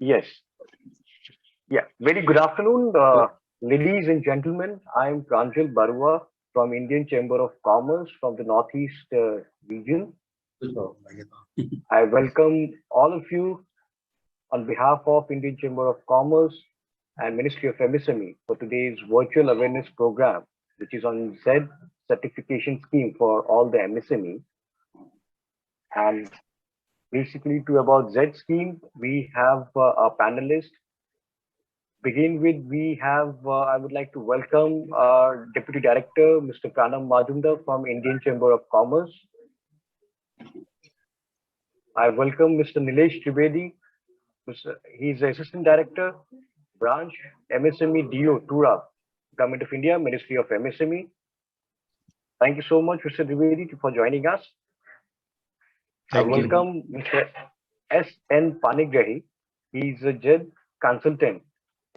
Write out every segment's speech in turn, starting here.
Yes. Yeah. Very good afternoon, ladies and gentlemen. I'm Pranjal Barua from Indian Chamber of Commerce from the Northeast region. So, I welcome all of you on behalf of Indian Chamber of Commerce and Ministry of MSME for today's virtual awareness program, which is on ZED certification scheme for all the MSME. And basically, to about ZED scheme, we have a panelist. Begin with, we have, I would like to welcome our Deputy Director, Mr. Pranam Majumdar from Indian Chamber of Commerce. I welcome Mr. Nilesh Trivedi. He's the Assistant Director, Branch MSME DO, Tura, Government of India, Ministry of MSME. Thank you so much, Mr. Trivedi, for joining us. I welcome Mr. N Panigrahi. He's a ZED consultant,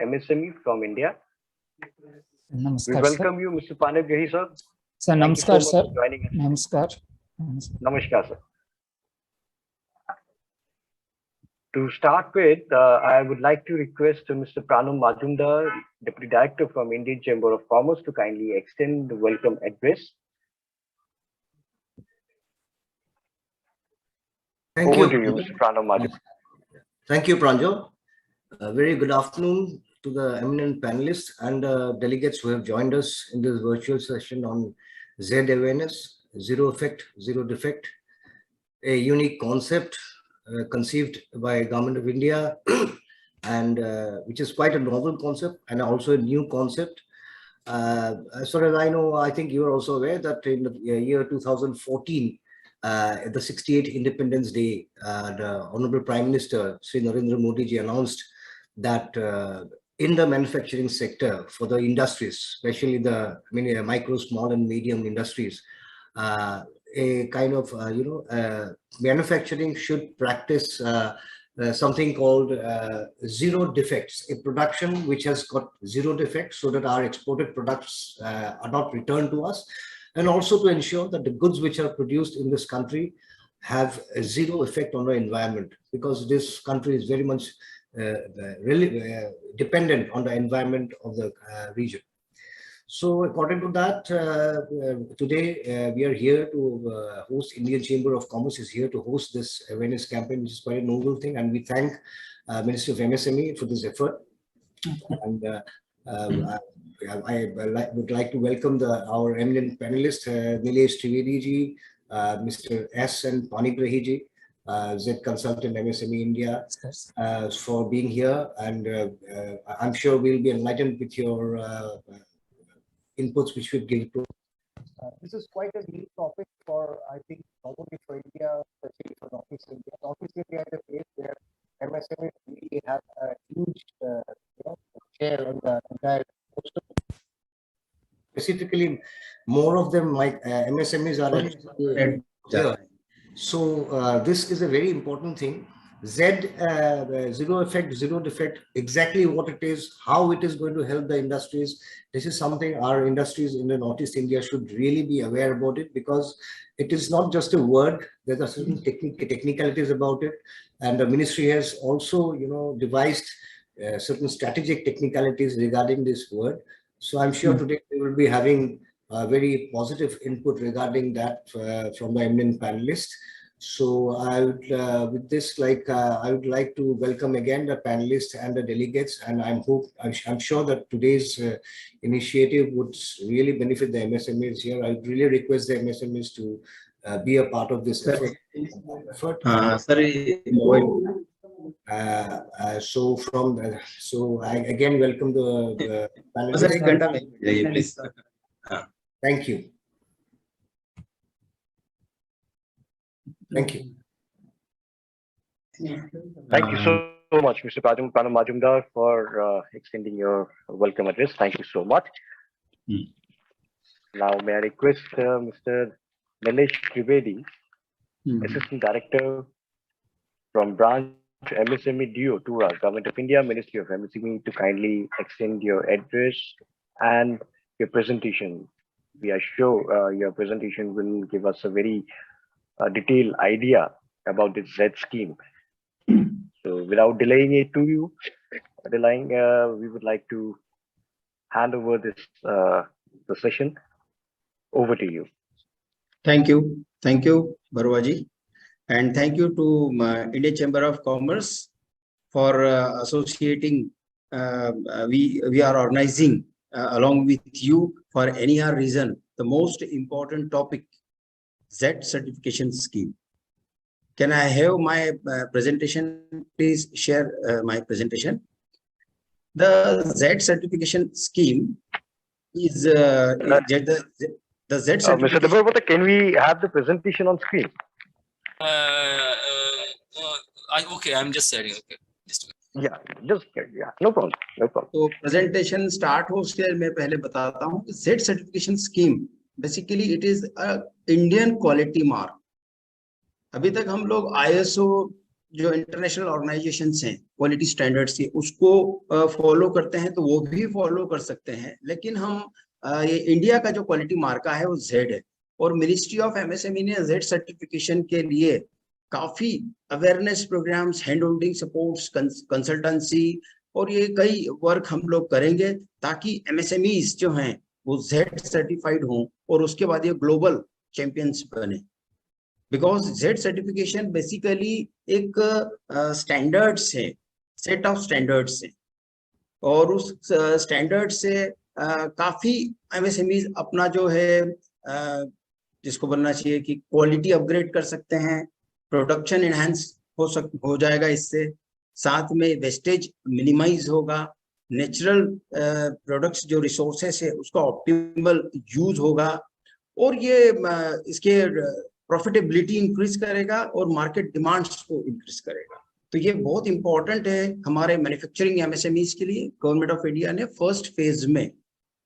MSME from India. Namaskar, We welcome you, Mr. Panigrahi, sir. Sir, namaskar, sir. Namaskar. Namaskar, sir. To start with, I would like to request Mr. Pranam Majumdar, Deputy Director from Indian Chamber of Commerce, to kindly extend the welcome address. Over to you, Mr. Pranam Majumdar. Thank you, Pranjal. Very good afternoon to the eminent panelists and delegates who have joined us in this virtual session on ZED awareness, Zero Effect, Zero Defect, a unique concept conceived by Government of India and which is quite a novel concept and also a new concept. As far as I know, I think you are also aware that in the year 2014, at the 68th Independence Day, the Honorable Prime Minister, Sri Narendra Modi ji, announced that in the manufacturing sector for the industries, especially the micro, small and medium industries, a kind of, manufacturing should practice something called zero defects, a production which has got zero defects so that our exported products are not returned to us, and also to ensure that the goods which are produced in this country have a zero effect on the environment, because this country is very much really dependent on the environment of the region. So according to that, today we are here to host, Indian Chamber of Commerce is here to host this awareness campaign, which is quite a noble thing. And we thank Ministry of MSME for this effort. And I would like to welcome our eminent panelist, Nilesh Trivedi ji, Mr. S. N Panigrahi ji, ZED Consultant MSME India, for being here. And I'm sure we'll be enlightened with your inputs which we give to. This is quite a new topic for, I think, not only for India, especially for Northeast India. Northeast India is a place where MSMEs really have a huge share in the entire. Specifically, more of them, like MSMEs, are here. So this is a very important thing. ZED, zero effect, zero defect, exactly what it is, how it is going to help the industries. This is something our industries in the Northeast India should really be aware about it, because it is not just a word. There are certain technicalities about it, and the ministry has also, devised certain strategic technicalities regarding this word. So I'm sure today we will be having a very positive input regarding that from the eminent panelists. So I would, with this, I would like to welcome again the panelists and the delegates, and I'm sure that today's initiative would really benefit the MSMEs here. I would really request the MSMEs to be a part of this effort. So I again welcome the panelists. Thank you. Thank you. Thank you so much, Mr. Pranam Majumdar, for extending your welcome address. Thank you so much. Now, may I request Mr. Nilesh Trivedi, Assistant Director from Branch MSME DO, Tura, Government of India, Ministry of MSME, to kindly extend your address and your presentation. We are sure your presentation will give us a very detailed idea about this ZED scheme. So without delaying it to you, we would like to hand over the session over to you. Thank you, Barwaji, and thank you to Indian Chamber of Commerce for associating. We are organizing along with you for any reason the most important topic, ZED certification scheme. Can I have my presentation? Please share my presentation. The ZED certification scheme is the ZED certification. Mr. Debarpata, can we have the presentation on screen? Okay, I'm just sharing. Okay. No problem. तो presentation start हो उसके मैं पहले बताता हूँ कि ZED certification scheme basically it is a Indian quality mark. अभी तक हम लोग ISO जो इंटरनेशनल ऑर्गेनाइजेशंस हैं क्वालिटी स्टैंडर्ड्स के उसको फॉलो करते हैं तो वो भी फॉलो कर सकते हैं, लेकिन हम ये इंडिया का जो क्वालिटी मार्का है वो ZED है और मिनिस्ट्री ऑफ MSME ने ZED सर्टिफिकेशन के लिए काफी awareness programmes, hand holding supports, consultancy और ये कई वर्क हम लोग करेंगे ताकि MSMEs जो हैं वो ZED सर्टिफाइड हों और उसके बाद ये ग्लोबल चैंपियंस बने। बिकॉज ZED सर्टिफिकेशन बेसिकली एक स्टैंडर्ड्स है, सेट ऑफ स्टैंडर्ड्स है और उस स्टैंडर्ड से काफी MSMEs अपना जो है जिसको बनना चाहिए कि क्वालिटी अपग्रेड कर सकते हैं, प्रोडक्शन एनहांस हो जाएगा, इससे साथ में वेस्टेज मिनिमाइज होगा, नेचुरल प्रोडक्ट्स जो रिसोर्सेस है उसका ऑप्टिमल यूज होगा और ये इसके प्रॉफिटेबिलिटी इंक्रीज करेगा और मार्केट डिमांड्स को इंक्रीज करेगा। तो ये बहुत इंपॉर्टेंट है हमारे मैन्युफैक्चरिंग MSMEs के लिए। गवर्नमेंट ऑफ इंडिया ने फर्स्ट फेज में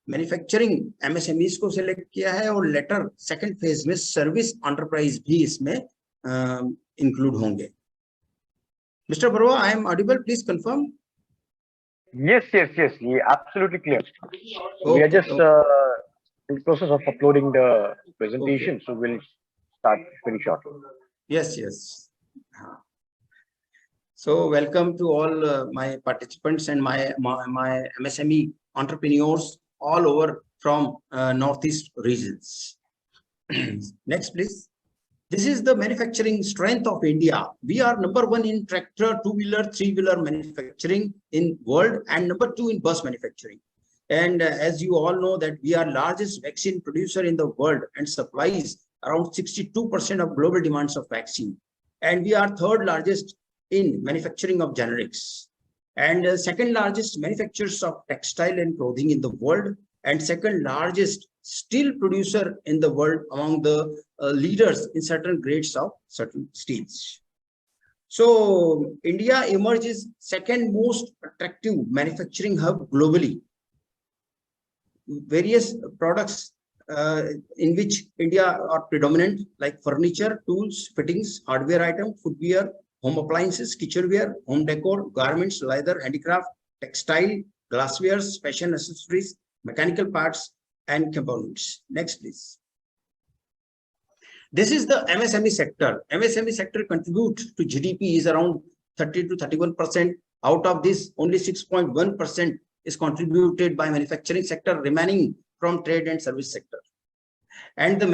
मैन्युफैक्चरिंग MSMEs को सिलेक्ट किया है और लेटर सेकंड फेज में सर्विस एंटरप्राइज भी इसमें इंक्लूड होंगे। Mister Barua, I am audible, please confirm. Yes, absolutely clear. We are just in the process of uploading the presentation, so we'll start very shortly. Yes. So welcome to all my participants and my MSME entrepreneurs all over from Northeast regions. Next, please. This is the manufacturing strength of India. We are number one in tractor, two-wheeler, three-wheeler manufacturing in world and number two in bus manufacturing. And as you all know that we are largest vaccine producer in the world and supplies around 62% of global demands of vaccine. And we are third largest in manufacturing of generics and second largest manufacturers of textile and clothing in the world and second largest steel producer in the world among the leaders in certain grades of certain steels. So India emerges second most attractive manufacturing hub globally. Various products in which India are predominant like furniture, tools, fittings, hardware item, footwear, home appliances, kitchenware, home decor, garments, leather, handicraft, textile, glasswares, fashion accessories, mechanical parts, and components. Next, please. This is the MSME sector. MSME sector contribute to GDP is around 30 to 31%. Out of this, only 6.1% is contributed by manufacturing sector, remaining from trade and service sector. And the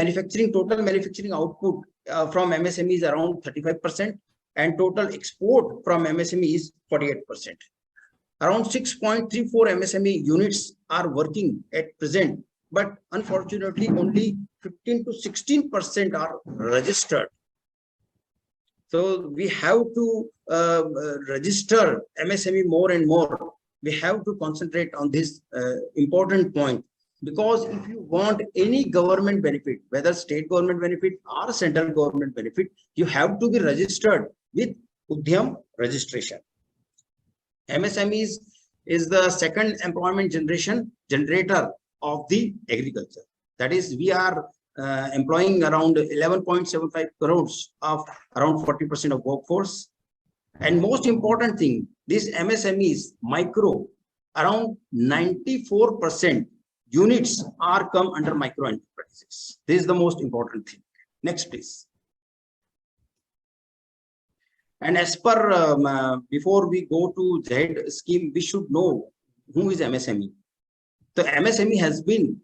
total manufacturing output from MSME is around 35%, and total export from MSME is 48%. Around 6.34 MSME units are working at present, but unfortunately only 15 to 16% are registered. So we have to register MSME more and more. We have to concentrate on this important point, because if you want any government benefit, whether state government benefit or central government benefit, you have to be registered with Udyam registration. MSMEs is the second employment generator of the agriculture. That is, we are employing around 11.75 crores of around 40% of workforce. And most important thing, this MSMEs micro, around 94% units are come under micro enterprises. This is the most important thing. Next, please. And as per before we go to Z scheme, we should know who is MSME. The MSME has been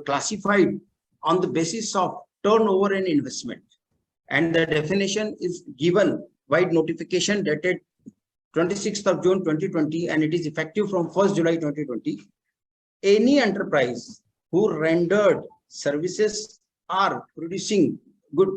classified on the basis of turnover and investment, and the definition is given by notification dated 26th of June 2020, and it is effective from 1st July 2020. Any enterprise who rendered services or producing good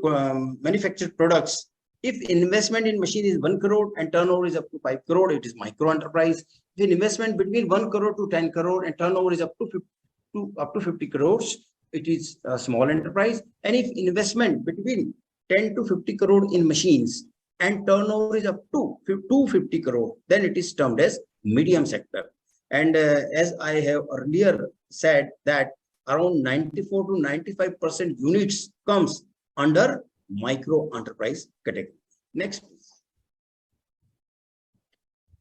manufactured products, if investment in machine is 1 crore and turnover is up to 5 crore, it is micro enterprise. If investment between 1 crore to 10 crore and turnover is up to 50 crores, it is a small enterprise. And if investment between 10 to 50 crore in machines and turnover is up to 250 crore, then it is termed as medium sector. And as I have earlier said, that around 94 to 95% units comes under micro enterprise category. Next, please.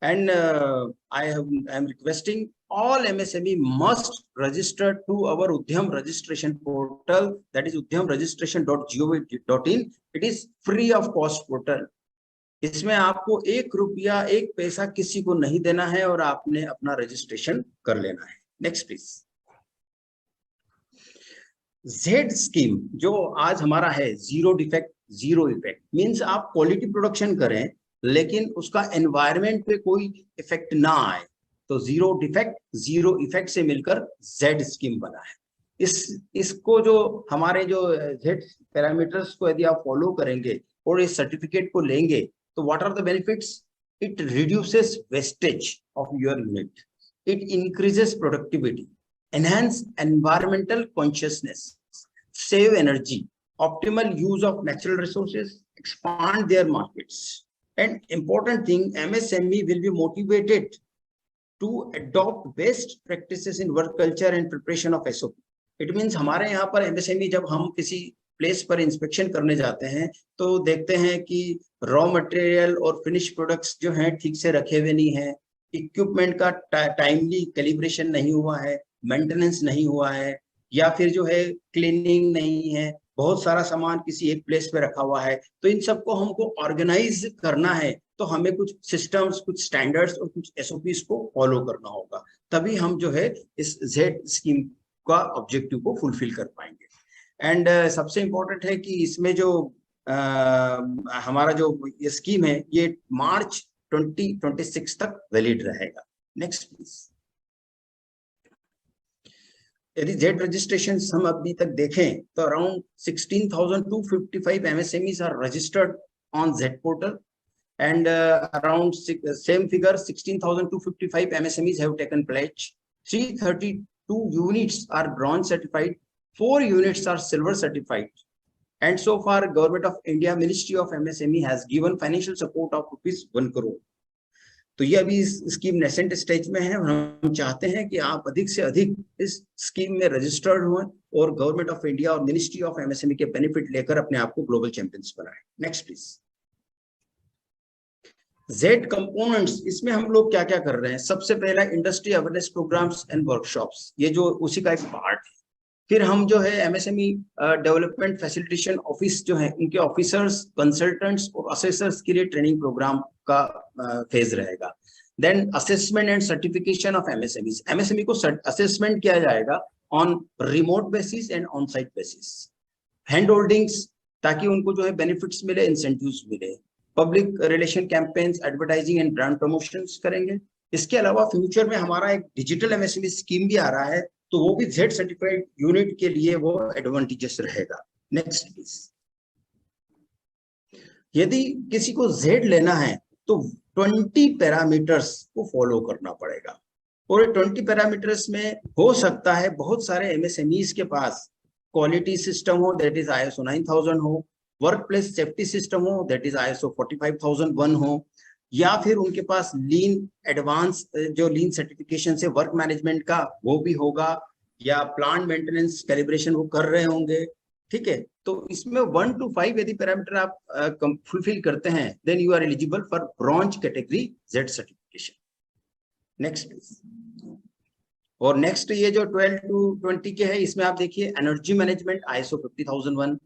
And I am requesting all MSME must register to our Udyam registration portal, that is udyamregistration.gov.in. It is free of cost portal. इसमें आपको 1 रुपया 1 पैसा किसी को नहीं देना है और आपने अपना रजिस्ट्रेशन कर लेना है. Next please. जेड स्कीम जो आज हमारा है, zero defect zero effect, means आप क्वालिटी प्रोडक्शन करें लेकिन उसका एनवायरनमेंट पे कोई इफेक्ट ना आए, तो जीरो डिफेक्ट जीरो इफेक्ट से मिलकर जेड स्कीम बना है. इसको जो हमारे जो जेड पैरामीटर्स को यदि आप फॉलो करेंगे और इस सर्टिफिकेट को लेंगे, तो what are the benefits? It reduces wastage of your unit, it increases productivity, enhance environmental consciousness, save energy, optimal use of natural resources, expand their markets. And important thing, MSME will be motivated to adopt best practices in work culture and preparation of SOP. It means हमारे यहाँ पर MSME जब हम किसी place पर inspection करने जाते हैं तो देखते हैं कि रॉ मटेरियल और फिनिश प्रोडक्ट्स जो हैं ठीक से रखे हुए नहीं है, इक्विपमेंट का टाइमली कैलिब्रेशन नहीं हुआ है, मेंटेनेंस नहीं हुआ है, या फिर जो है क्लीनिंग नहीं है, बहुत सारा सामान किसी एक प्लेस पे रखा हुआ है. तो इन सबको हमको ऑर्गेनाइज करना है, तो हमें कुछ सिस्टम्स, कुछ स्टैंडर्ड्स और कुछ एसओपीज को फॉलो करना होगा, तभी हम जो है इस जेड स्कीम का ऑब्जेक्टिव को फुलफिल कर पाएंगे. एंड सबसे इम्पोर्टेंट है कि इसमें जो हमारा जो ये स्कीम है ये मार्च 2026 तक वैलिड रहेगा. Next please. यदि जेड रजिस्ट्रेशन हम अभी तक देखें तो around 16,255 MSMEs are registered on ZED portal, and around same figure 16,255 MSMEs have taken pledge. 332 units are bronze certified, 4 units are silver certified, and so far Government of India Ministry of MSME has given financial support of ₹1 crore. तो ये अभी इस scheme nascent stage में है और हम चाहते हैं कि आप अधिक से अधिक इस स्कीम में रजिस्टर्ड हुए और गवर्नमेंट ऑफ इंडिया और मिनिस्ट्री ऑफ एमएसएमई के बेनिफिट लेकर अपने आप को ग्लोबल चैंपियंस बनाएं. Next please. जेड कंपोनेंट्स, इसमें हम लोग क्या क्या कर रहे हैं? सबसे पहला industry awareness programmes and workshops, ये जो उसी का एक पार्ट है. फिर हम जो है एमएसएमई डेवलपमेंट फैसिलिटेशन ऑफिस जो है उनके ऑफिसर्स, कंसल्टेंट्स और असेसर्स के लिए ट्रेनिंग प्रोग्राम का फेज रहेगा. Then assessment and certification of MSMEs, MSME को असेसमेंट किया जाएगा on remote basis and on site basis. Hand holdings, ताकि उनको जो है बेनिफिट्स मिले, इंसेंटिव्स मिले. Public relation campaigns, advertising and brand promotions करेंगे. इसके अलावा फ्यूचर में हमारा एक डिजिटल एमएसएमई स्कीम भी आ रहा है, तो वो भी जेड सर्टिफाइड यूनिट के लिए वो एडवांटेजेस रहेगा. Next please. यदि किसी को जेड लेना है तो 20 पैरामीटर्स को फॉलो करना पड़ेगा, और 20 पैरामीटर्स में हो सकता है बहुत सारे एमएसएमईज के पास क्वालिटी सिस्टम हो, दैट इज ISO 9000 हो, वर्क प्लेस सेफ्टी सिस्टम हो, दैट इज ISO 45001 हो, या फिर उनके पास लीन एडवांस जो लीन सर्टिफिकेशन से वर्क मैनेजमेंट का वो भी होगा, या प्लांट मेंटेनेंस कैलिब्रेशन वो कर रहे होंगे. ठीक है, तो इसमें 1 to 5 यदि पैरामीटर आप फुलफिल करते हैं, then you are eligible for bronze category ZED certification. Next please. और नेक्स्ट ये जो 12 to 20 के है, इसमें आप देखिए energy management ISO 50001,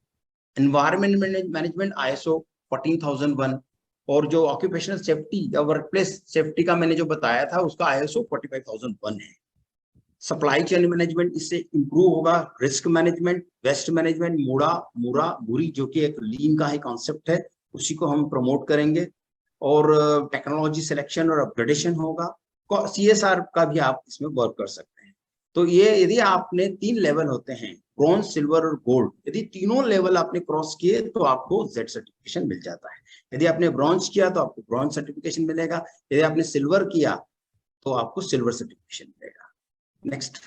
environment management ISO 14001, और जो ऑक्यूपेशनल सेफ्टी या वर्क प्लेस सेफ्टी का मैंने जो बताया था उसका ISO 45001 है। सप्लाई चेन मैनेजमेंट इससे इंप्रूव होगा, रिस्क मैनेजमेंट, वेस्ट मैनेजमेंट, मूरी जो कि एक लीन का ही कॉन्सेप्ट है, उसी को हम प्रमोट करेंगे। और टेक्नोलॉजी सिलेक्शन और अपग्रेडेशन होगा, CSR का भी आप इसमें वर्क कर सकते हैं। तो ये यदि आपने 3 लेवल होते हैं, ब्रॉन्ज, सिल्वर और गोल्ड, यदि तीनों लेवल आपने क्रॉस किए तो आपको Z सर्टिफिकेशन मिल जाता है। यदि आपने ब्रॉन्ज किया तो आपको ब्रॉन्ज सर्टिफिकेशन मिलेगा, यदि आपने सिल्वर किया तो आपको सिल्वर सर्टिफिकेशन मिलेगा। नेक्स्ट,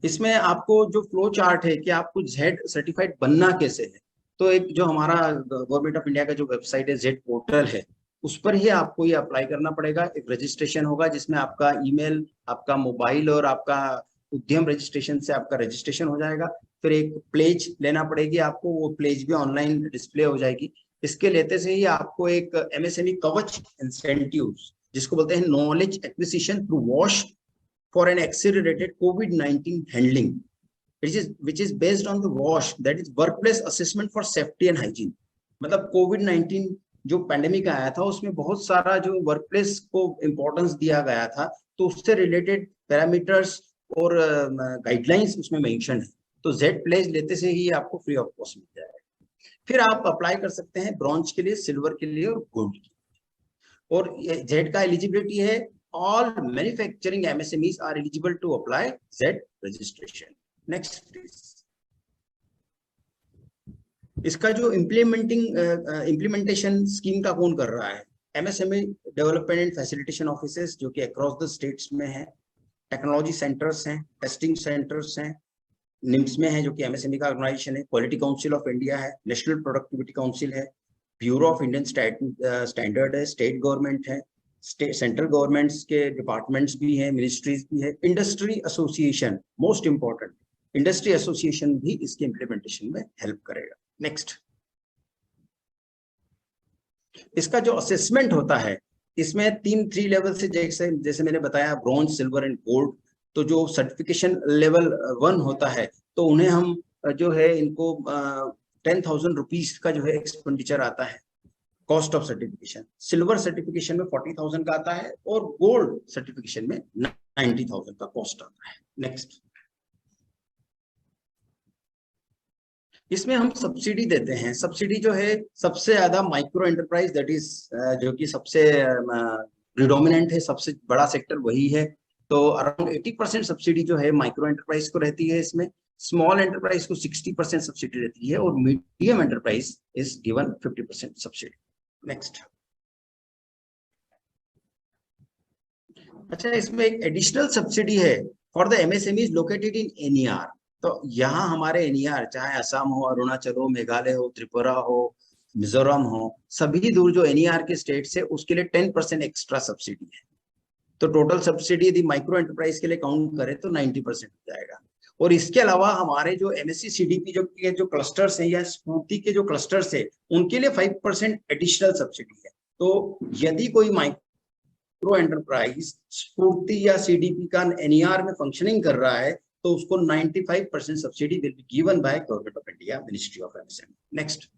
इसमें आपको जो फ्लो चार्ट है कि आपको Z सर्टिफाइड बनना कैसे है, तो एक जो हमारा गवर्नमेंट ऑफ इंडिया का जो वेबसाइट है Z पोर्टल है, उस पर ही आपको ये अप्लाई करना पड़ेगा। एक रजिस्ट्रेशन होगा जिसमें आपका ईमेल, आपका मोबाइल और आपका उद्यम रजिस्ट्रेशन से आपका रजिस्ट्रेशन हो जाएगा। फिर एक प्लेज लेना पड़ेगी आपको, वो प्लेज भी ऑनलाइन डिस्प्ले हो जाएगी। इसके लेते से ही आपको एक MSME कवच इंसेंटिव, जिसको बोलते हैं knowledge acquisition through wash for an accelerated COVID-19 handling, which is based on the WASH, that is workplace assessment for safety and hygiene। मतलब COVID-19 जो पैंडेमिक आया था उसमें बहुत सारा जो वर्कप्लेस को इम्पोर्टेंस दिया गया था, तो उससे रिलेटेड पैरामीटर्स और गाइडलाइंस उसमें मेंशन है। तो Z प्लेज लेते से ही आपको फ्री ऑफ कॉस्ट मिल जाएगा। फिर आप अप्लाई कर सकते हैं ब्रॉन्ज के लिए, सिल्वर के लिए और गोल्ड के लिए। और Z का एलिजिबिलिटी है, all manufacturing MSMEs are eligible to apply Z registration. Next please. इसका जो इम्प्लीमेंटेशन स्कीम का कौन कर रहा है? MSME development and facilitation offices, जो कि अक्रॉस द स्टेट्स में है, टेक्नोलॉजी सेंटर्स हैं, टेस्टिंग सेंटर्स हैं, निम्स में है जो कि MSME का ऑर्गेनाइजेशन है, क्वालिटी काउंसिल ऑफ इंडिया है, नेशनल प्रोडक्टिविटी काउंसिल है, ब्यूरो ऑफ इंडियन स्टैंडर्ड है, स्टेट गवर्नमेंट है, सेंट्रल गवर्नमेंट्स के डिपार्टमेंट्स भी हैं, मिनिस्ट्रीज भी है, industry association, most important, industry association भी इसके इम्प्लीमेंटेशन में हेल्प करेगा। नेक्स्ट, इसका जो असेसमेंट होता है, इसमें 3 लेवल से, जैसे मैंने बताया ब्रॉन्ज, सिल्वर एंड गोल्ड। तो जो सर्टिफिकेशन लेवल 1 होता है तो उन्हें हम जो है इनको 10,000 रुपीज का जो है एक्सपेंडिचर आता है, cost of certification. Silver certification में 40,000 का आता है और गोल्ड सर्टिफिकेशन में 90,000 का कॉस्ट आता है। नेक्स्ट, इसमें हम सब्सिडी देते हैं। सब्सिडी जो है सबसे ज्यादा माइक्रो एंटरप्राइज, दैट इज जो कि सबसे प्रिडोमिनेंट है, सबसे बड़ा सेक्टर वही है। तो अराउंड 80% सब्सिडी जो है माइक्रो एंटरप्राइज को रहती है इसमें, स्मॉल एंटरप्राइज को 60% सब्सिडी रहती है और medium enterprise is given 50% subsidy. Next, अच्छा, इसमें एक एडिशनल सब्सिडी है for the MSMEs located in NER। तो यहाँ हमारे NER, चाहे असम हो, अरुणाचल हो, मेघालय हो, त्रिपुरा हो, मिजोरम हो, सभी दूर जो NER के स्टेट्स है उसके लिए 10% एक्स्ट्रा सब्सिडी है। तो टोटल सब्सिडी यदि माइक्रो एंटरप्राइज के लिए काउंट करें तो 90% हो जाएगा। और इसके अलावा हमारे जो MSC CDP जो क्लस्टर्स हैं या स्फूर्ति के जो क्लस्टर्स है उनके लिए 5% एडिशनल सब्सिडी है। तो यदि कोई माइक्रो एंटरप्राइज स्फूर्ति या CDP का NER में फंक्शनिंग कर रहा है तो उसको 95% subsidy will be given by government of India, ministry of MSME। Next,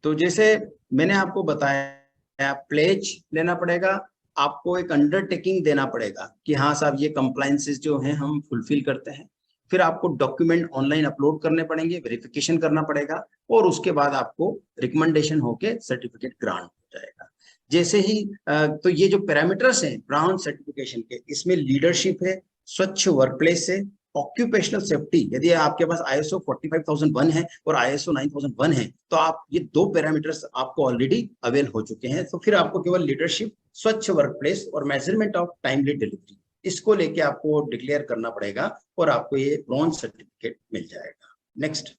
तो जैसे मैंने आपको बताया, प्लेज लेना पड़ेगा, आपको एक अंडरटेकिंग देना पड़ेगा कि हाँ साहब ये कंप्लायंसेस जो हैं हम फुलफिल करते हैं। फिर आपको डॉक्यूमेंट ऑनलाइन अपलोड करने पड़ेंगे, वेरिफिकेशन करना पड़ेगा और उसके बाद आपको रिकमेंडेशन होके सर्टिफिकेट ग्रांट हो जाएगा। जैसे ही तो ये जो पैरामीटर्स हैं ब्राउन सर्टिफिकेशन के, इसमें लीडरशिप है, स्वच्छ वर्कप्लेस है, ऑक्यूपेशनल सेफ्टी, यदि आपके पास ISO 45001 है और ISO 9001 है तो आप ये 2 पैरामीटर्स आपको ऑलरेडी अवेल हो चुके हैं। तो फिर आपको केवल लीडरशिप, स्वच्छ वर्कप्लेस और मेजरमेंट ऑफ टाइमली डिलीवरी, इसको लेके आपको डिक्लेयर करना पड़ेगा और आपको ये ब्रॉन्ज सर्टिफिकेट मिल जाएगा। नेक्स्ट,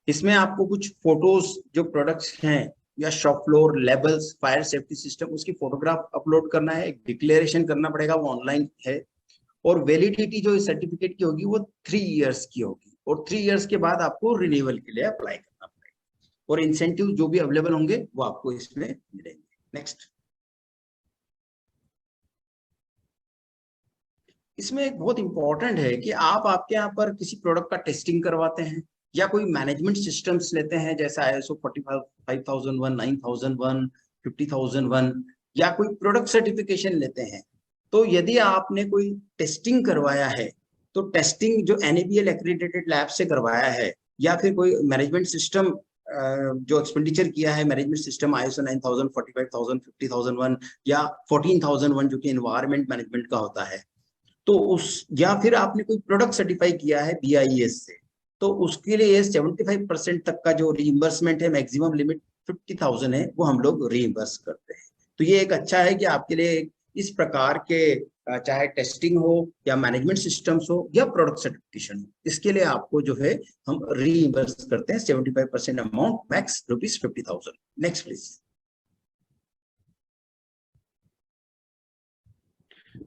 इसमें आपको कुछ फोटोज जो प्रोडक्ट्स हैं या shop floor, labels, fire safety system, उसकी फोटोग्राफ अपलोड करना है, एक डिक्लेरेशन करना पड़ेगा, वो ऑनलाइन है। और वैलिडिटी जो इस सर्टिफिकेट की होगी वो 3 इयर्स की होगी और 3 इयर्स के बाद आपको रिन्यूअल के लिए अप्लाई करना पड़ेगा और इंसेंटिव जो भी अवेलेबल होंगे वो आपको इसमें मिलेंगे। नेक्स्ट, इसमें एक बहुत इंपॉर्टेंट है कि आप आपके यहाँ पर किसी प्रोडक्ट का टेस्टिंग करवाते हैं या कोई मैनेजमेंट सिस्टम्स लेते हैं, जैसा ISO 45001, 9001, 50001, या कोई प्रोडक्ट सर्टिफिकेशन लेते हैं। तो यदि आपने कोई टेस्टिंग करवाया है, तो टेस्टिंग जो NABL एक्रेडिटेड लैब से करवाया है, या फिर कोई मैनेजमेंट सिस्टम जो एक्सपेंडिचर किया है, मैनेजमेंट सिस्टम ISO 9000, 45000, 50001 या 14001 जो कि एनवायरमेंट मैनेजमेंट का होता है, तो उस, या फिर आपने कोई प्रोडक्ट सर्टिफाई किया है BIS से, तो उसके लिए 75% तक का जो रीइंबर्समेंट है, मैक्सिमम लिमिट 50,000 है, वो हम लोग रीइंबर्स करते हैं। तो ये एक अच्छा है कि आपके लिए इस प्रकार के चाहे टेस्टिंग हो या मैनेजमेंट सिस्टम्स हो या प्रोडक्ट सर्टिफिकेशन हो, इसके लिए आपको जो है हम रीइंबर्स करते हैं 75% amount, max ₹50,000। Next please.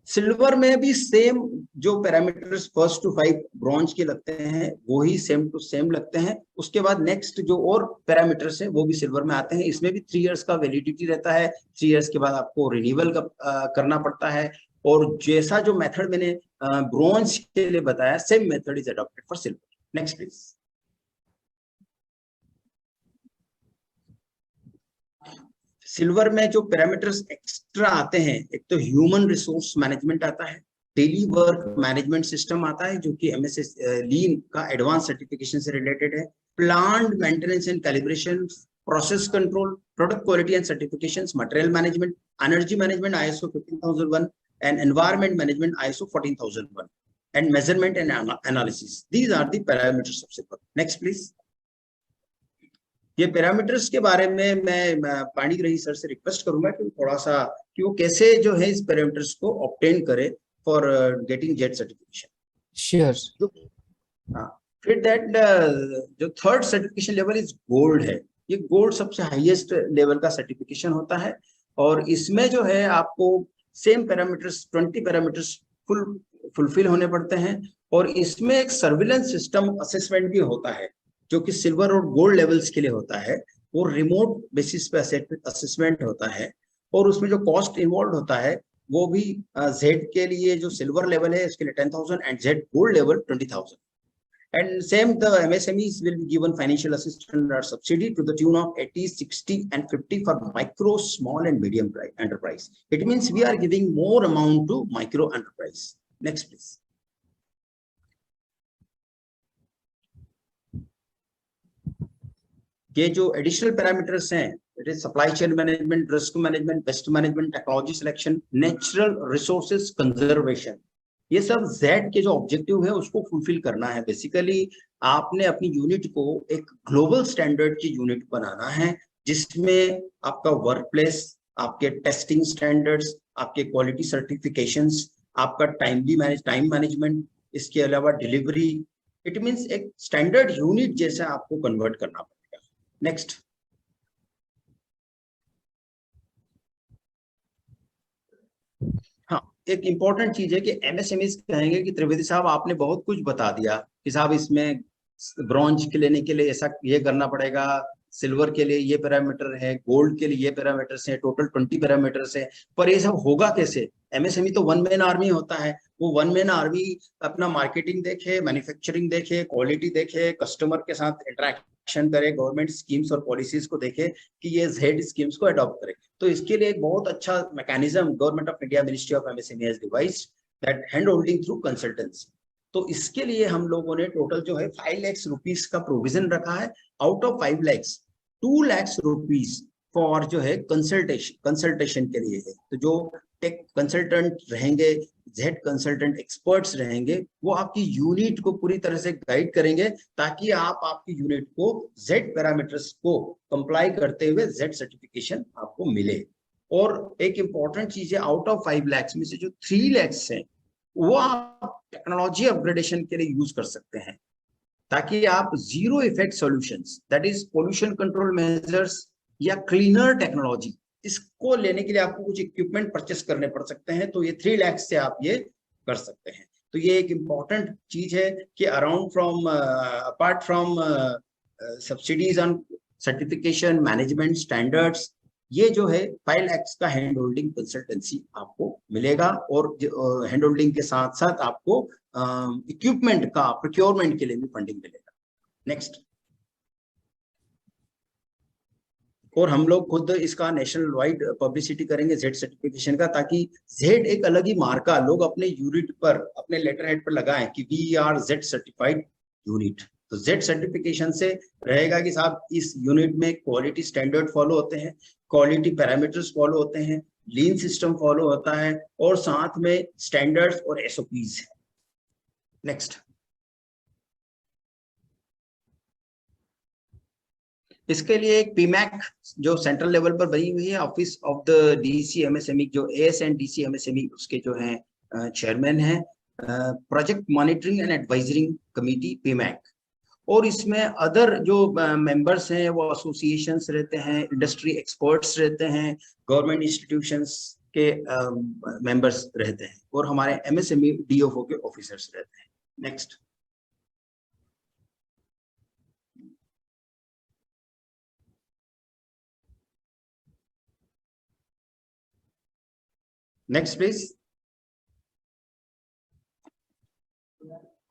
Silver में भी सेम जो पैरामीटर्स 1 to 5 ब्रॉन्ज के लगते हैं, वो ही सेम टू सेम लगते हैं। उसके बाद नेक्स्ट जो और पैरामीटर्स है वो भी सिल्वर में आते हैं। इसमें भी 3 इयर्स का वैलिडिटी रहता है। 3 इयर्स के बाद आपको रिन्यूअल करना पड़ता है। और जैसा जो मेथड मैंने ब्रॉन्ज के लिए बताया, same method is adopted for silver. Next please. Silver में जो पैरामीटर्स एक्स्ट्रा आते हैं, एक तो ह्यूमन रिसोर्स मैनेजमेंट आता है, डेली वर्क मैनेजमेंट सिस्टम आता है जो कि MS लीन का एडवांस सर्टिफिकेशन से रिलेटेड है, plant maintenance and calibration, process control, product quality and certifications, material management, energy management ISO 15001 and environment management ISO 14001, and measurement and analysis. These are the parameters of silver. Next please. ये parameters के बारे में मैं Panigrahi sir से request करूंगा कि थोड़ा सा कि वो कैसे जो है इस पैरामीटर्स को ऑब्टेन करे for getting Z certification. Sure. फिर दैट जो third certification level is gold है। ये गोल्ड सबसे हाईएस्ट लेवल का सर्टिफिकेशन होता है, और इसमें जो है आपको सेम पैरामीटर्स 20 पैरामीटर्स फुलफिल होने पड़ते हैं, और इसमें एक सर्विलेंस सिस्टम असेसमेंट भी होता है जो कि सिल्वर और गोल्ड लेवल्स के लिए होता है। वो रिमोट बेसिस पे असेसमेंट होता है, और उसमें जो कॉस्ट इन्वॉल्व होता है वो भी जेड के लिए जो सिल्वर लेवल है इसके लिए 10,000 and Z gold level 20,000। And same, the MSMEs will be given financial assistance or subsidy to the tune of 80, 60 and 50 for micro, small and medium enterprise. It means we are giving more amount to micro enterprise. Next please. ये जो additional parameters हैं, it is supply chain management, risk management, best management, technology selection, natural resources conservation, ये सब Z के जो objective है उसको fulfil करना है। बेसिकली आपने अपनी यूनिट को एक ग्लोबल स्टैंडर्ड की यूनिट बनाना है, जिसमें आपका वर्क प्लेस, आपके टेस्टिंग स्टैंडर्ड्स, आपके क्वालिटी सर्टिफिकेशंस, आपका टाइम मैनेजमेंट, इसके अलावा डिलीवरी, इट मींस एक स्टैंडर्ड यूनिट जैसा आपको कन्वर्ट करना पड़ेगा। नेक्स्ट। हाँ, एक इंपॉर्टेंट चीज है कि MSMEs कहेंगे कि त्रिवेदी साहब आपने बहुत कुछ बता दिया कि साहब इसमें ब्रॉन्ज के लेने के लिए ऐसा ये करना पड़ेगा, सिल्वर के लिए ये पैरामीटर है, गोल्ड के लिए ये पैरामीटर्स हैं, टोटल 20 पैरामीटर्स है, पर ये सब होगा कैसे? MSME तो वन मैन आर्मी होता है। वो वन मैन आर्मी अपना मार्केटिंग देखे, मैन्युफैक्चरिंग देखे, क्वालिटी देखे, कस्टमर के साथ इंटरेक्शन करे, गवर्नमेंट स्कीम्स और पॉलिसीज को देखे कि ये जेड स्कीम्स को अडॉप्ट करे। तो इसके लिए एक बहुत अच्छा mechanism government of India ministry of MSME has devised, that hand holding through consultancy. तो इसके लिए हम लोगों ने टोटल जो है 5 लाख रुपीस का प्रोविजन रखा है। Out of 5 lakh 2 lakh rupees for जो है कंसल्टेशन के लिए है। तो जो टेक कंसल्टेंट रहेंगे, जेड कंसल्टेंट एक्सपर्ट्स रहेंगे, वो आपकी यूनिट को पूरी तरह से गाइड करेंगे ताकि आप आपकी यूनिट को जेड पैरामीटर्स को कंप्लाई करते हुए जेड सर्टिफिकेशन आपको मिले। और एक इंपॉर्टेंट चीज है, आउट ऑफ 5 लाख में से जो 3 लाख है वो आप टेक्नोलॉजी अपग्रेडेशन के लिए यूज कर सकते हैं, ताकि आप zero effect solutions, that is pollution control measures या क्लीनर टेक्नोलॉजी, इसको लेने के लिए आपको कुछ इक्विपमेंट परचेस करने पड़ सकते हैं। तो ये 3 लाख से आप ये कर सकते हैं। तो ये एक इम्पॉर्टेंट चीज है कि apart from subsidies on certification, management, standards, ये जो है फाइल एक्ट्स का हैंड होल्डिंग कंसल्टेंसी आपको मिलेगा, और हैंड होल्डिंग के साथ साथ आपको इक्विपमेंट का प्रोक्योरमेंट के लिए भी फंडिंग मिलेगा। नेक्स्ट। और हम लोग खुद इसका नेशनल वाइड पब्लिसिटी करेंगे जेड सर्टिफिकेशन का, ताकि जेड एक अलग ही मार्का लोग अपने यूनिट पर, अपने लेटर हेड पर लगाएं कि we are ZED certified unit. तो जेड सर्टिफिकेशन से रहेगा कि साहब इस यूनिट में क्वालिटी स्टैंडर्ड फॉलो होते हैं, क्वालिटी पैरामीटर्स फॉलो होते हैं, लीन सिस्टम फॉलो होता है, और साथ में स्टैंडर्ड्स और एसओपीज है। नेक्स्ट। इसके लिए एक पीमैक जो सेंट्रल लेवल पर बनी हुई है, office of the DC MSME, जो एएस एंड डीसी एमएसएमई उसके जो हैं चेयरमैन हैं, प्रोजेक्ट मॉनिटरिंग एंड एडवाइजरिंग कमेटी पीमैक। और इसमें अदर जो मेंबर्स हैं वो एसोसिएशंस रहते हैं, इंडस्ट्री एक्सपर्ट्स रहते हैं, गवर्नमेंट इंस्टीट्यूशंस के मेंबर्स रहते हैं, और हमारे एमएसएमई डीएफओ के ऑफिसर्स रहते हैं। नेक्स्ट। Next please.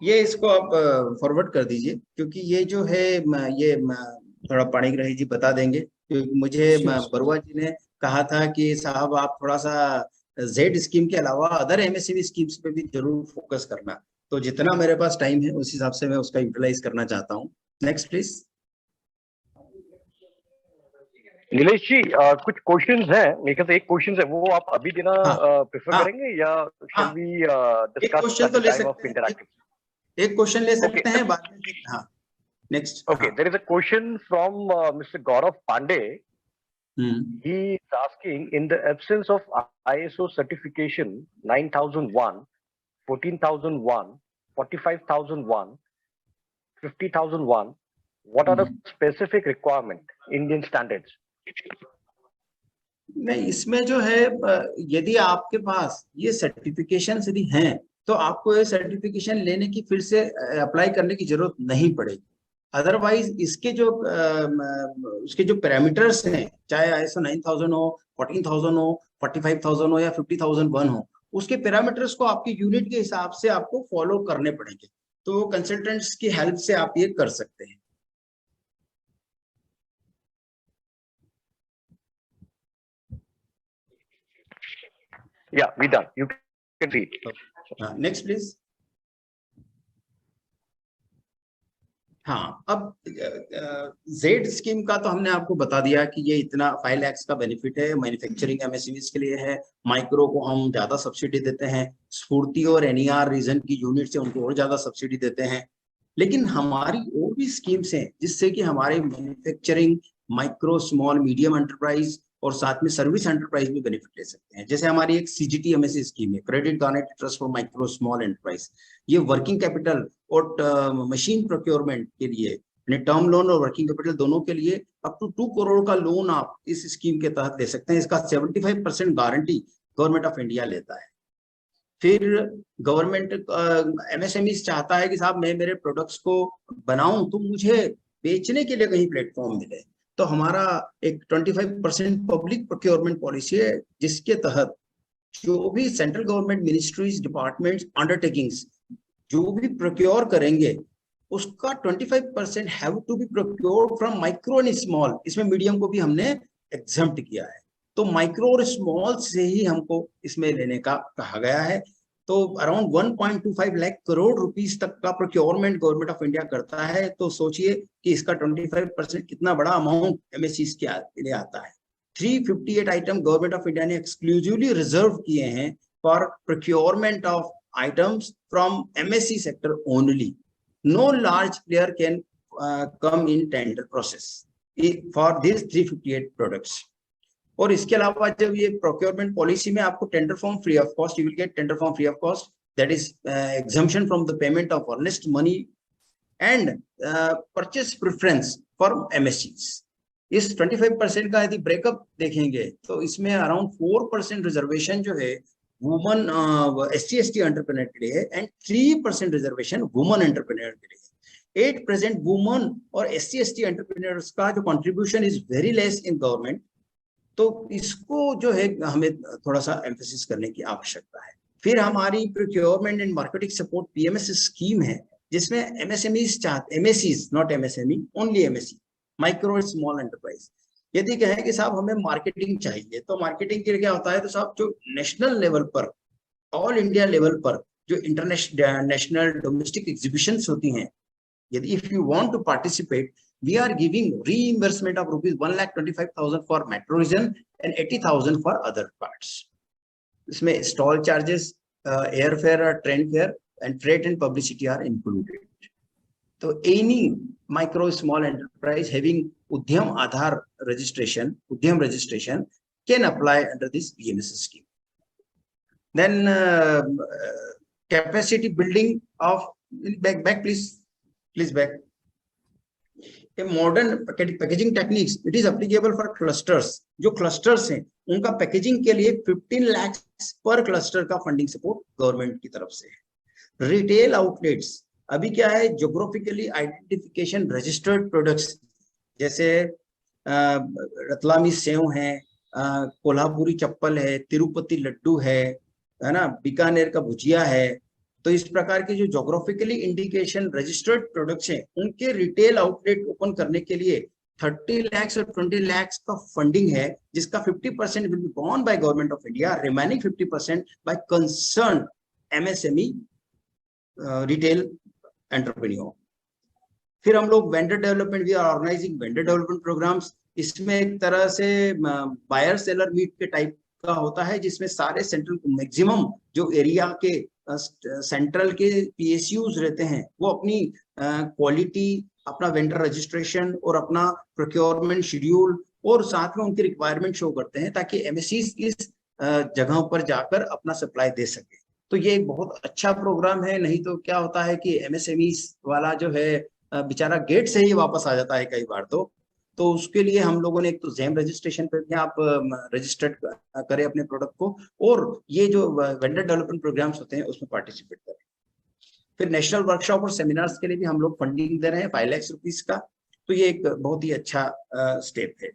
ये इसको आप फॉरवर्ड कर दीजिए, क्योंकि ये जो है ये थोड़ा पाणिग्राही जी बता देंगे, क्योंकि मुझे बरुआ जी ने कहा था कि साहब आप थोड़ा सा जेड स्कीम के अलावा अदर एमएसएमई स्कीम्स पे भी जरूर फोकस करना। तो जितना मेरे पास टाइम है उस हिसाब से मैं उसका यूटिलाइज करना चाहता हूँ। Next please. नीलेश जी, कुछ क्वेश्चंस हैं मेरे ख्याल से, एक क्वेश्चन है वो आप अभी देना प्रेफर करेंगे या shall we discuss at the time of interactive? एक क्वेश्चन ले सकते हैं बाद में। हाँ, next. Okay, there is a question from Mr. Gaurav Pandey. He is asking, in the absence of ISO certification 9001, 14001, 45001, 50001, what are the specific requirement Indian standards? नहीं, इसमें जो है यदि आपके पास ये सर्टिफिकेशन यदि हैं तो आपको ये सर्टिफिकेशन लेने की फिर से अप्लाई करने की जरूरत नहीं पड़ेगी। अदरवाइज इसके जो उसके जो पैरामीटर्स हैं, चाहे ISO 9000 हो, 14000 हो, 45000 हो या 50001 हो, उसके पैरामीटर्स को आपके यूनिट के हिसाब से आपको फॉलो करने पड़ेंगे। तो कंसल्टेंट्स की हेल्प से आप ये कर सकते हैं। Yeah, we done. You can read. Next please. हाँ, अब जेड स्कीम का तो हमने आपको बता दिया कि ये इतना 5 लाख का बेनिफिट है, मैन्युफैक्चरिंग एमएसएमईज के लिए है, माइक्रो को हम ज्यादा सब्सिडी देते हैं, स्फूर्ति और एनईआर रीजन की यूनिट से उनको और ज्यादा सब्सिडी देते हैं। लेकिन हमारी और भी स्कीम्स हैं जिससे कि हमारे manufacturing, micro, small, medium enterprise और साथ में सर्विस एंटरप्राइज भी बेनिफिट ले सकते हैं। जैसे हमारी एक सीजीटी एमएसए स्कीम है, credit guarantee trust for micro small enterprise. ये वर्किंग कैपिटल और मशीन प्रोक्योरमेंट के लिए, टर्म लोन और वर्किंग कैपिटल दोनों के लिए अप टू 2 करोड़ का लोन आप इस स्कीम के तहत ले सकते हैं। इसका 75% गारंटी गवर्नमेंट ऑफ इंडिया लेता है। फिर गवर्नमेंट एमएसएमई चाहता है कि साहब मैं मेरे प्रोडक्ट्स को बनाऊं तो मुझे बेचने के लिए कहीं प्लेटफॉर्म मिले, तो हमारा एक 25% पब्लिक प्रोक्योरमेंट पॉलिसी है, जिसके तहत जो भी central government ministries, departments, undertakings जो भी प्रोक्योर करेंगे उसका 25% have to be procured from micro and small. इसमें मीडियम को भी हमने एग्जम्प्ट किया है, तो माइक्रो और स्मॉल से ही हमको इसमें लेने का कहा गया है। तो अराउंड 1.25 लाख करोड़ रुपीस तक का प्रोक्योरमेंट गवर्नमेंट ऑफ इंडिया करता है। तो सोचिए कि इसका 25% कितना बड़ा अमाउंट एमएससीज के लिए आता है। 358 आइटम गवर्नमेंट ऑफ इंडिया ने एक्सक्लूसिवली रिजर्व किए हैं for procurement of items from MSC sector only. No large player can come in tender process for this 358 products. और इसके अलावा जब ये प्रोक्योरमेंट पॉलिसी में आपको tender form free of cost, you will get tender form free of cost, that is exemption from the payment of earnest money and purchase preference for MSCs. इस 25% का यदि ब्रेकअप देखेंगे तो इसमें अराउंड 4% रिजर्वेशन जो है वुमन SC/ST एंटरप्रेन्योर के लिए है एंड 3% रिजर्वेशन वुमन एंटरप्रेन्योर के लिए। 8% वुमन और SC/ST एंटरप्रेन्योर्स का जो contribution is very less in government, तो इसको जो है हमें थोड़ा सा एम्फेसिस करने की आवश्यकता है। फिर हमारी procurement and marketing support PMS scheme है, जिसमें MSMEs MSEs not MSME, only MSE, micro small enterprise, यदि कहें कि साहब हमें मार्केटिंग चाहिए, तो मार्केटिंग के लिए क्या होता है, तो साहब जो नेशनल लेवल पर, ऑल इंडिया लेवल पर जो इंटरनेशनल डोमेस्टिक एग्जीबिशंस होती हैं, यदि if you want to participate, we are giving reimbursement of rupees 1,25,000 for metro region and 80,000 for other parts. इसमें stall charges, airfare or train fare and freight and publicity are included. So any micro small enterprise having Udyam Aadhar registration, Udyam registration can apply under this PMS scheme. Then capacity building of back please back. A modern packaging techniques, it is applicable for clusters. जो clusters हैं उनका packaging के लिए 15 लाख पर cluster का funding support government की तरफ से है। रिटेल आउटलेट्स, अभी क्या है, ज्योग्राफिकली आइडेंटिफिकेशन रजिस्टर्ड प्रोडक्ट्स, जैसे रतलामी सेव है, कोल्हापुरी चप्पल है, तिरुपति लड्डू है ना, बीकानेर का भुजिया है। तो इस प्रकार के जो ज्योग्राफिकली इंडिकेशन रजिस्टर्ड प्रोडक्ट्स हैं, उनके रिटेल आउटलेट ओपन करने के लिए 30 लाख और 20 लाख का फंडिंग है, जिसका 50% will be borne by government of India, remaining 50% by concern MSME retail entrepreneur. फिर हम लोग vendor development, we are organizing vendor development programs. इसमें एक तरह से बायर सेलर मीट के टाइप का होता है, जिसमें सारे सेंट्रल मैक्सिमम जो एरिया के सेंट्रल के पीएसयूज रहते हैं, वो अपनी क्वालिटी, अपना वेंडर रजिस्ट्रेशन और अपना प्रोक्योरमेंट शेड्यूल और साथ में उनकी रिक्वायरमेंट शो करते हैं, ताकि एमएसईज इस जगहों पर जाकर अपना सप्लाई दे सके। तो ये एक बहुत अच्छा प्रोग्राम है। नहीं तो क्या होता है कि एमएसएमईज वाला जो है बेचारा गेट से ही वापस आ जाता है कई बार। तो उसके लिए हम लोगों ने एक तो जेम रजिस्ट्रेशन पे भी आप रजिस्टर्ड करें अपने प्रोडक्ट को, और ये जो वेंडर डेवलपमेंट प्रोग्राम्स होते हैं उसमें पार्टिसिपेट करें। फिर नेशनल वर्कशॉप और सेमिनार्स के लिए भी हम लोग फंडिंग दे रहे हैं 5 लाख रुपीस का। तो ये एक बहुत ही अच्छा स्टेप है।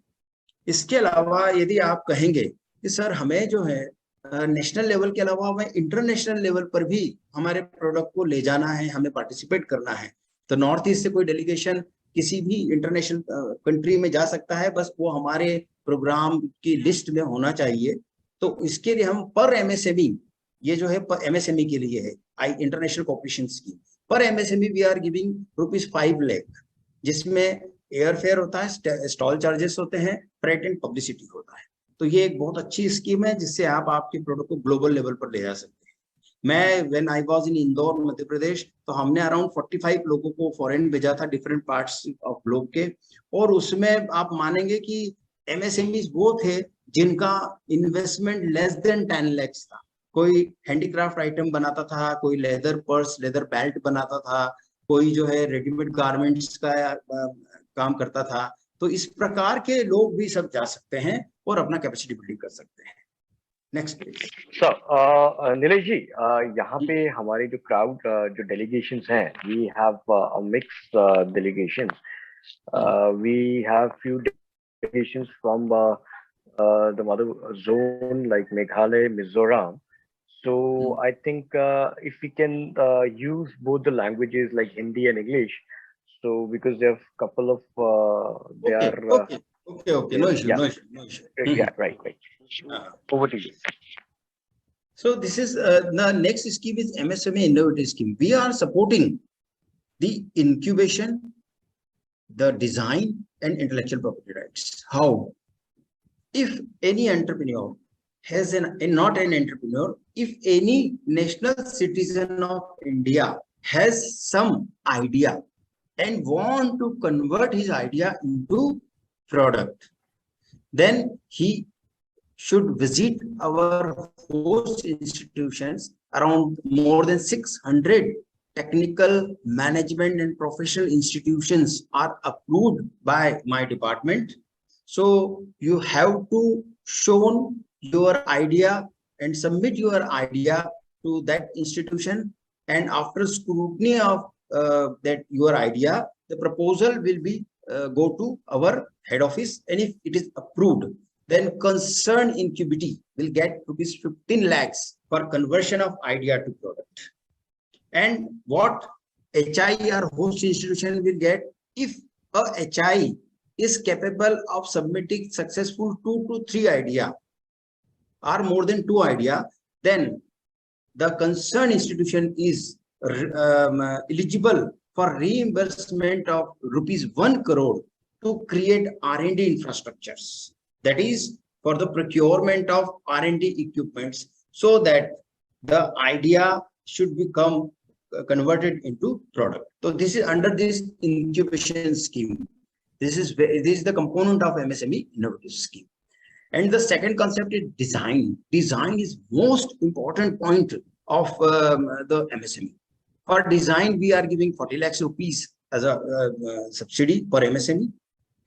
इसके अलावा यदि आप कहेंगे कि सर हमें जो है नेशनल लेवल के अलावा हमें इंटरनेशनल लेवल पर भी हमारे प्रोडक्ट को ले जाना है, हमें पार्टिसिपेट करना है, तो नॉर्थ ईस्ट से कोई डेलीगेशन किसी भी इंटरनेशनल कंट्री में जा सकता है, बस वो हमारे प्रोग्राम की लिस्ट में होना चाहिए। तो इसके लिए हम पर एमएसएमई, ये जो है पर एमएसएमई के लिए है इंटरनेशनल कोऑपरेशन स्कीम, पर MSME we are giving ₹5 lakh, जिसमें एयर फेयर होता है, स्टॉल चार्जेस होते हैं, फ्रेट एंड पब्लिसिटी होता है। तो ये एक बहुत अच्छी स्कीम है, जिससे आप आपके प्रोडक्ट को ग्लोबल लेवल पर ले जा सकते हैं। मैं when I was in Indore Madhya Pradesh, तो हमने अराउंड 45 लोगों को फॉरेन भेजा था, डिफरेंट पार्ट्स ऑफ ग्लोब के, और उसमें आप मानेंगे कि एमएसएमईज वो थे जिनका इन्वेस्टमेंट लेस देन 10 लाख था। कोई हैंडीक्राफ्ट आइटम बनाता था, कोई लेदर पर्स, लेदर बेल्ट बनाता था, कोई जो है रेडीमेड गारमेंट्स का काम करता था। तो इस प्रकार के लोग भी सब जा सकते हैं और अपना कैपेसिटी बिल्डिंग कर सकते हैं। Next please. Sir Nilesh ji, यहाँ पे हमारे जो क्राउड जो डेलीगेशंस हैं, we have a mix delegation, we have few delegations from the mother zone like Meghalaya, Mizoram. So I think if we can use both the languages like Hindi and English, so because they have couple of they okay, are okay, no issue, yeah. no issue. Yeah, right. Over to you. So this is the next scheme is MSME Innovative Scheme. We are supporting the incubation, the design and intellectual property rights. How? If any entrepreneur has not an entrepreneur, if any national citizen of India has some idea and want to convert his idea into product, then he should visit our host institutions. Around more than 600 technical, management and professional institutions are approved by my department. So you have to show your idea and submit your idea to that institution, and after scrutiny of that your idea, the proposal will be go to our head office, and if it is approved, Then concerned incubity will get rupees 15 lakhs for conversion of idea to product. And what HI or host institution will get, if a HI is capable of submitting successful 2 to 3 idea or more than 2 idea, then the concerned institution is eligible for reimbursement of rupees 1 crore to create R&D infrastructures. That is for the procurement of R&D equipments, so that the idea should become converted into product. So this is under this incubation scheme. This is the component of MSME innovative scheme. And the second concept is design. Design is most important point of the MSME. For design, we are giving 40 lakhs rupees as a subsidy for MSME.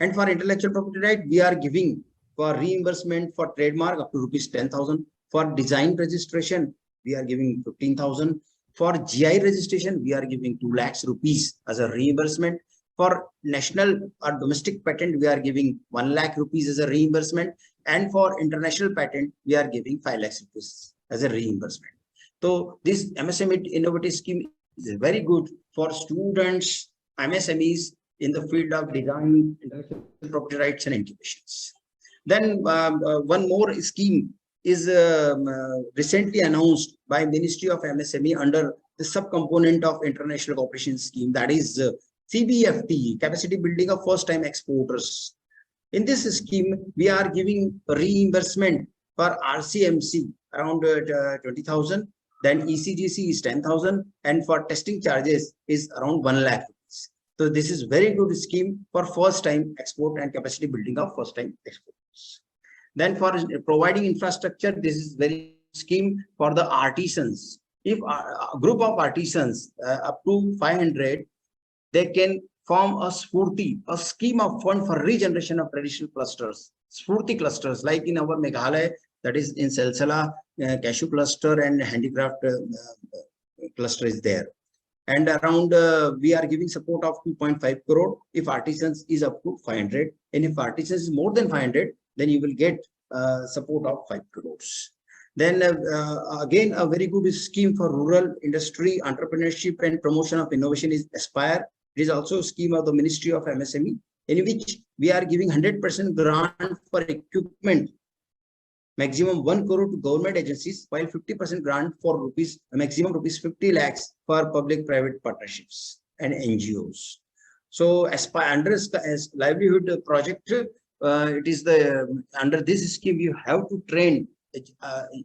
And for intellectual property right, we are giving for reimbursement for trademark up to rupees 10,000. For design registration, we are giving 15,000. For GI registration, we are giving 2 lakhs rupees as a reimbursement. For national or domestic patent, we are giving 1 lakh rupees as a reimbursement. And for international patent, we are giving 5 lakhs rupees as a reimbursement. So this MSME innovative scheme is very good for students, MSMEs in the field of design, intellectual property rights and incubations. Then one more scheme is recently announced by Ministry of MSME under the subcomponent of International Cooperation Scheme, that is CBFT, Capacity Building of First Time Exporters. In this scheme, we are giving reimbursement for RCMC around 20,000. Then ECGC is 10,000, and for testing charges is around 1 lakh rupees. So this is very good scheme for first time export and capacity building of first time exporters. Then for providing infrastructure, this is very scheme for the artisans. If a group of artisans up to 500, they can form a Spurti, a scheme of fund for regeneration of traditional clusters, Spurti clusters, like in our Meghalaya, that is in Salsala, cashew cluster and handicraft cluster is there. And around we are giving support of 2.5 crore if artisans is up to 500, and if artisans is more than 500, then you will get support of 5 crores. Then again, a very good scheme for rural industry entrepreneurship and promotion of innovation is Aspire. It is also a scheme of the Ministry of MSME, in which we are giving 100% grant for equipment, maximum 1 crore to government agencies, while 50% grant for rupees, maximum rupees 50 lakhs for public-private partnerships and NGOs. So Aspire under as livelihood project, it is the under this scheme you have to train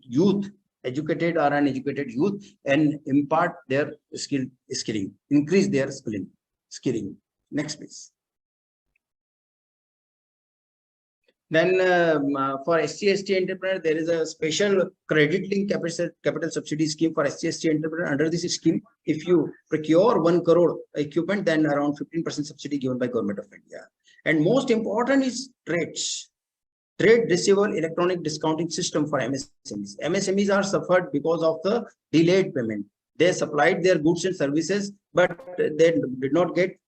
youth, educated or uneducated youth, and impart their skilling, increase their skilling. Next, please. Then for SC/ST entrepreneur, there is a special credit link capital subsidy scheme for SC/ST entrepreneur. Under this scheme, if you procure 1 crore equipment, then around 15% subsidy given by Government of India. And most important is trades. Trade receivable electronic discounting system for MSMEs. MSMEs are suffered because of the delayed payment. They supplied their goods and services, but they did not get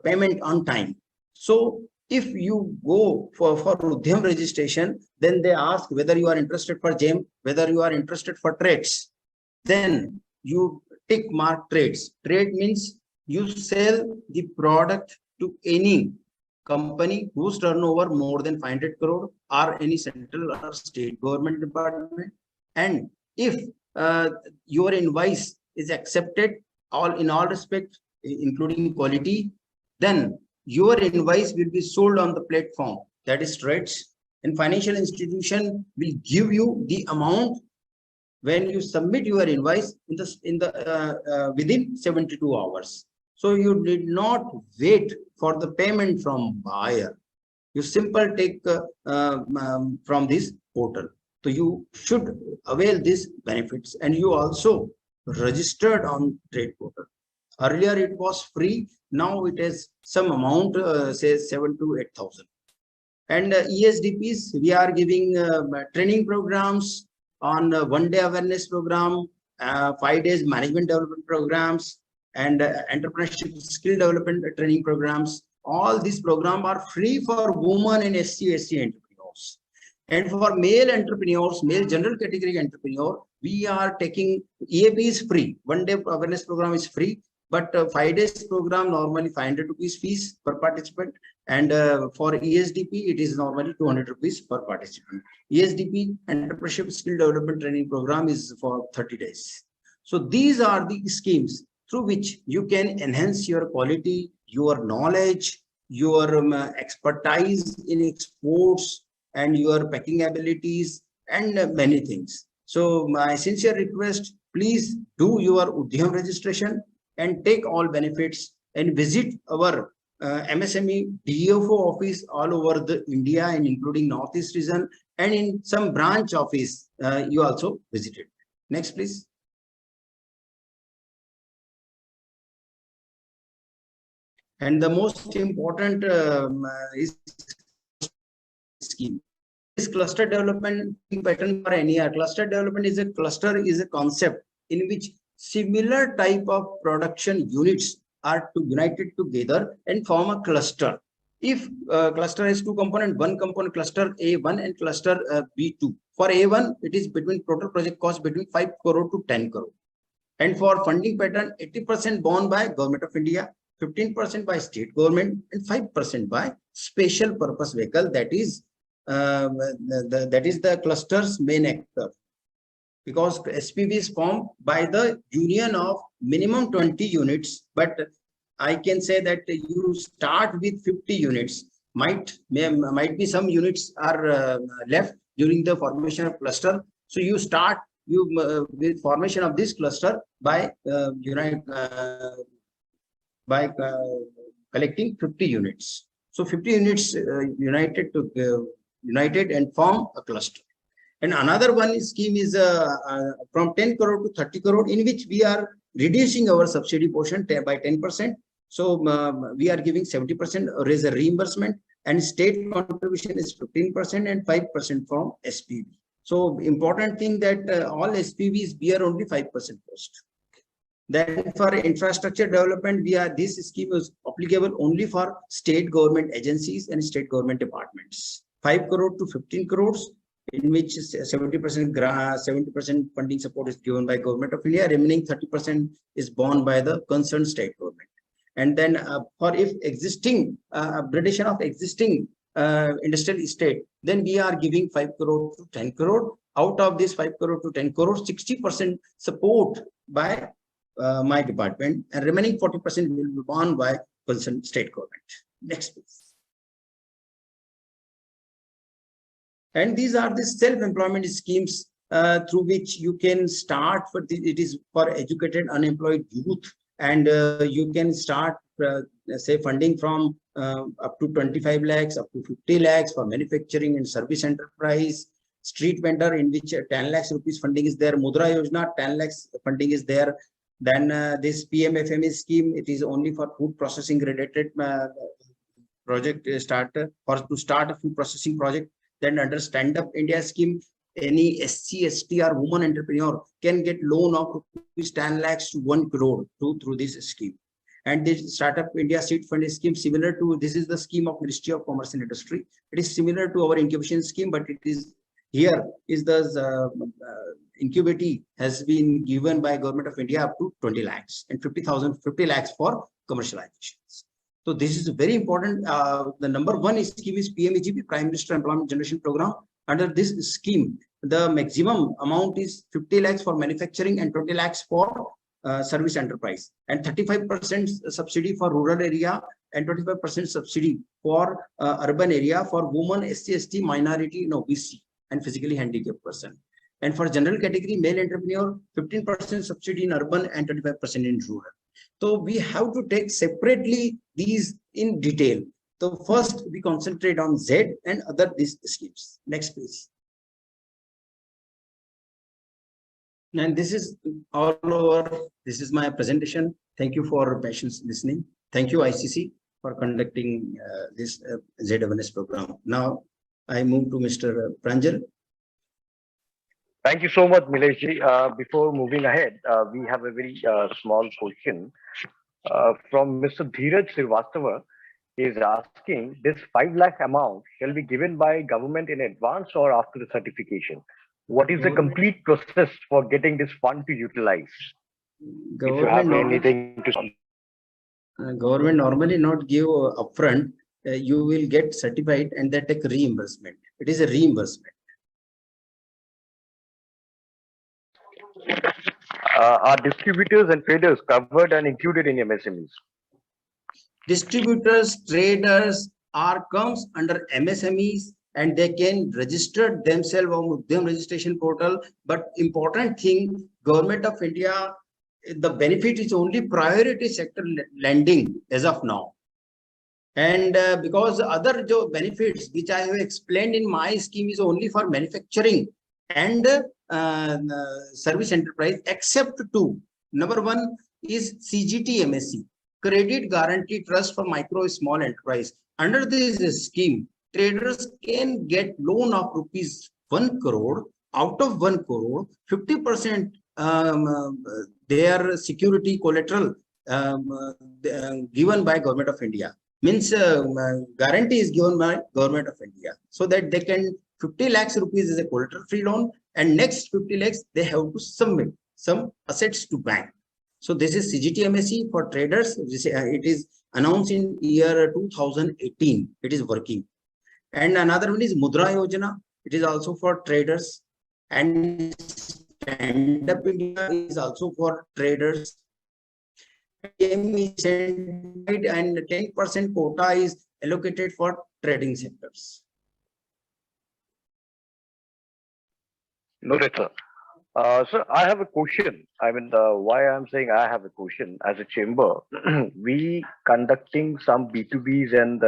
payment on time. So if you go for Udyam registration, then they ask whether you are interested for GEM, whether you are interested for trades. Then you tick mark trades. Trade means you sell the product to any company whose turnover more than 500 crore or any central or state government department. And if your invoice is accepted in all respects, including quality, then your invoice will be sold on the platform, that is trades, and financial institution will give you the amount when you submit your invoice within 72 hours. So you did not wait for the payment from buyer. You simply take from this portal. So you should avail these benefits, and you also registered on trade portal. Earlier it was free. Now it is some amount, say 7,000 to 8,000. And ESDPs, we are giving training programs on 1-day awareness program, 5 days management development programs, and entrepreneurship skill development training programs. All these programs are free for women and SC/ST entrepreneurs. And for male entrepreneurs, male general category entrepreneur, we are taking EAP is free. 1 day awareness program is free, but 5 days program normally 500 rupees fees per participant. And for ESDP, it is normally 200 rupees per participant. ESDP, Entrepreneurship Skill Development Training Program, is for 30 days. So these are the schemes through which you can enhance your quality, your knowledge, your expertise in exports, and your packing abilities, and many things. So my sincere request, please do your Udyam registration and take all benefits, and visit our MSME DFO office all over the India and including Northeast region, and in some branch office you also visited. Next, please. And the most important is scheme. This cluster development pattern for any cluster development is a concept in which similar type of production units are united together and form a cluster. If cluster has two components, one component cluster A1 and cluster B2. For A1, it is between total project cost between 5 crore to 10 crore. And for funding pattern, 80% borne by Government of India, 15% by state government, and 5% by special purpose vehicle, that is the cluster's main actor. Because SPV is formed by the union of minimum 20 units, but I can say that you start with 50 units. Might be some units are left during the formation of cluster. So you start with formation of this cluster by collecting 50 units. So 50 units united and form a cluster. And another one scheme is from 10 crore to 30 crore, in which we are reducing our subsidy portion by 10%. So we are giving 70% as a reimbursement, and state contribution is 15% and 5% from SPV. So important thing that all SPVs bear only 5% cost. Then for infrastructure development, this scheme is applicable only for state government agencies and state government departments. 5 crore to 15 crores, in which 70% funding support is given by Government of India. Remaining 30% is borne by the concerned state government. And then for if existing upgradation of existing industrial estate, then we are giving 5 crore to 10 crore. Out of this 5 crore to 10 crore, 60% support by my department, and remaining 40% will be borne by concerned state government. Next, please. And these are the self-employment schemes through which you can start. It is for educated unemployed youth, and you can start say funding from up to 25 lakhs up to 50 lakhs for manufacturing and service enterprise. Street vendor, in which 10 lakhs rupees funding is there. Mudra Yojana, 10 lakhs funding is there. Then this PMFME scheme, it is only for food processing related project starter, or to start a food processing project. Then under Stand Up India scheme, any SC, ST or woman entrepreneur can get loan of 10 lakhs to 1 crore through this scheme. And this Startup India Seed Fund scheme, similar to, this is the scheme of Ministry of Commerce and Industry. It is similar to our incubation scheme, but it is here is the incubity has been given by Government of India up to 20 lakhs and 50 lakhs for commercializations. So this is very important. The number one scheme is PMEGP, Prime Minister Employment Generation Program. Under this scheme, the maximum amount is 50 lakhs for manufacturing and 20 lakhs for service enterprise, and 35% subsidy for rural area and 25% subsidy for urban area for women, SC, ST, minority, and OBC, and physically handicapped person. And for general category, male entrepreneur, 15% subsidy in urban and 25% in rural. So we have to take separately these in detail. So first we concentrate on Z and other these schemes. Next, please. And this is all over. This is my presentation. Thank you for patience listening. Thank you, ICC, for conducting this Z awareness program. Now I move to Mr. Pranjal. Thank you so much, Nileshji. Before moving ahead, we have a very small question from Mr. Dheeraj Srivastava. is asking this 5 lakh amount shall be given by government in advance or after the certification. What is the complete process for getting this fund to utilize? If you have anything to government normally not give upfront. You will get certified and they take reimbursement. It is a reimbursement. Are distributors and traders covered and included in MSMEs? Distributors, traders are comes under MSMEs and they can register themselves on Udyam registration portal. But important thing, Government of India, the benefit is only priority sector lending as of now. And because other benefits which I have explained in my scheme is only for manufacturing and service enterprise, except two. Number one is CGT MSC, Credit Guarantee Trust for Micro Small Enterprise. Under this scheme, traders can get loan of rupees 1 crore. Out of 1 crore, 50% their security collateral given by Government of India. Means guarantee is given by Government of India, so that they can 50 lakhs rupees is a collateral free loan, and next 50 lakhs they have to submit some assets to bank. So this is CGT MSE for traders. It is announced in year 2018. It is working. And another one is Mudra Yojana. It is also for traders. And Stand Up India is also for traders. And 10% quota is allocated for trading sectors. Noted, sir. So I have a question. I mean, why I'm saying I have a question as a chamber, we conducting some B2Bs and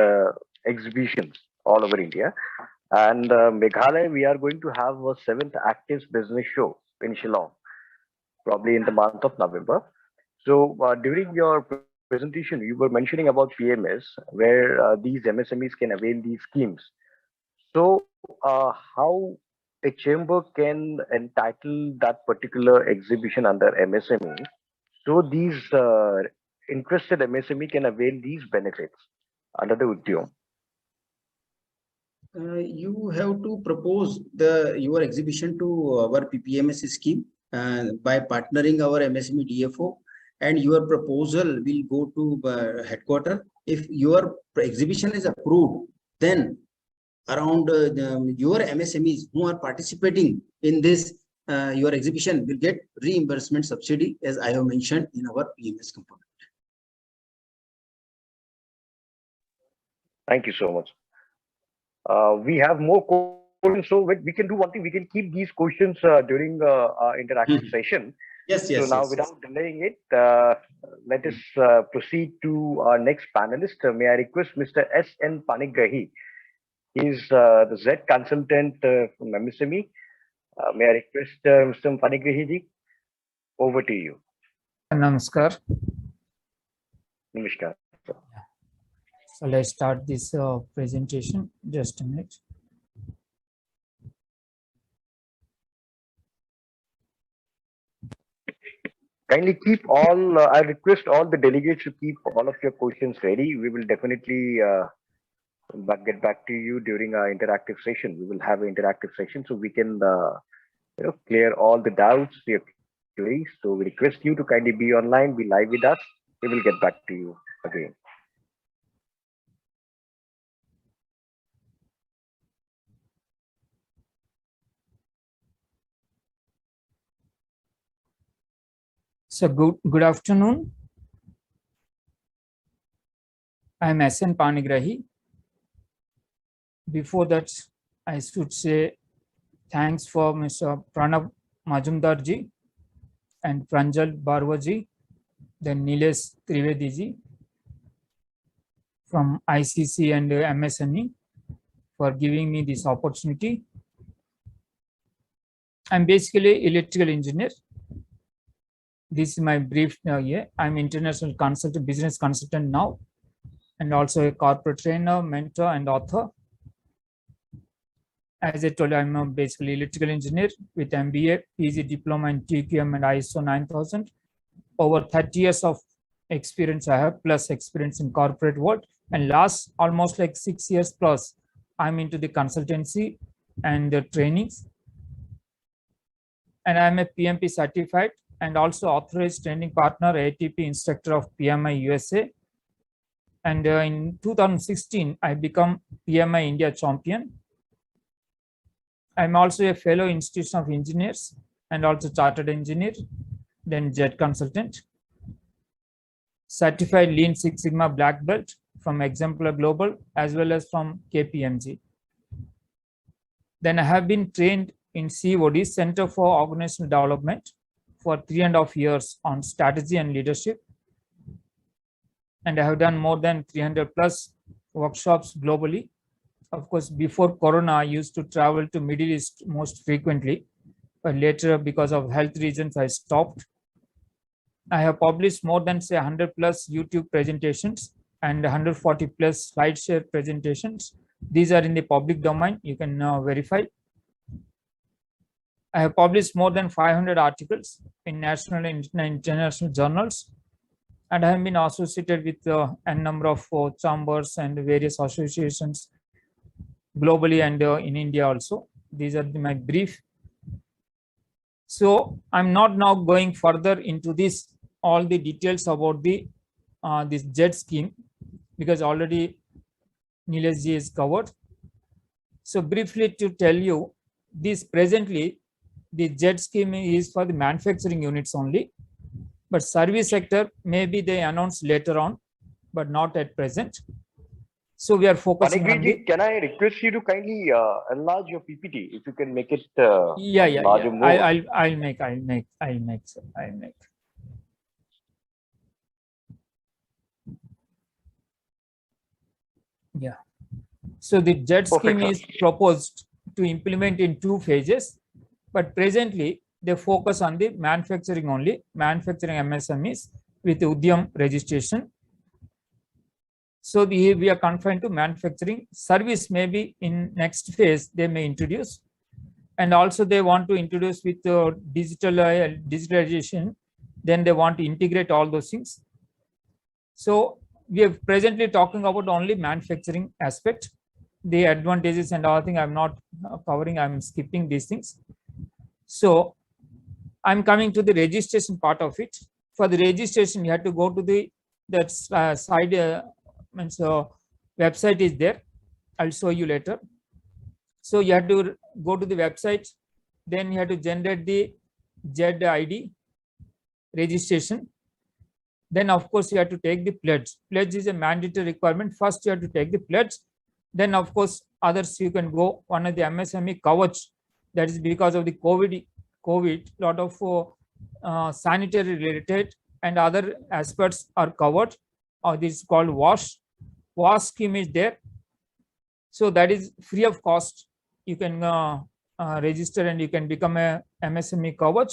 exhibitions all over India. And Meghalaya, we are going to have a 7th Active Business Show in Shillong, probably in the month of November. So during your presentation, you were mentioning about PMS, where these MSMEs can avail these schemes. So how a chamber can entitle that particular exhibition under MSME, so these interested MSME can avail these benefits under the Udyam? You have to propose your exhibition to our PPMS scheme by partnering our MSME DFO, and your proposal will go to headquarters. If your exhibition is approved, then around your MSMEs who are participating in this your exhibition will get reimbursement subsidy, as I have mentioned in our PMS component. Thank you so much. We have more questions, so we can do one thing. We can keep these questions during our interactive session. Yes. So now, without delaying it, let us proceed to our next panelist. May I request Mr. N Panigrahi? He is the ZED consultant from MSME. May I request Mr. Panigrahi ji? Over to you. Namaskar. Namaskar. So let's start this presentation. Just a minute. Kindly keep all, I request all the delegates to keep all of your questions ready. We will definitely get back to you during our interactive session. We will have an interactive session so we can clear all the doubts, your queries. So we request you to kindly be online, be live with us. We will get back to you again. So good afternoon. I am N Panigrahi. Before that, I should say thanks for Mr. Pranav Majumdar ji and Pranjal Barwa ji, then Nilesh Trivedi ji from ICC and MSME for giving me this opportunity. I'm basically electrical engineer. This is my brief here. I'm international consultant, business consultant now, and also a corporate trainer, mentor, and author. As I told you, I'm basically electrical engineer with MBA, PG diploma in TQM and ISO 9000. Over 30 years of experience I have, plus experience in corporate world And last almost like 6 years plus, I'm into the consultancy and the trainings. And I'm a PMP certified and also authorized training partner, ATP instructor of PMI USA. And in 2016, I become PMI India champion. I'm also a fellow Institution of Engineers and also chartered engineer, then ZED consultant, certified Lean Six Sigma Black Belt from Exemplar Global as well as from KPMG. Then I have been trained in COD, Center for Organizational Development, for 3.5 years on strategy and leadership. And I have done more than 300 plus workshops globally. Of course, before Corona, I used to travel to Middle East most frequently, but later because of health reasons, I stopped. I have published more than say 100 plus YouTube presentations and 140 plus SlideShare presentations. These are in the public domain. You can verify. I have published more than 500 articles in national and international journals. And I have been associated with a number of chambers and various associations globally and in India also. These are my brief. So I'm not now going further into this, all the details about the this ZED scheme, because already Nilesh ji is covered. So briefly to tell you, this presently, the ZED scheme is for the manufacturing units only, but service sector, maybe they announce later on, but not at present. So we are focusing on the, Can I request you to kindly enlarge your PPT if you can make it yeah. larger more? I'll make, sir. I'll make. Yeah. So the ZED scheme is proposed to implement in 2 phases, but presently they focus on the manufacturing only, manufacturing MSMEs with Udyam registration. So we are confined to manufacturing. Service maybe in next phase they may introduce, and also they want to introduce with digitalization. Then they want to integrate all those things. So we are presently talking about only manufacturing aspect. The advantages and all thing I'm not covering. I'm skipping these things. So I'm coming to the registration part of it. For the registration, you have to go to the side. Website is there. I'll show you later. So you have to go to the website. Then you have to generate the ZED ID registration. Then of course you have to take the pledge. Pledge is a mandatory requirement. First you have to take the pledge. Then of course others you can go. One of the MSME Kavach, that is because of the COVID, lot of sanitary related and other aspects are covered. This is called WASH. WASH scheme is there. So that is free of cost. You can register and you can become a MSME Kavach.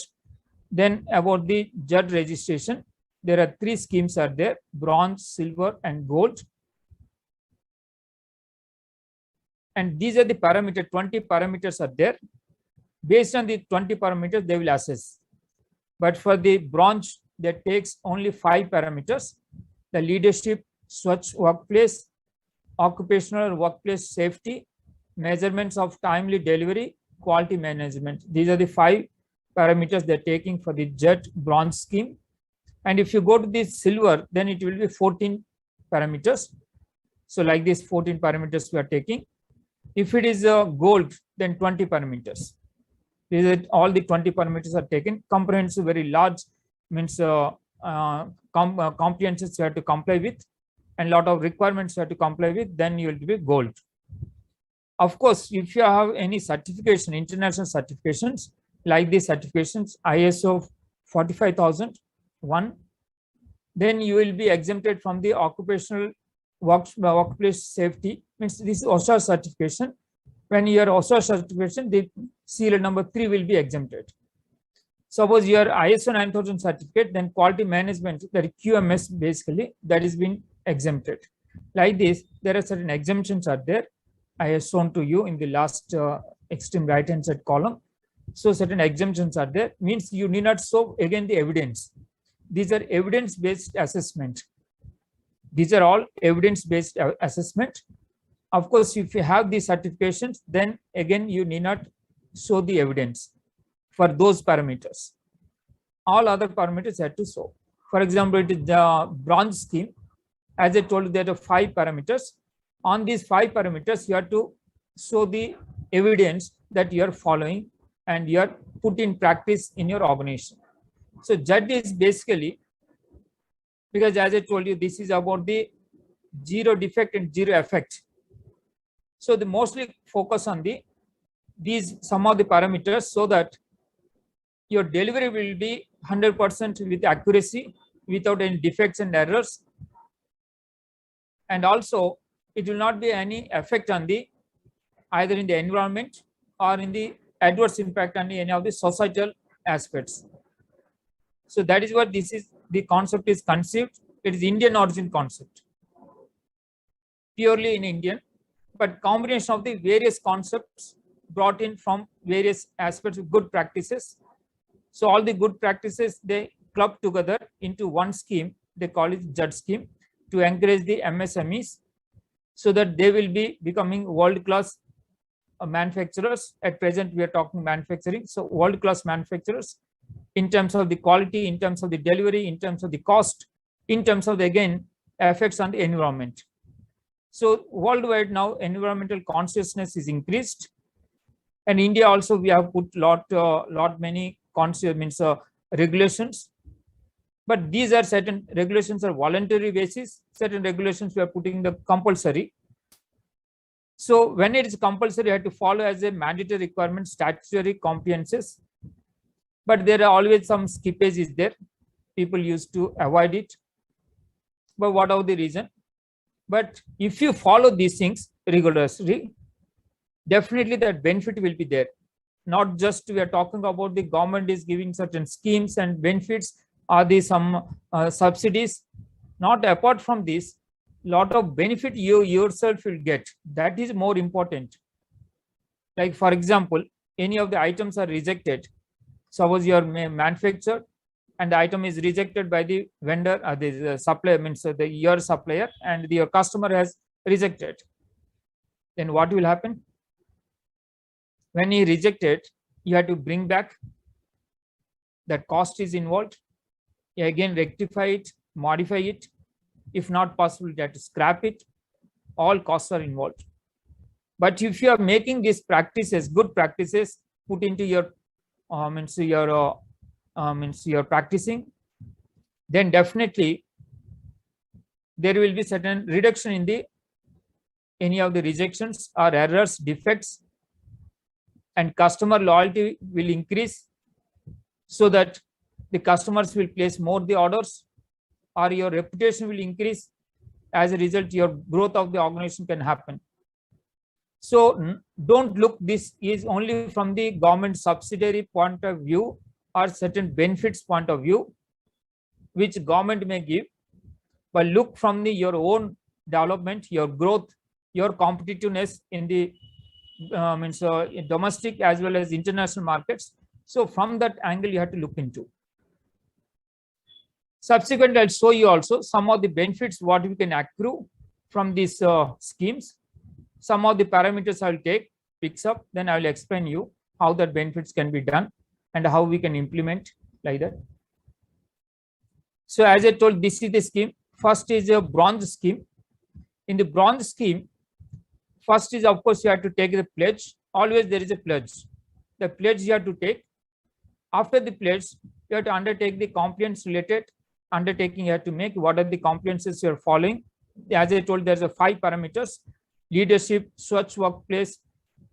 Then about the ZED registration, there are 3 schemes are there: bronze, silver, and gold. And these are the parameters, 20 parameters are there. Based on the 20 parameters, they will assess. But for the bronze, that takes only 5 parameters: the leadership, Swachh workplace, occupational workplace safety, measurements of timely delivery, quality management. These are the 5 parameters they're taking for the ZED bronze scheme. And if you go to the silver, then it will be 14 parameters. So like this 14 parameters we are taking. If it is gold, then 20 parameters. These are all the 20 parameters are taken. Comprehensive, very large, means comprehensions you have to comply with, and lot of requirements you have to comply with, then you will be gold. Of course, if you have any certification, international certifications, like these certifications, ISO 45001, then you will be exempted from the occupational workplace safety. Means this is OSHA certification. When you are OSHA certification, the serial number 3 will be exempted. Suppose your ISO 9000 certificate, then quality management, the QMS basically, that is being exempted. Like this, there are certain exemptions are there. I have shown to you in the last extreme right hand side column. So certain exemptions are there, means you need not show again the evidence. These are evidence based assessment. These are all evidence-based assessment. Of course, if you have these certifications, then again, you need not show the evidence for those parameters. All other parameters have to show. For example, it is the bronze scheme. As I told you, there are 5 parameters. On these 5 parameters, you have to show the evidence that you are following and you are put in practice in your organization. So ZED is basically, because as I told you, this is about the zero defect and zero effect. So they mostly focus on some of the parameters so that your delivery will be 100% with accuracy without any defects and errors. And also it will not be any effect on either in the environment or in the adverse impact on any of the societal aspects. So that is what the concept is conceived. It is Indian origin concept, purely in Indian, but combination of the various concepts brought in from various aspects of good practices. So all the good practices, they club together into one scheme. They call it ZED scheme to encourage the MSMEs so that they will be becoming world-class manufacturers. At present, we are talking manufacturing. So world-class manufacturers in terms of the quality, in terms of the delivery, in terms of the cost, in terms of the, again, effects on the environment. So worldwide now, environmental consciousness is increased. And India also, we have put many regulations. But these are certain regulations are voluntary basis. Certain regulations we are putting the compulsory. So when it is compulsory, you have to follow as a mandatory requirement, statutory compliances. But there are always some skippage is there. People used to avoid it. But whatever the reason. But if you follow these things rigorously, definitely that benefit will be there. Not just we are talking about the government is giving certain schemes and benefits, or some subsidies. Not apart from this, lot of benefit you yourself will get. That is more important. Like for example, any of the items are rejected. Suppose you are manufactured and the item is rejected by the vendor or the supplier, means your supplier, and your customer has rejected. Then what will happen? When he rejected, you have to bring back. That cost is involved. You again rectify it, modify it. If not possible, you have to scrap it. All costs are involved. But if you are making these practices, good practices, put into your your practicing, then definitely there will be certain reduction in any of the rejections or errors, defects, and customer loyalty will increase so that the customers will place more the orders, or your reputation will increase. As a result, your growth of the organization can happen. So don't look this is only from the government subsidiary point of view or certain benefits point of view, which government may give, but look from your own development, your growth, your competitiveness in the in domestic as well as international markets. So from that angle, you have to look into. Subsequently, I'll show you also some of the benefits what we can accrue from these schemes. Some of the parameters I'll picks up, then I will explain you how that benefits can be done and how we can implement like that. So as I told, this is the scheme. First is a bronze scheme. In the bronze scheme, first is, of course, you have to take the pledge. Always there is a pledge. The pledge you have to take. After the pledge, you have to undertake the compliance related undertaking you have to make. What are the compliances you are following? As I told, there's 5 parameters: leadership, Swachh workplace,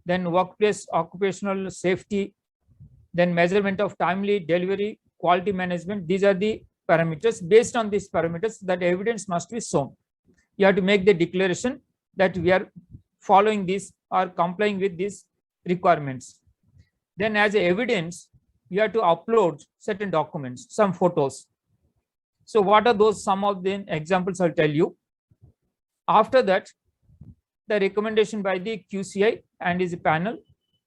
then workplace occupational safety, then measurement of timely delivery, quality management. These are the parameters. Based on these parameters, that evidence must be shown. You have to make the declaration that we are following this or complying with these requirements. Then as evidence, you have to upload certain documents, some photos. So what are those? Some of the examples I'll tell you. After that, the recommendation by the QCI and his panel,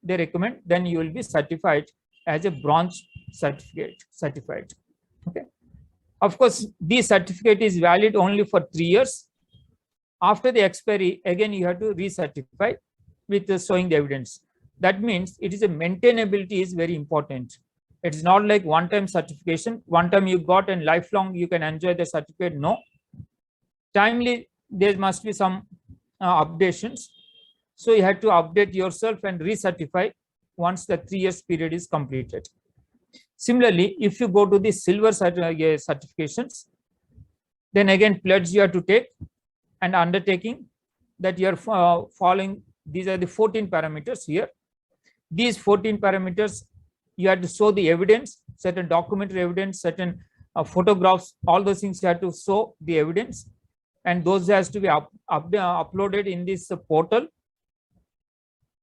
they recommend, then you will be certified as a bronze certificate. Okay. Of course, this certificate is valid only for 3 years. After the expiry, again, you have to recertify with showing the evidence. That means it is a maintainability is very important. It's not like one-time certification. One time you got and lifelong you can enjoy the certificate. No. Timely, there must be some updations. So you have to update yourself and recertify once the 3 years period is completed. Similarly, if you go to the silver certifications, then again pledge you have to take and undertaking that you are following. These are the 14 parameters here. These 14 parameters, you have to show the evidence, certain documentary evidence, certain photographs, all those things you have to show the evidence, and those has to be uploaded in this portal.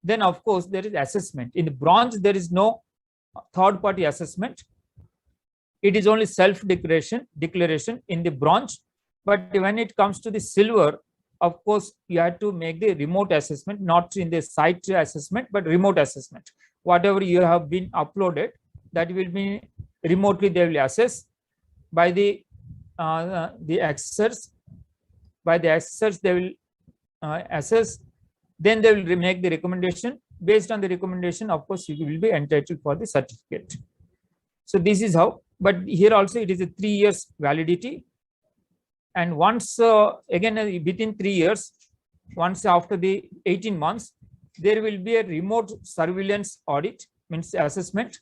Then of course there is assessment. In the bronze there is no third party assessment. It is only self declaration in the bronze. But when it comes to the silver, of course you have to make the remote assessment, not in the site assessment but remote assessment. Whatever you have been uploaded, that will be remotely they will assess by the assessors. By the assessors they will assess. Then they will make the recommendation. Based on the recommendation, of course, you will be entitled for the certificate. So this is how. But here also it is a 3 years validity. And once again within 3 years, once after the 18 months, there will be a remote surveillance audit, means assessment.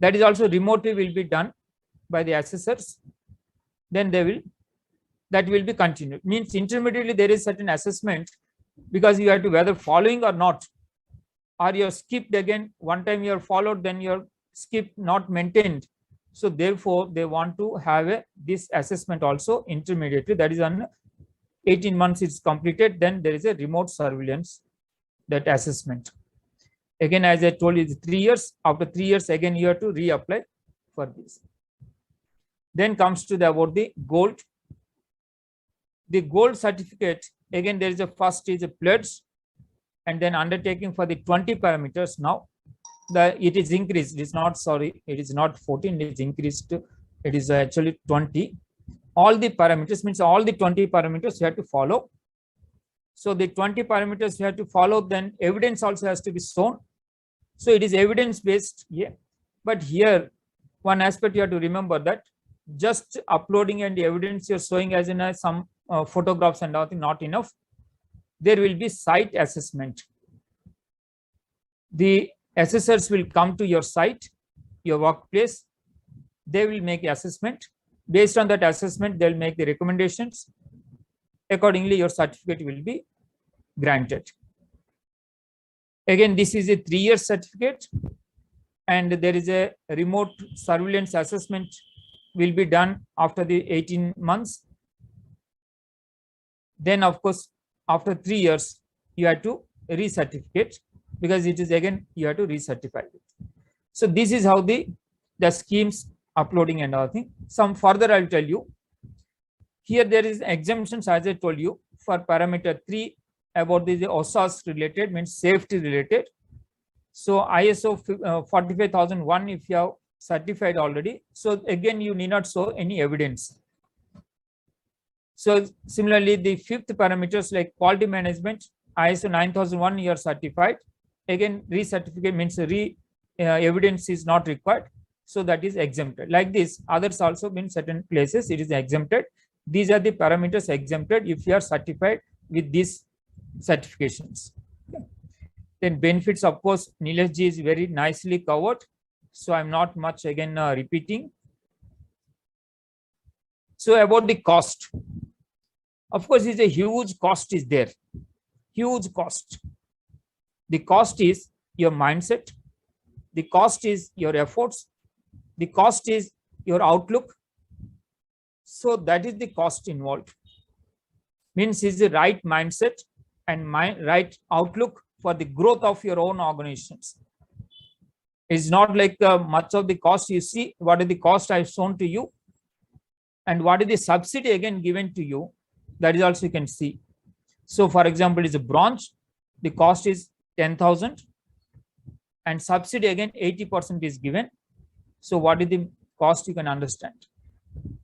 That is also remotely will be done by the assessors. Then that will be continued. Means intermediately there is certain assessment, because you have to whether following or not, or you're skipped again. One time you're followed, then you're skipped, not maintained. So therefore they want to have this assessment also intermediately. That is on 18 months it's completed, then there is a remote surveillance, that assessment. Again, as I told you, 3 years. After 3 years, again you have to reapply for this. Then comes to about the gold. The gold certificate, again there is a first is a pledge, and then undertaking for the 20 parameters. Now it is increased. It is not, sorry, it is not 14, it is increased. It is actually 20. All the parameters, means all the 20 parameters you have to follow. So the 20 parameters you have to follow, then evidence also has to be shown. So it is evidence based. Yeah. But here one aspect you have to remember, that just uploading and the evidence you're showing as in some photographs and nothing, not enough. There will be site assessment. The assessors will come to your site, your workplace. They will make assessment. Based on that assessment, they'll make the recommendations. Accordingly, your certificate will be granted. Again, this is a 3 year certificate, and there is a remote surveillance assessment will be done after the 18 months. Then, of course, after 3 years, you have to recertificate, because it is again you have to recertify it. So this is how the schemes uploading and everything. Some further I'll tell you. Here there is exemptions, as I told you, for parameter 3 about the OSAS related, means safety related. So ISO 45001, if you have certified already, so again you need not show any evidence. So similarly, the 5th parameters like quality management, ISO 9001 you are certified. Again, recertificate means evidence is not required, so that is exempted. Like this, others also in certain places it is exempted. These are the parameters exempted if you are certified with these certifications. Then benefits, of course, Nilesh ji is very nicely covered, so I'm not much again repeating. So about the cost, of course, is a huge cost is there, huge cost. The cost is your mindset, the cost is your efforts, the cost is your outlook. So that is the cost involved. Means is the right mindset and right outlook for the growth of your own organizations. It's not like much of the cost you see. What is the cost I've shown to you, and what is the subsidy again given to you, that is also you can see. So for example, is a bronze, the cost is 10,000, and subsidy again 80% is given. So what is the cost, you can understand.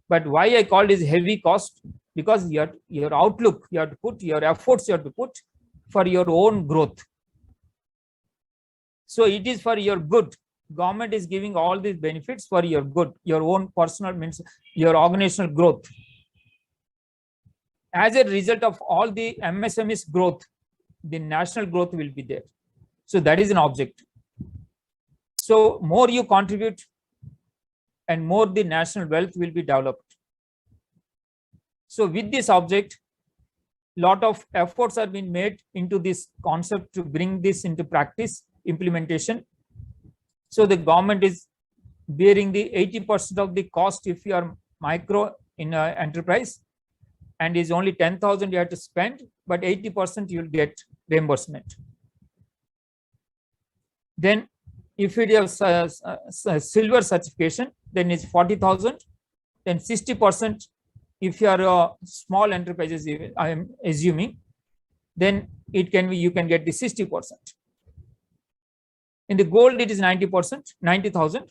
But why I called is heavy cost? Because your outlook, you have to put your efforts, you have to put for your own growth. So it is for your good. Government is giving all these benefits for your good, your own personal, means your organizational growth. As a result of all the MSMEs growth, the national growth will be there. So that is an object. So more you contribute and more the national wealth will be developed. So with this object, lot of efforts are being made into this concept to bring this into practice, implementation. So the government is bearing the 80% of the cost if you are micro in an enterprise, and is only 10,000 you have to spend, but 80% you will get reimbursement. Then if it is a silver certification, then it's 40,000. Then 60% if you are a small enterprises, I am assuming, then it can be, you can get the 60%. In the gold, it is 90%, 90,000.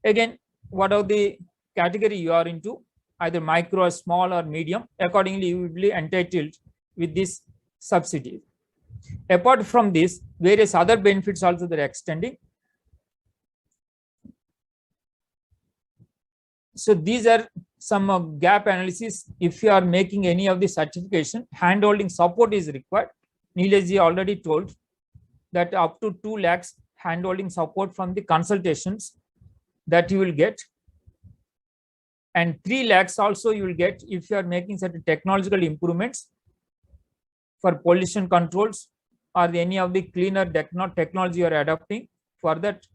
Again, what are the category you are into, either micro or small or medium, accordingly you will be entitled with this subsidy. Apart from this, various other benefits also they are extending. So these are some gap analysis. If you are making any of the certification, handholding support is required. Nilesh ji already told that up to 2 lakhs handholding support from the consultations that you will get. And 3 lakhs also you will get if you are making certain technological improvements for pollution controls or any of the cleaner technology you are adopting. For that,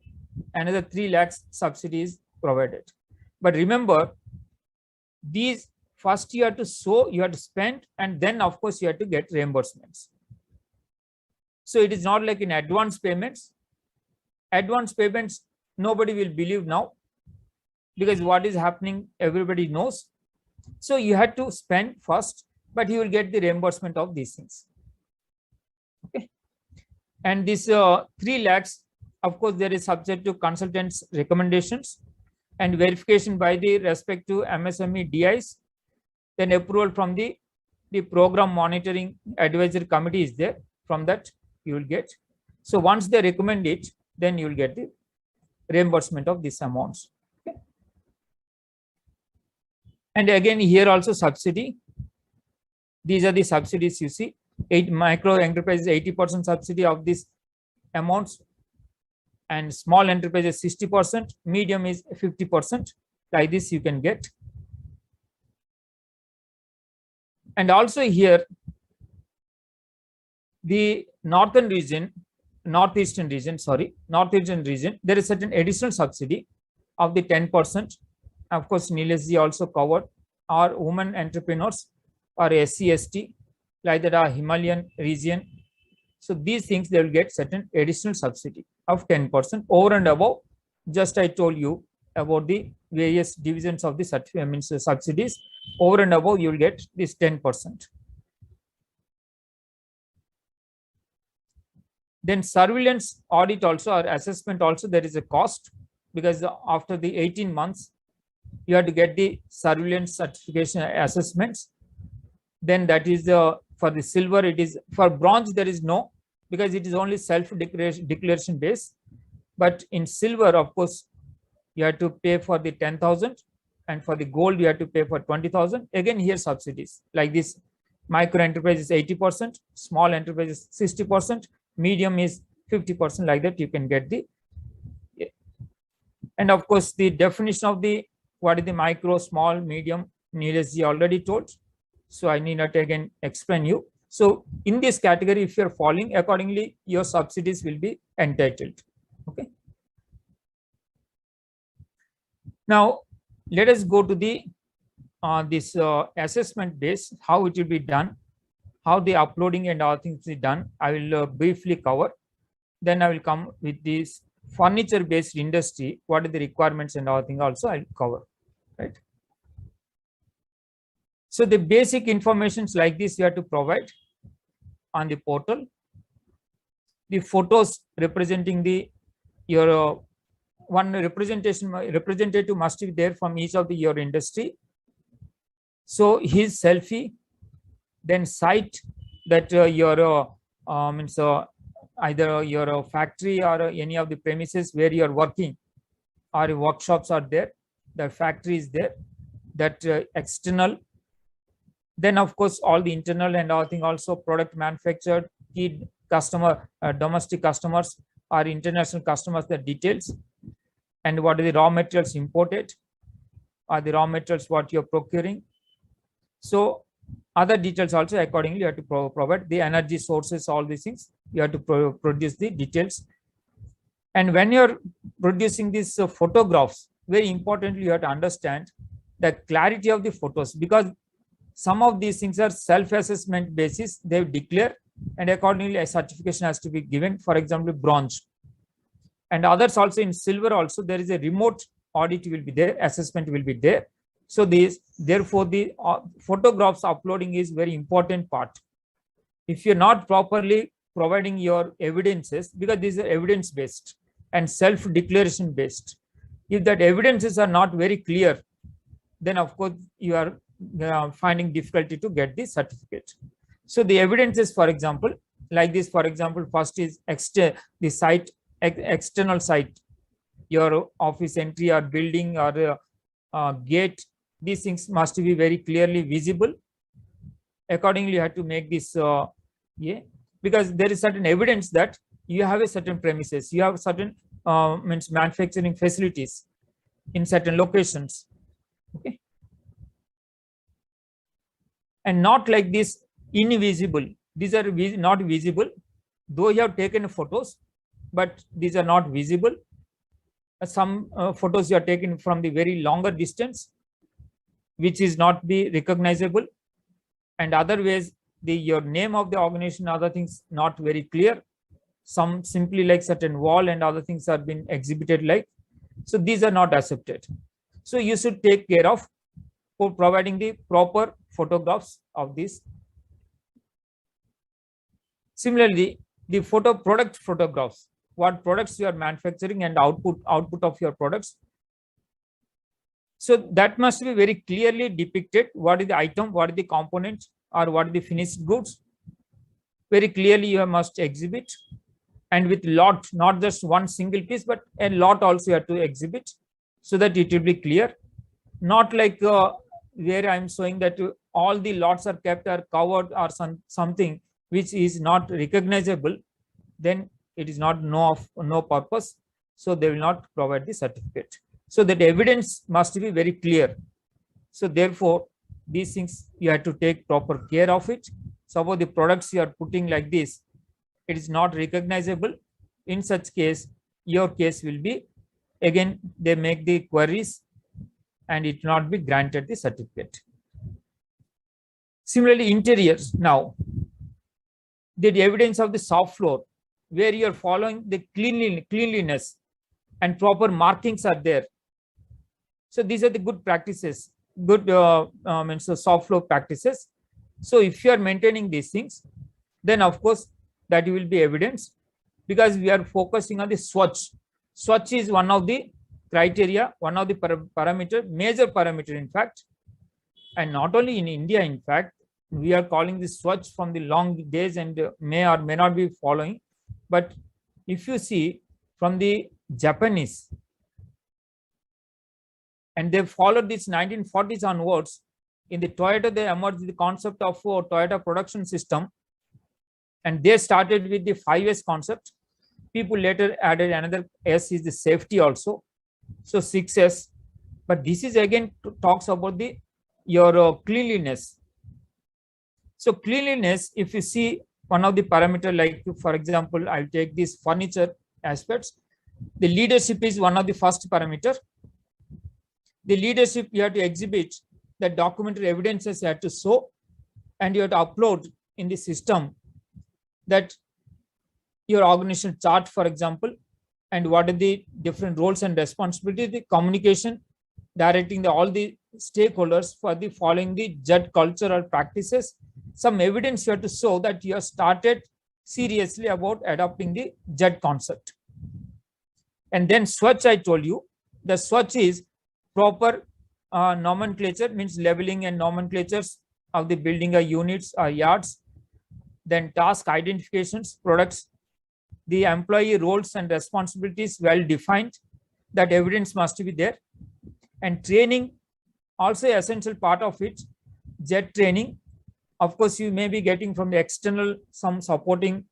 another 3 lakhs subsidies provided. But remember, these first you have to sow, you have to spend, and then of course you have to get reimbursements. So it is not like in advance payments. Advance payments, nobody will believe now, because what is happening, everybody knows. So you had to spend first, but you will get the reimbursement of these things. Okay. And this 3 lakhs, of course, there is subject to consultants' recommendations and verification by the respective MSME DIs, then approval from the program monitoring advisory committee is there. From that you will get. So once they recommend it, then you will get the reimbursement of these amounts. Okay. And again here also subsidy. These are the subsidies you see. 8 micro enterprises 80% subsidy of these amounts, and small enterprises 60%, medium is 50%. Like this you can get. And also here, the northern region, northeastern region, there is certain additional subsidy of the 10%. Of course, Nilesh ji also covered, are women entrepreneurs or SC/ST, like that are Himalayan region. So these things they will get certain additional subsidy of 10% over and above. Just I told you about the various divisions of the subsidies. Over and above you will get this 10%. Then surveillance audit also, or assessment also, there is a cost, because after the 18 months you have to get the surveillance certification assessments. Then that is for the silver. It is for bronze there is no, because it is only self declaration based. But in silver, of course, you have to pay for the 10,000, and for the gold you have to pay for 20,000. Again here subsidies like this: micro enterprise is 80%, small enterprise is 60%, medium is 50%. Like that you can get the. And of course the definition of the what is the micro, small, medium, Nilesh ji already told, so I need not again explain you. So in this category, if you are falling, accordingly your subsidies will be entitled. Okay. Now let us go to the this assessment base, how it will be done, how the uploading and all things is done. I will briefly cover. Then I will come with this furniture based industry, what are the requirements and all things also I will cover, right? So the basic informations like this you have to provide on the portal. The photos representing the your one representative must be there from each of the your industry. So his selfie, then cite that your means either your factory or any of the premises where you are working or your workshops are there, the factory is there, that external. Then of course all the internal and all thing also product manufactured, key customer, domestic customers or international customers, the details, and what are the raw materials imported or the raw materials what you're procuring. So other details also accordingly you have to provide the energy sources, all these things you have to produce the details. And when you're producing these photographs, very importantly you have to understand the clarity of the photos, because some of these things are self-assessment basis, they declare, and accordingly a certification has to be given. For example, bronze, and others also in silver also there is a remote audit will be there, assessment will be there. So this, therefore the photographs uploading is very important part. If you're not properly providing your evidences, because these are evidence based and self declaration based, if that evidences are not very clear, then of course you are finding difficulty to get the certificate. So the evidences, for example, like this, for example, first is the site, external site, your office entry or building or gate, these things must be very clearly visible. Accordingly you have to make this because there is certain evidence that you have a certain premises, you have certain means manufacturing facilities in certain locations. Okay, and not like this invisible, these are not visible, though you have taken photos, but these are not visible. Some photos you are taken from the very longer distance, which is not be recognizable, and other ways your name of the organization, other things not very clear, some simply like certain wall and other things are being exhibited like, so these are not accepted. So you should take care of for providing the proper photographs of this. Similarly, the product photographs, what products you are manufacturing and output of your products. So that must be very clearly depicted, what is the item, what is the component, or what is the finished goods. Very clearly you must exhibit, and with lot, not just one single piece, but a lot also you have to exhibit, so that it will be clear. Not like where I'm showing that all the lots are kept or covered or something which is not recognizable, then it is not no purpose, so they will not provide the certificate. So that evidence must be very clear. So therefore these things you have to take proper care of it. Suppose the products you are putting like this, it is not recognizable, in such case your case will be, again they make the queries and it will not be granted the certificate. Similarly, interiors, now the evidence of the shop floor, where you are following the cleanliness and proper markings are there. So these are the good practices, good shop floor practices. So if you are maintaining these things, then of course that will be evidence, because we are focusing on the Swachh. Swachh is one of the criteria, one of the parameter, major parameter in fact, and not only in India, in fact, we are calling this Swachh from the long days and may or may not be following. But if you see from the Japanese, and they followed this 1940s onwards, in the Toyota they emerged the concept of Toyota production system, and they started with the 5S concept. People later added another S, is the safety also, so 6S. But this is again talks about the your cleanliness. So cleanliness, if you see one of the parameter, like for example, I'll take these furniture aspects. The leadership is one of the first parameter. The leadership, you have to exhibit the documentary evidences you have to show, and you have to upload in the system that your organization chart, for example, and what are the different roles and responsibilities, the communication, directing all the stakeholders for the following the ZED cultural practices. Some evidence you have to show that you have started seriously about adopting the ZED concept. And then Swachh, I told you, the Swachh is proper nomenclature means labeling and nomenclatures of the building units or yards. Then task identifications, products, the employee roles and responsibilities well defined, that evidence must be there. And training, also essential part of it, ZED training. Of course, you may be getting from the external some supporting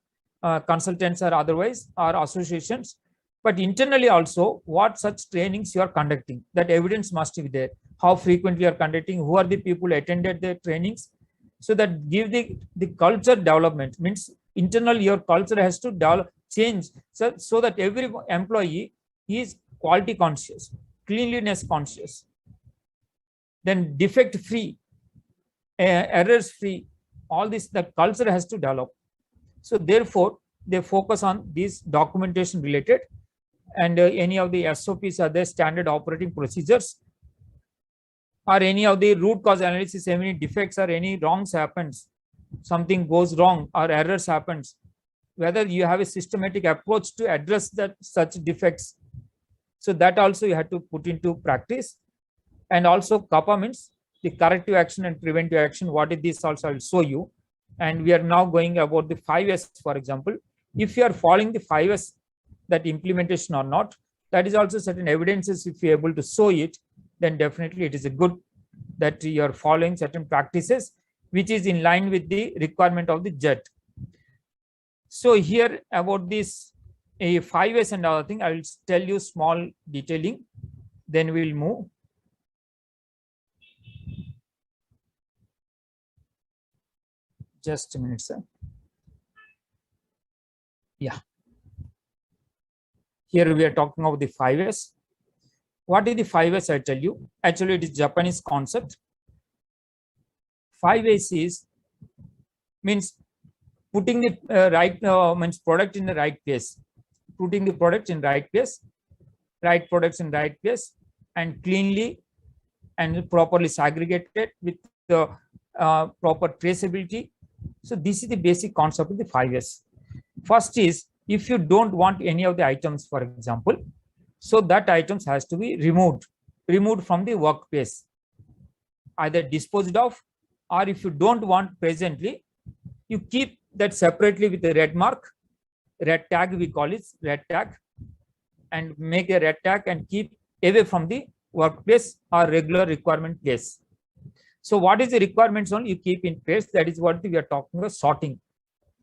consultants or otherwise or associations, but internally also what such trainings you are conducting, that evidence must be there. How frequently you are conducting, who are the people attended the trainings, so that give the culture development, means internal your culture has to develop, change, so that every employee is quality conscious, cleanliness conscious, then defect free, errors free, all this, the culture has to develop. So therefore they focus on these documentation related, and any of the SOPs are there, standard operating procedures, or any of the root cause analysis, any defects or any wrongs happens, something goes wrong or errors happens, whether you have a systematic approach to address that such defects. So that also you have to put into practice. And also CAPA means the corrective action and preventive action. What is this also I'll show you. And we are now going about the 5S, for example. If you are following the 5S, that implementation or not, that is also certain evidences. If you are able to show it, then definitely it is a good that you are following certain practices which is in line with the requirement of the ZED. So here about this 5S and other thing, I will tell you small detailing, then we will move. Just a minute, sir. Yeah. Here we are talking about the 5S. What is the 5S? I tell you. Actually, it is Japanese concept. 5S is means putting the right means product in the right place, putting the product in right place, right products in right place, and cleanly and properly segregated with the proper traceability. So this is the basic concept of the 5S. First is, if you don't want any of the items, for example, so that items has to be removed from the workplace, either disposed of, or if you don't want presently, you keep that separately with a red mark, red tag, we call it red tag, and make a red tag and keep away from the workplace or regular requirement place. So what is the requirement zone you keep in place? That is what we are talking about, sorting,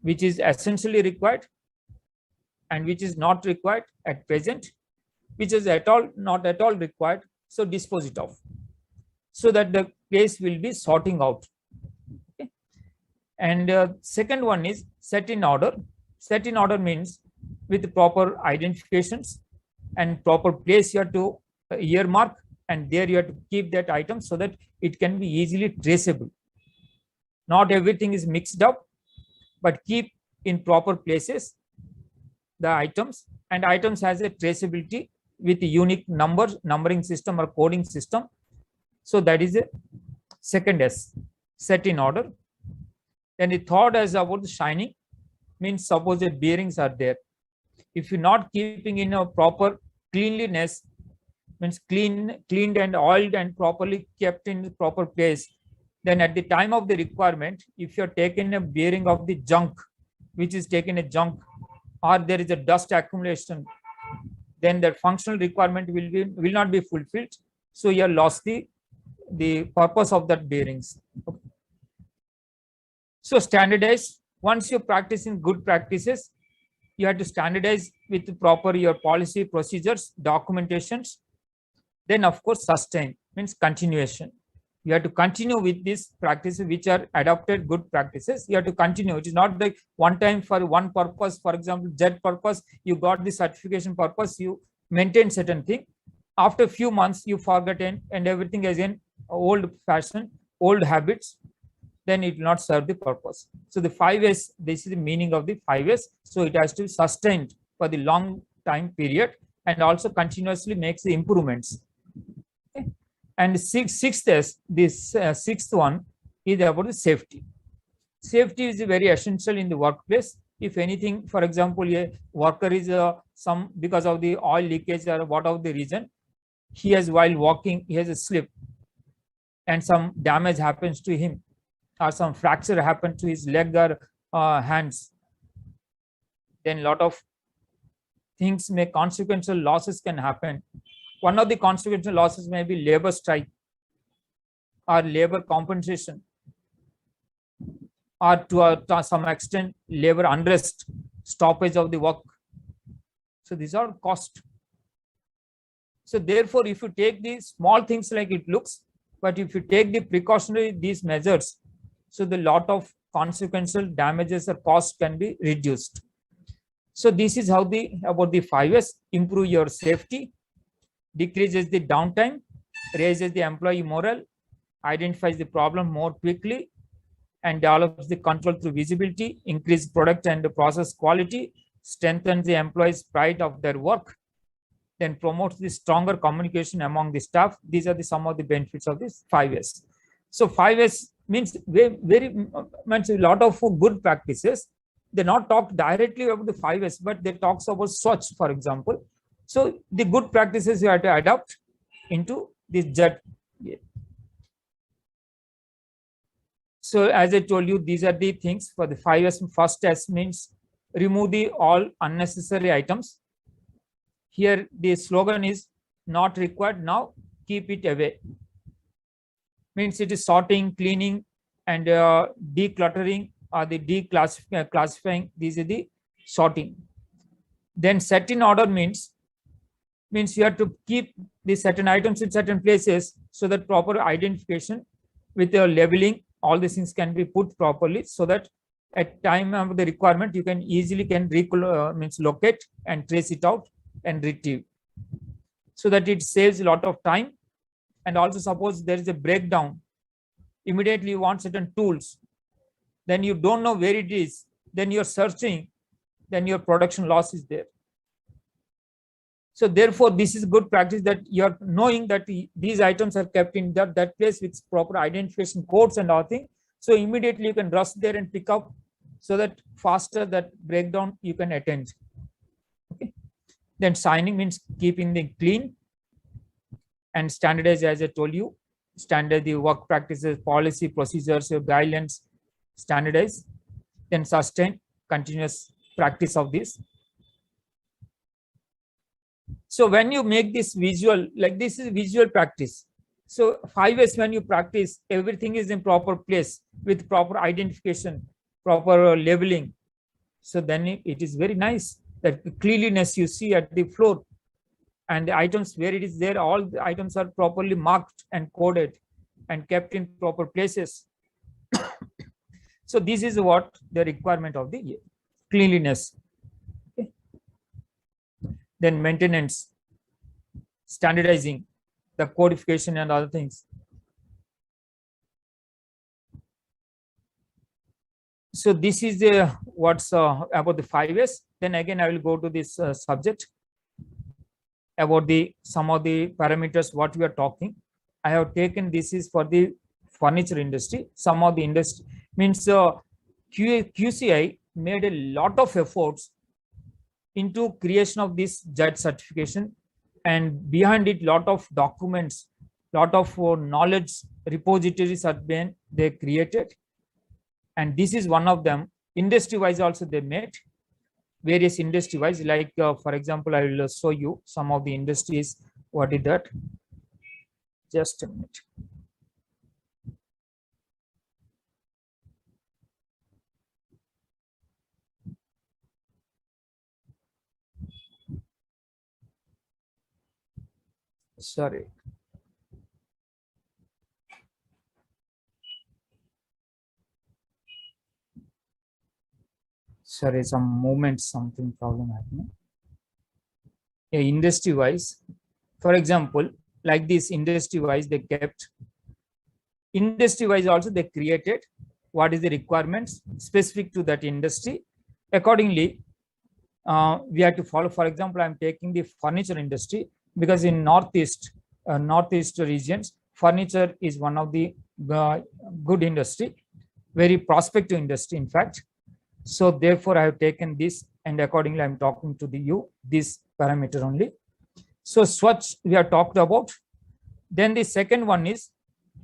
which is essentially required and which is not required at present, which is not at all required, so dispose it off, so that the place will be sorting out. Okay. And second one is set in order. Set in order means with proper identifications and proper place you have to earmark, and there you have to keep that item so that it can be easily traceable. Not everything is mixed up, but keep in proper places the items, and items has a traceability with a unique numbering system or coding system. So that is a second S, set in order. Then the third is about the shining, means suppose the bearings are there. If you're not keeping in a proper cleanliness, means cleaned and oiled and properly kept in the proper place, then at the time of the requirement, if you're taking a bearing of the junk, which is taken a junk, or there is a dust accumulation, then the functional requirement will not be fulfilled. So you have lost the purpose of that bearings. Okay. So standardize. Once you're practicing good practices, you have to standardize with proper your policy, procedures, documentations. Then of course sustain means continuation. You have to continue with these practices which are adopted good practices. You have to continue. It is not like one time for one purpose, for example, ZED purpose, you got the certification purpose, you maintain certain thing. After a few months, you forget and everything is in old fashion, old habits, then it will not serve the purpose. So the 5S, this is the meaning of the 5S. So it has to be sustained for the long time period and also continuously makes the improvements. Okay. And sixth one is about the safety. Safety is very essential in the workplace. If anything, for example, a worker is because of the oil leakage or whatever the reason, he has while walking, he has a slip. and some damage happens to him, or some fracture happens to his leg or hands, then lot of things may consequential losses can happen. One of the consequential losses may be labor strike or labor compensation, or to some extent labor unrest, stoppage of the work. So these are cost. So therefore, if you take these small things like it looks, but if you take the precautionary these measures, so the lot of consequential damages or cost can be reduced. So this is how about the 5S: improve your safety, decreases the downtime, raises the employee morale, identifies the problem more quickly, and develops the control through visibility, increase product and process quality, strengthens the employees' pride of their work, then promotes the stronger communication among the staff. These are some of the benefits of this 5S. So 5S means means a lot of good practices. They not talk directly about the 5S, but they talks about Swachh, for example. So the good practices you have to adopt into this ZED. So as I told you, these are the things for the 5S. First S means remove the all unnecessary items. Here the slogan is not required now, keep it away. Means it is sorting, cleaning, and decluttering, or the declassifying. These are the sorting. Then set in order means you have to keep the certain items in certain places so that proper identification with your labeling, all these things can be put properly, so that at time of the requirement you can easily locate and trace it out and retrieve, so that it saves a lot of time. And also, suppose there is a breakdown, immediately you want certain tools, then you don't know where it is, then you're searching, then your production loss is there. So therefore, this is good practice, that you're knowing that these items are kept in that place with proper identification codes and all things. So immediately you can rush there and pick up, so that faster that breakdown you can attend. Okay. Then signing means keeping the clean, and standardize, as I told you, standard the work practices, policy, procedures, your guidelines, standardize. Then sustain, continuous practice of this. So when you make this visual, like this is visual practice. So 5S, when you practice, everything is in proper place with proper identification, proper labeling. So then it is very nice that cleanliness you see at the floor, and the items where it is there, all the items are properly marked and coded and kept in proper places. So this is what the requirement of the cleanliness. Okay. Then maintenance, standardizing, the codification and other things. So this is what's about the 5S. Then again, I will go to this subject about some of the parameters what we are talking. I have taken, this is for the furniture industry. Some of the industry means QCI made a lot of efforts into creation of this ZED certification, and behind it lot of documents, lot of knowledge repositories have been they created, and this is one of them. Industry wise also they made various industry wise, like for example, I will show you some of the industries. What is that? Just a minute. Sorry. Sorry, some movement, something problem happening. Yeah, industry wise, for example, like this industry wise, they kept industry wise also they created what is the requirements specific to that industry. Accordingly, we have to follow. For example, I'm taking the furniture industry because in northeast regions, furniture is one of the good industry, very prospective industry, in fact. So therefore, I have taken this, and accordingly, I'm talking to this parameter only. So Swachh we have talked about. Then the second one is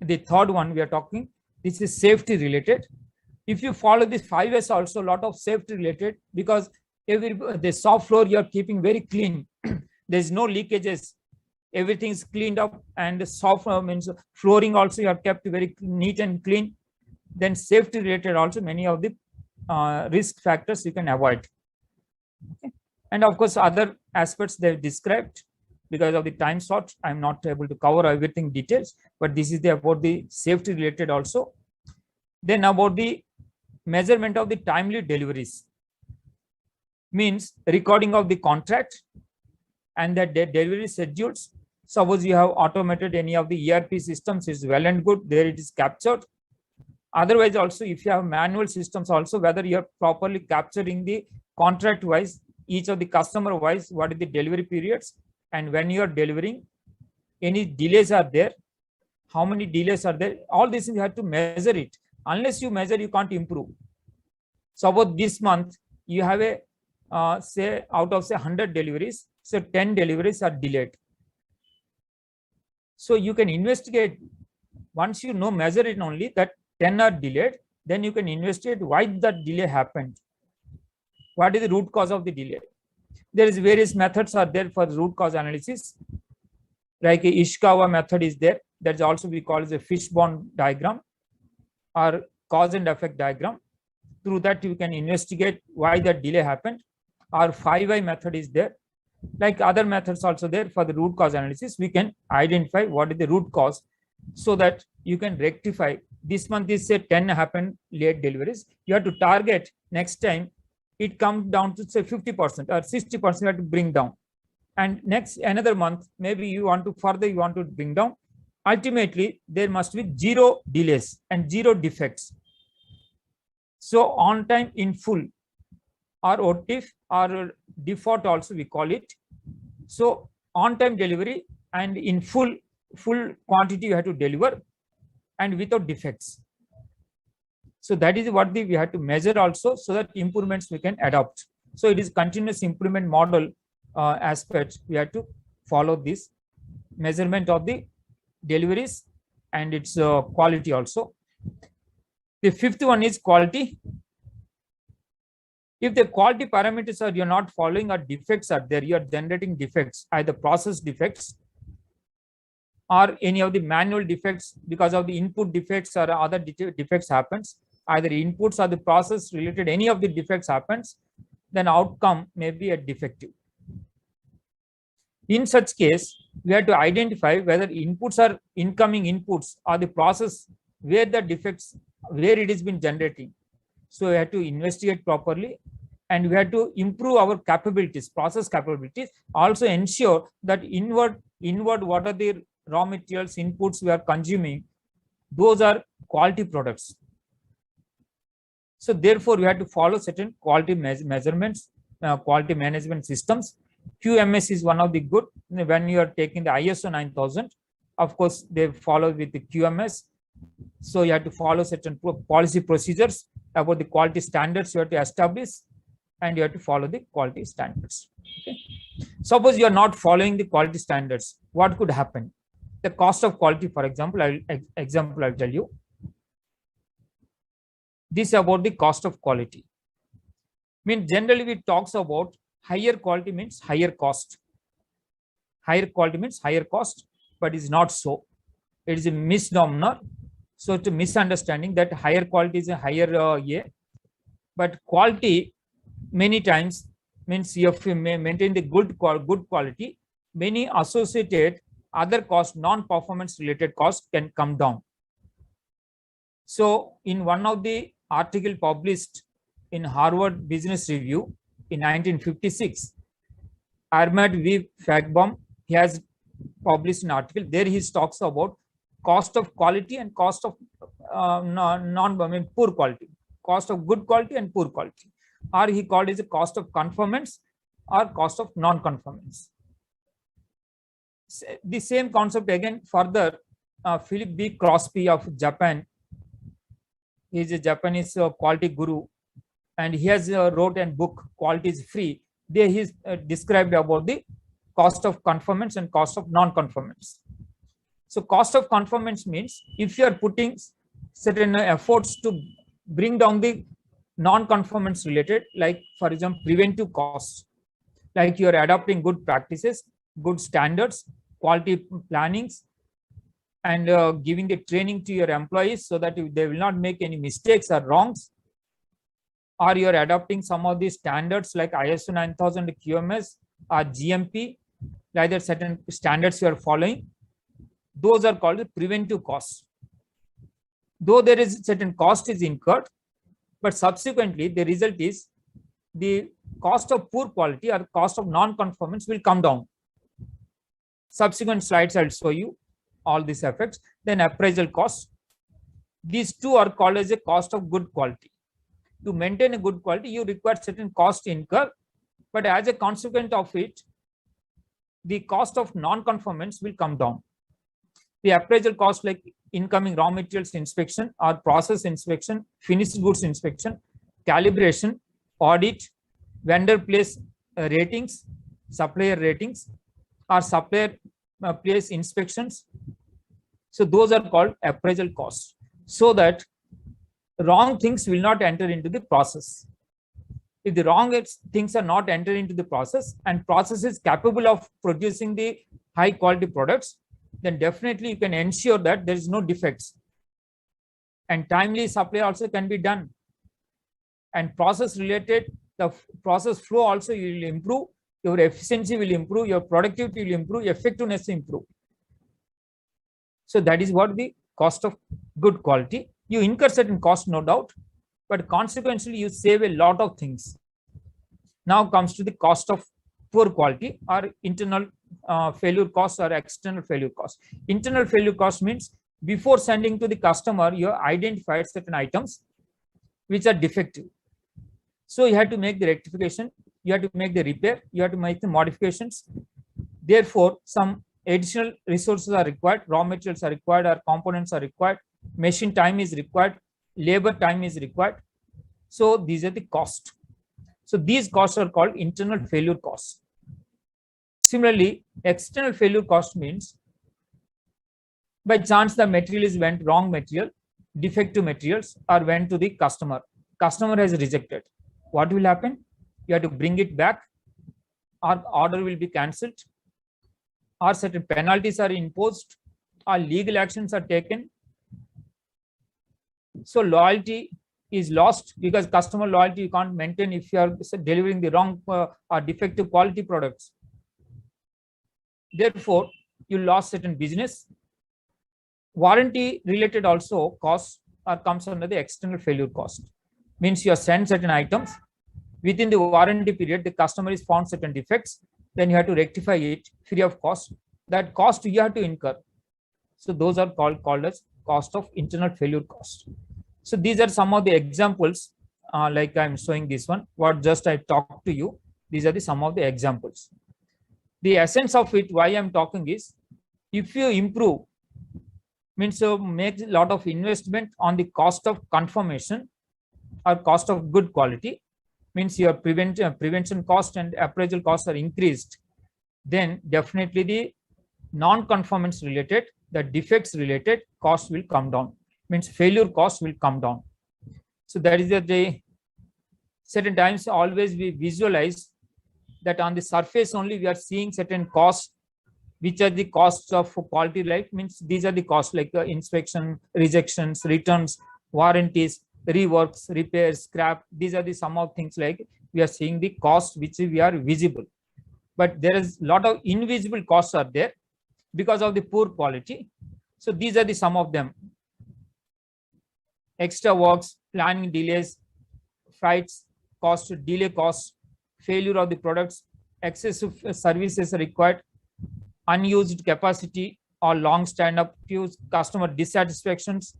The third one we are talking, this is safety related. If you follow this 5S also, a lot of safety related, because the shop floor you are keeping very clean. There's no leakages. Everything is cleaned up, and the soft means flooring also you have kept very neat and clean. Then safety related also, many of the risk factors you can avoid. Okay. And of course, other aspects they've described. Because of the time short, I'm not able to cover everything details, but this is about the safety related also. Then about the measurement of the timely deliveries, means recording of the contract and the delivery schedules. Suppose you have automated any of the ERP systems, is well and good, there it is captured. Otherwise also, if you have manual systems also, whether you are properly capturing the contract wise, each of the customer wise, what is the delivery periods, and when you are delivering, any delays are there, how many delays are there, all these things you have to measure it. Unless you measure, you can't improve. Suppose this month you have a say out of say 100 deliveries, so 10 deliveries are delayed. So you can investigate, once you know, measure it only that 10 are delayed, then you can investigate why that delay happened. What is the root cause of the delay? There is various methods are there for root cause analysis. Like a Ishikawa method is there. That's also we call as a fishbone diagram or cause and effect diagram. Through that you can investigate why that delay happened. Or 5I method is there. Like other methods also there for the root cause analysis. We can identify what is the root cause, so that you can rectify. This month is say 10 happened late deliveries. You have to target next time it comes down to say 50% or 60% you have to bring down. And next another month, maybe you want to further, you want to bring down. Ultimately, there must be 0 delays and 0 defects. So on time in full, or OTIF or default also we call it. So on time delivery and in full quantity you have to deliver and without defects. So that is what we have to measure also, so that improvements we can adopt. So it is continuous improvement model aspect. We have to follow this measurement of the deliveries and its quality also. The fifth one is quality. If the quality parameters are you're not following, or defects are there, you are generating defects, either process defects or any of the manual defects because of the input defects or other defects happens, either inputs or the process related, any of the defects happens, then outcome may be a defective. In such case, we have to identify whether inputs are incoming inputs or the process where the defects, where it has been generating. So we have to investigate properly, and we have to improve our capabilities, process capabilities. Also ensure that inward what are the raw materials inputs we are consuming, those are quality products. So therefore, we have to follow certain quality measurements, quality management systems. QMS is one of the good. When you are taking the ISO 9000, of course, they follow with the QMS. So you have to follow certain policy procedures about the quality standards you have to establish, and you have to follow the quality standards. Okay. Suppose you are not following the quality standards, what could happen? The cost of quality, for example, I'll tell you. This is about the cost of quality. Generally we talks about higher quality means higher cost. Higher quality means higher cost, but it's not so. It is a misnomer. So it's a misunderstanding that higher quality is a higher but quality many times means you have to maintain the good quality. Many associated other costs, non-performance related costs can come down. So in one of the article published in Harvard Business Review in 1956, Ahmad V. Fagbaum, he has published an article. There he talks about cost of quality and cost of poor quality, cost of good quality and poor quality, or he called it the cost of conformance or cost of non-conformance. The same concept again further, Philip B. Crosby of Japan, he is a Japanese quality guru, and he has wrote a book, Quality is Free. There he is described about the cost of conformance and cost of non-conformance. So cost of conformance means if you are putting certain efforts to bring down the non-conformance related, like for example, preventive costs, like you are adopting good practices, good standards, quality plannings, and giving the training to your employees so that they will not make any mistakes or wrongs, or you are adopting some of these standards like ISO 9000 QMS or GMP, like that certain standards you are following. Those are called the preventive costs. Though there is certain cost is incurred, but subsequently the result is the cost of poor quality or cost of non-conformance will come down. Subsequent slides I'll show you all these effects. Then appraisal costs. These two are called as a cost of good quality. To maintain a good quality, you require certain cost incur, but as a consequence of it, the cost of non-conformance will come down. The appraisal cost like incoming raw materials inspection or process inspection, finished goods inspection, calibration, audit, vendor place ratings, supplier ratings, or supplier place inspections. So those are called appraisal costs, so that wrong things will not enter into the process. If the wrong things are not entered into the process and process is capable of producing the high quality products, then definitely you can ensure that there is no defects. And timely supply also can be done. And process related, the process flow also you will improve, your efficiency will improve, your productivity will improve, effectiveness will improve. So that is what the cost of good quality. You incur certain cost, no doubt, but consequently you save a lot of things. Now comes to the cost of poor quality or internal failure cost or external failure cost. Internal failure cost means before sending to the customer, you identified certain items which are defective. So you have to make the rectification, you have to make the repair, you have to make the modifications. Therefore, some additional resources are required, raw materials are required, or components are required, machine time is required, labor time is required. So these are the costs. So these costs are called internal failure costs. Similarly, external failure cost means by chance the material is went wrong material, defective materials, or went to the customer. Customer has rejected. What will happen? You have to bring it back, or order will be cancelled, or certain penalties are imposed, or legal actions are taken. So loyalty is lost, because customer loyalty you can't maintain if you are delivering the wrong or defective quality products. Therefore, you lost certain business. Warranty related also costs comes under the external failure cost. Means you have sent certain items, within the warranty period the customer is found certain defects, then you have to rectify it free of cost. That cost you have to incur. So those are called as cost of internal failure cost. So these are some of the examples, like I'm showing this one, what just I talked to you. These are some of the examples. The essence of it, why I'm talking is, if you improve, means make a lot of investment on the cost of conformation or cost of good quality, means your prevention cost and appraisal costs are increased, then definitely the non-conformance related, the defects related cost will come down, means failure cost will come down. So that is the certain times always we visualize that on the surface only we are seeing certain costs, which are the costs of quality, like means these are the costs like inspection, rejections, returns, warranties, reworks, repairs, scrap. These are the some of things like we are seeing the cost which we are visible, but there is a lot of invisible costs are there because of the poor quality. So these are the some of them: extra works, planning delays, freights cost, delay costs, failure of the products, excessive services required, unused capacity or long stand-up queues, customer dissatisfactions,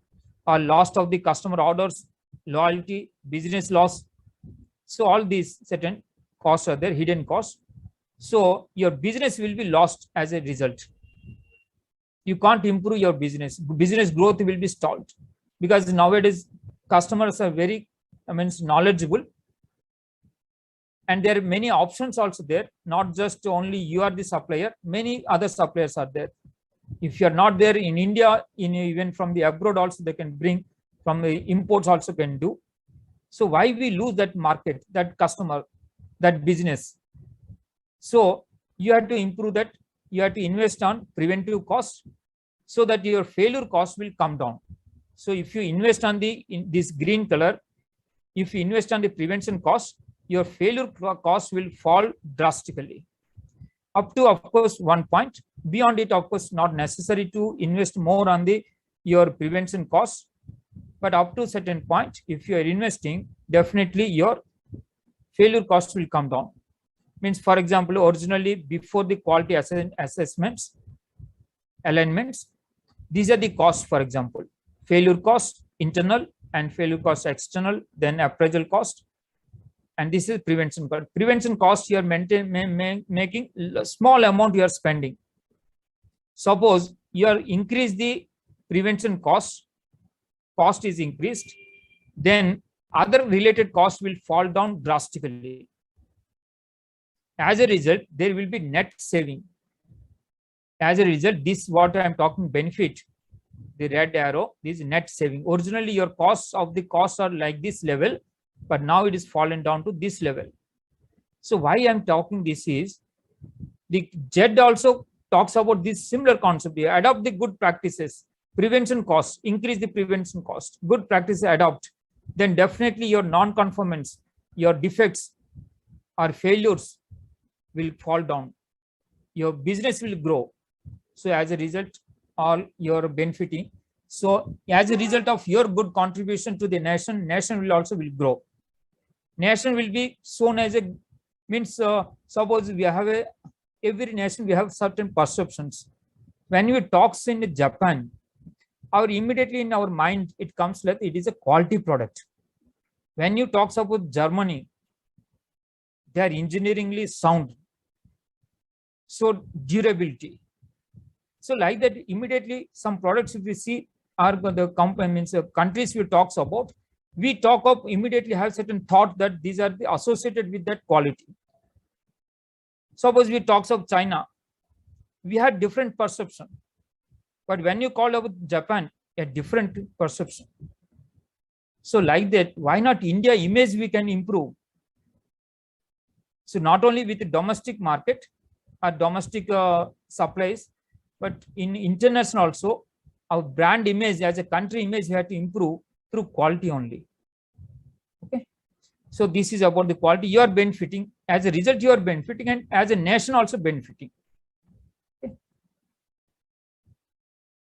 or loss of the customer orders, loyalty, business loss. So all these certain costs are there, hidden costs. So your business will be lost as a result. You can't improve your business. Business growth will be stalled, because nowadays customers are very, knowledgeable, and there are many options also there. Not just only you are the supplier, many other suppliers are there. If you are not there in India, even from the abroad also they can bring, from the imports also can do. So why we lose that market, that customer, that business? So you have to improve that. You have to invest on preventive costs so that your failure cost will come down. So if you invest on in this green color, if you invest on the prevention cost, your failure cost will fall drastically. Up to, of course, one point. Beyond it, of course, not necessary to invest more on your prevention costs. But up to a certain point, if you are investing, definitely your failure cost will come down. Means, for example, originally before the quality assessments, alignments, these are the costs, for example, failure cost internal and failure cost external, then appraisal cost. And this is prevention cost. Prevention cost, you are making a small amount you are spending. Suppose you are increase the prevention cost is increased, then other related costs will fall down drastically. As a result, there will be net saving. As a result, this what I am talking benefit, the red arrow, this is net saving. Originally, your costs are like this level, but now it is fallen down to this level. So why I am talking this is, the ZED also talks about this similar concept. You adopt the good practices, prevention costs, increase the prevention cost, good practices adopt, then definitely your non-conformance, your defects or failures will fall down. Your business will grow. So as a result, all you're benefiting. So as a result of your good contribution to the nation will also grow. Nation will be shown as a, means suppose we have every nation we have certain perceptions. When we talks in Japan, immediately in our mind it comes like it is a quality product. When you talk about Germany, they are engineeringly sound. So durability. So like that, immediately some products if we see are the company, means countries we talks about, we talk of immediately have certain thought that these are associated with that quality. Suppose we talks of China, we had different perception, but when you call about Japan, a different perception. So like that, why not India image we can improve? So not only with the domestic market or domestic supplies, but in international also, our brand image as a country image we have to improve through quality only. Okay. So this is about the quality. You are benefiting. As a result, you are benefiting, and as a nation also benefiting. Okay.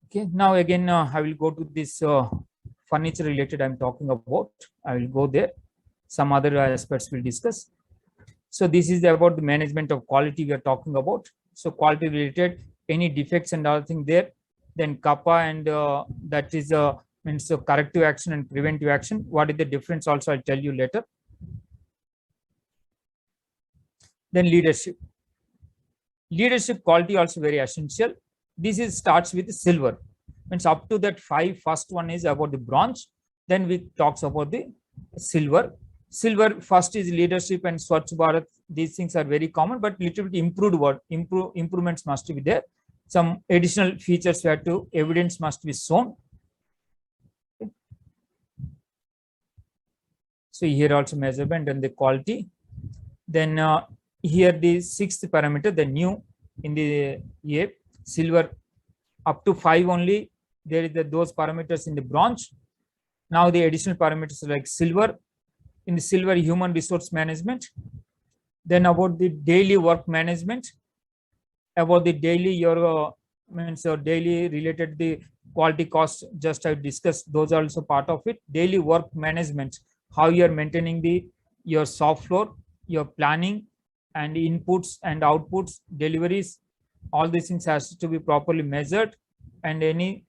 Okay. Now again, I will go to this furniture related I'm talking about. I will go there. Some other aspects we'll discuss. So this is about the management of quality we are talking about. So quality related, any defects and other thing there, then kappa, and that is means corrective action and preventive action. What is the difference also I'll tell you later. Then leadership quality also very essential. This is starts with silver, means up to that 5. First one is about the bronze, then we talks about the silver. First is leadership and Swachh Bharat. These things are very common, but little bit improvements must be there. Some additional features we have to, evidence must be shown. Okay. So here also measurement and the quality. Then here the 6th parameter, the new in the silver, up to 5 only. There is those parameters in the bronze. Now the additional parameters like silver. In the silver, human resource management. Then about the daily work management. About the daily daily related the quality costs, just I discussed, those are also part of it. Daily work management, how you are maintaining your shop floor, your planning and inputs and outputs, deliveries, all these things has to be properly measured, and any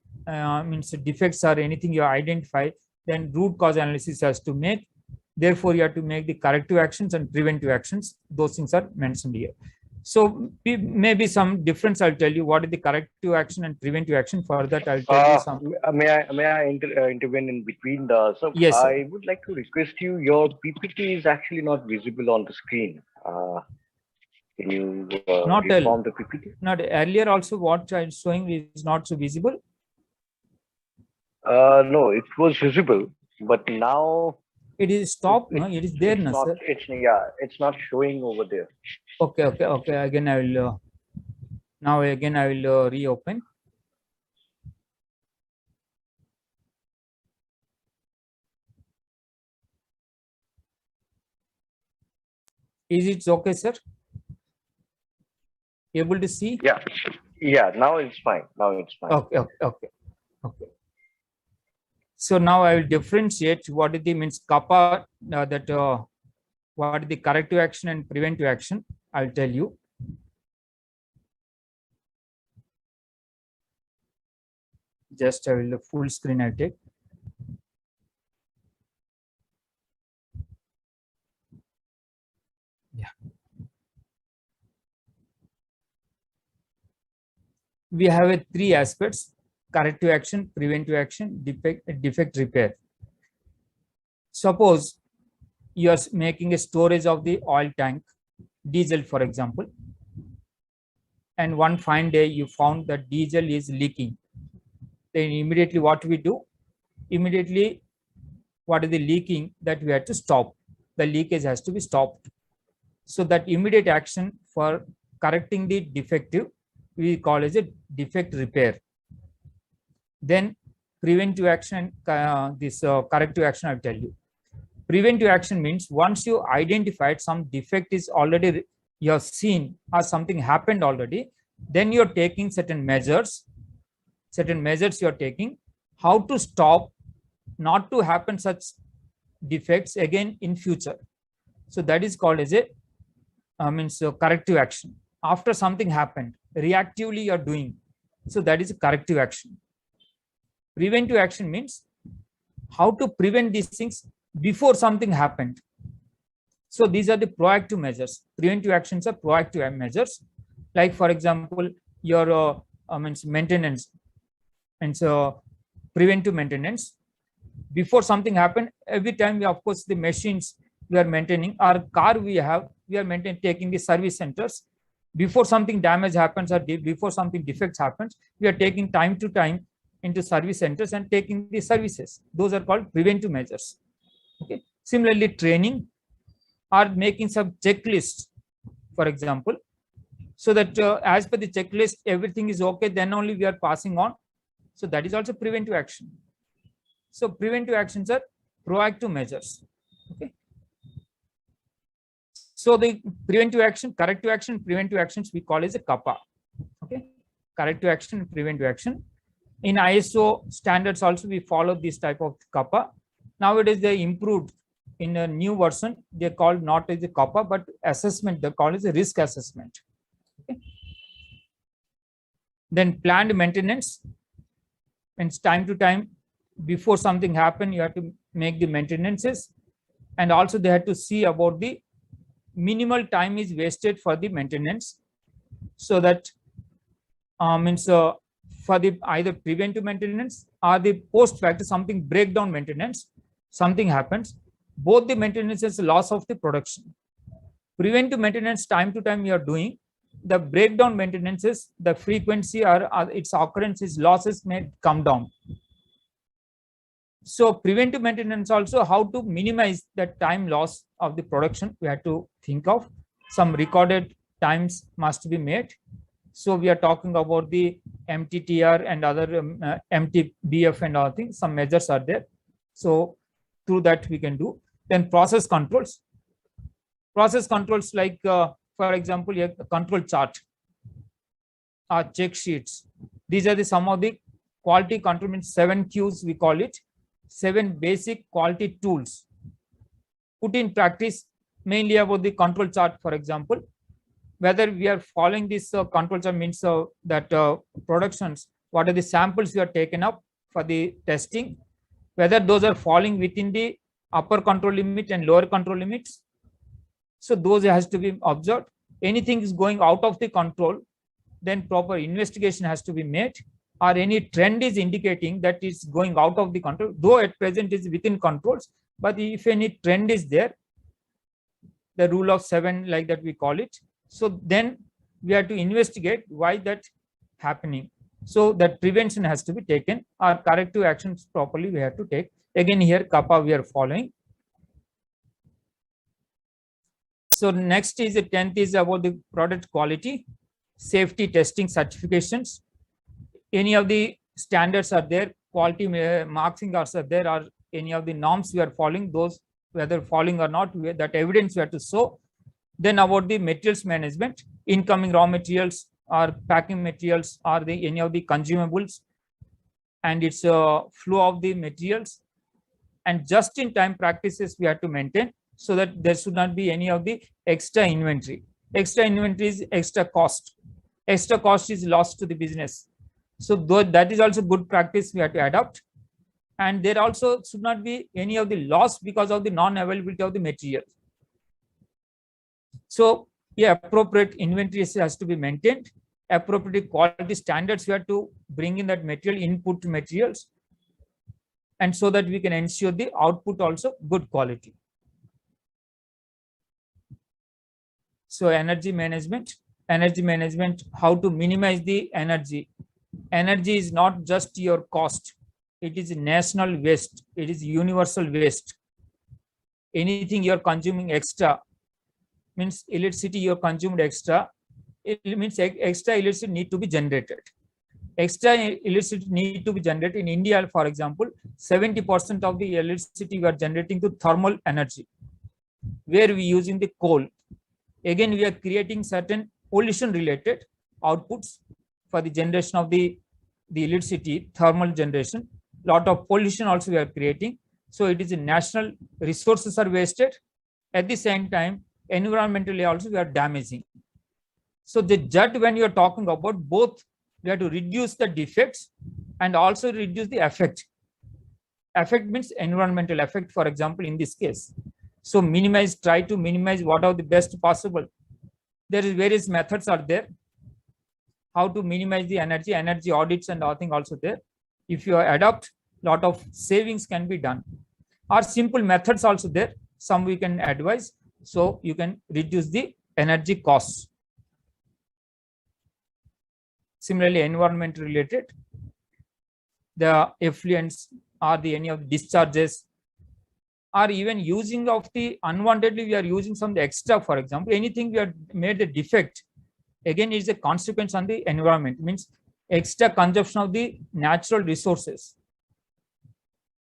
defects or anything you identify, then root cause analysis has to make. Therefore, you have to make the corrective actions and preventive actions. Those things are mentioned here. So maybe some difference. I'll tell you what is the corrective action and preventive action. For that, I'll tell you some. May I intervene in between? So yes, sir. I would like to request you. Your PPT is actually not visible on the screen. Can you Not reform the PPT? not earlier also what I'm showing is not so visible. No, it was visible, but now It is stopped. No, it is there, it's no, not. sir. It's not showing over there. Okay. Again, I will now again I will reopen. Is it okay, sir? Able to see? Yeah. Now it's fine. Okay. So now I will differentiate what is the means kappa what is the corrective action and preventive action. I'll tell you. Just I will full screen I'll take. Yeah. We have three aspects: corrective action, preventive action, defect repair. Suppose you are making a storage of the oil tank, diesel for example, and one fine day you found that diesel is leaking. Then immediately what we do? Immediately what is the leaking that we have to stop? The leakage has to be stopped. So that immediate action for correcting the defective we call as a defect repair. Then preventive action, corrective action I'll tell you. Preventive action means once you identified some defect is already you have seen or something happened already, then you're taking certain measures you're taking how to stop not to happen such defects again in future. So that is called as a corrective action. After something happened, reactively you're doing. So that is a corrective action. Preventive action means how to prevent these things before something happened. So these are the proactive measures. Preventive actions are proactive measures. Like for example, your maintenance, and so preventive maintenance. Before something happened, every time we, of course, the machines we are maintaining, our car we are taking the service centers. Before something damage happens or before something defects happens, we are taking time to time into service centers and taking the services. Those are called preventive measures. Okay. Similarly, training or making some checklists, for example, so that as per the checklist, everything is okay, then only we are passing on. So that is also preventive action. So preventive actions are proactive measures. Okay. So the preventive action, corrective action, preventive actions we call as a kappa. Okay. Corrective action and preventive action. In ISO standards also we follow this type of kappa. Nowadays they improved in a new version. They called not as a kappa but assessment. They call it a risk assessment. Okay. Then planned maintenance. And time to time, before something happen, you have to make the maintenances, and also they have to see about the minimal time is wasted for the maintenance, so that for the either preventive maintenance or the post factor something breakdown maintenance, something happens, both the maintenance is loss of the production. Preventive maintenance time to time you are doing. The breakdown maintenances, the frequency or its occurrence is losses may come down. So preventive maintenance also how to minimize the time loss of the production. We have to think of some recorded times must be made. So we are talking about the MTTR and other MTBF and other things. Some measures are there. So through that we can do. Then process controls. Process controls like for example, a control chart or check sheets. These are the some of the quality control, means 7 Qs we call it, 7 basic quality tools put in practice mainly about the control chart. For example, whether we are following this control chart means that productions, what are the samples we are taken up for the testing, whether those are falling within the upper control limit and lower control limits. So those has to be observed. Anything is going out of the control, then proper investigation has to be made, or any trend is indicating that it's going out of the control, though at present is within controls. But if any trend is there, the rule of 7 like that we call it. So then we have to investigate why that happening. So that prevention has to be taken, or corrective actions properly we have to take. Again, here kappa we are following. So next is the 10th is about the product quality, safety testing certifications. Any of the standards are there, quality marking are there, or any of the norms we are following, those whether following or not, that evidence we have to show. Then about the materials management, incoming raw materials or packing materials or any of the consumables, and its flow of the materials, and just in time practices we have to maintain, so that there should not be any of the extra inventory. Extra inventory is extra cost. Extra cost is lost to the business. So that is also good practice we have to adopt. And there also should not be any of the loss because of the non-availability of the material. So yeah, appropriate inventory has to be maintained. Appropriate quality standards we have to bring in that material, input materials, and so that we can ensure the output also good quality. So energy management, how to minimize the energy. Energy is not just your cost. It is national waste. It is universal waste. Anything you're consuming extra, means electricity you're consumed extra, it means extra electricity need to be generated. Extra electricity need to be generated. In India, for example, 70% of the electricity we are generating to thermal energy, where we using the coal. Again, we are creating certain pollution related outputs for the generation of the electricity, thermal generation. Lot of pollution also we are creating. So it is a national resources are wasted. At the same time, environmentally also we are damaging. So the ZED, when you are talking about both, we have to reduce the defects and also reduce the effect. Effect means environmental effect, for example, in this case. So minimize, try to minimize what are the best possible. There is various methods are there. How to minimize the energy audits and all thing also there. If you adopt, lot of savings can be done. Or simple methods also there. Some we can advise, so you can reduce the energy costs. Similarly, environment related, the effluents or any of the discharges, or even using of the unwantedly we are using some extra, for example, anything we have made a defect, again is a consequence on the environment, means extra consumption of the natural resources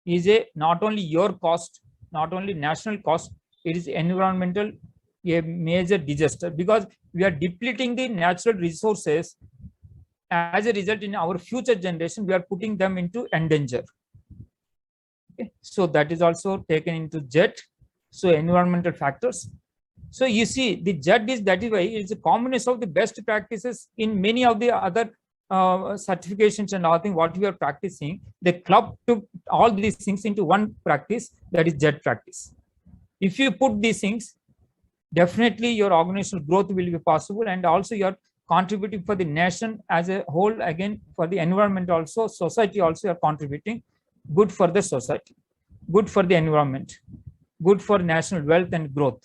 is a not only your cost, not only national cost, it is environmental a major disaster, because we are depleting the natural resources. As a result, in our future generation, we are putting them into endanger. Okay. So that is also taken into ZED. So environmental factors. So you see, the ZED is that is why it is a combination of the best practices in many of the other certifications and all things what we are practicing. The club took all these things into one practice, that is ZED practice. If you put these things, definitely your organizational growth will be possible, and also you are contributing for the nation as a whole, again for the environment also, society also you are contributing, good for the society, good for the environment, good for national wealth and growth.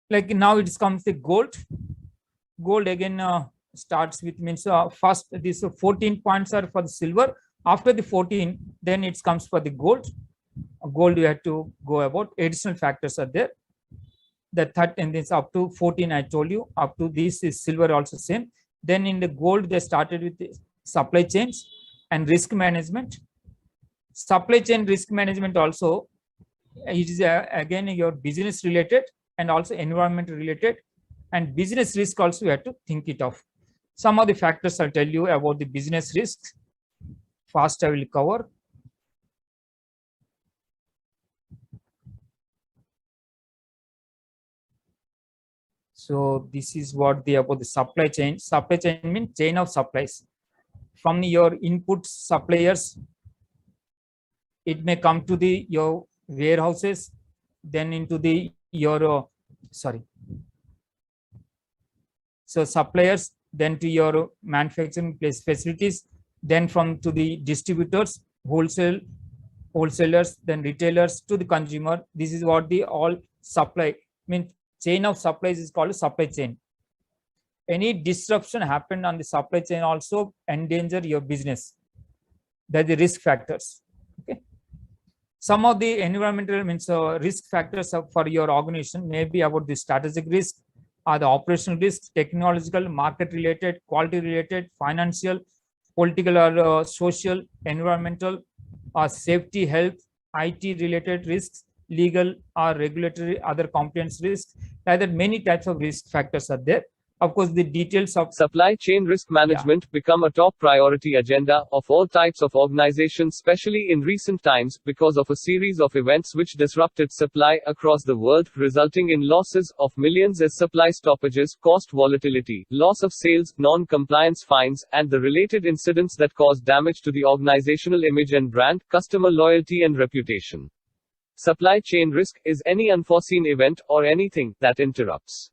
Like now it comes the gold. Gold again starts with, means first these 14 points are for the silver. After the 14, then it comes for the gold. Gold you have to go about. Additional factors are there. The 13 is up to 14, I told you. Up to this is silver also same. Then in the gold, they started with the supply chains and risk management. Supply chain risk management also, it is again your business related and also environment related. And business risk also you have to think it of. Some of the factors I'll tell you about the business risks. First I will cover. So this is what the about the supply chain. Supply chain means chain of supplies. From your input suppliers, it may come to the your warehouses, then into the your so suppliers, then to your manufacturing place facilities, then from to the distributors, wholesalers, then retailers to the consumer. This is what the all supply means chain of supplies is called supply chain. Any disruption happened on the supply chain also endanger your business. That's the risk factors. Okay. Some of the environmental means risk factors for your organization may be about the strategic risk or the operational risk, technological, market related, quality related, financial, political or social, environmental or safety, health, IT related risks, legal or regulatory, other compliance risks. Like that, many types of risk factors are there. Of course, the details of supply chain risk management become a top priority agenda of all types of organizations, especially in recent times, because of a series of events which disrupted supply across the world, resulting in losses of millions as supply stoppages, cost volatility, loss of sales, non-compliance fines, and the related incidents that cause damage to the organizational image and brand, customer loyalty and reputation. Supply chain risk is any unforeseen event or anything that interrupts,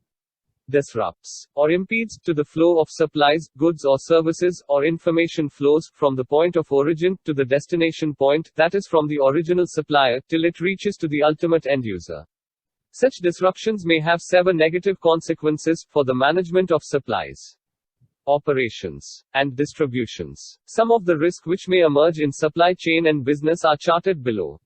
disrupts, or impedes to the flow of supplies, goods or services, or information flows from the point of origin to the destination point, that is from the original supplier, till it reaches to the ultimate end user. Such disruptions may have severe negative consequences for the management of supplies, operations, and distributions. Some of the risks which may emerge in supply chain and business are charted below.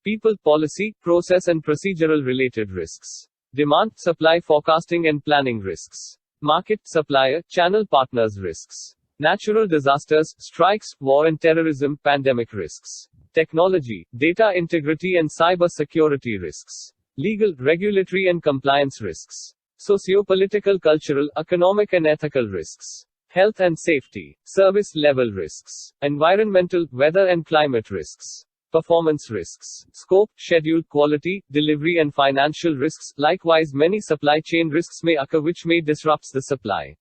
People, policy, process and procedural related risks. Demand, supply forecasting and planning risks. Market, supplier, channel partners risks. Natural disasters, strikes, war and terrorism, pandemic risks. Technology, data integrity and cyber security risks. Legal, regulatory and compliance risks. Socio-political, cultural, economic and ethical risks. Health and safety, service level risks. Environmental, weather and climate risks. Performance risks, scope, schedule, quality, delivery and financial risks. Likewise, many supply chain risks may occur which may disrupt the supply.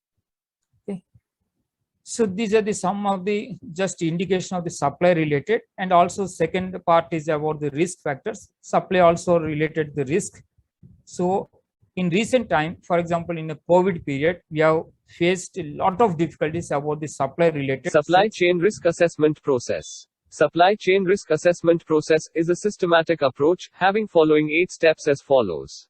Okay. So these are the some of the just indication of the supply related, and also second part is about the risk factors. Supply also related to the risk. So in recent time, for example, in the COVID period, we have faced a lot of difficulties about the supply related. Supply chain risk assessment process. Supply chain risk assessment process is a systematic approach, having following 8 steps as follows.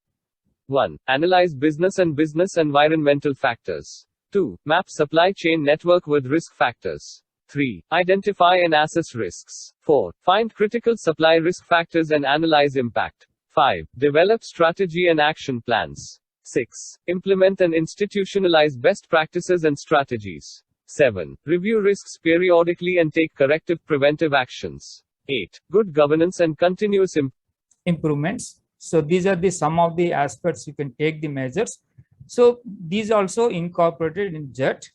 1. Analyze business and business environmental factors. 2. Map supply chain network with risk factors. 3. Identify and assess risks. 4. Find critical supply risk factors and analyze impact. 5. Develop strategy and action plans. 6. Implement and institutionalize best practices and strategies. 7. Review risks periodically and take corrective preventive actions. 8. Good governance and continuous improvements. So these are the some of the aspects you can take the measures. So these also incorporated in ZED.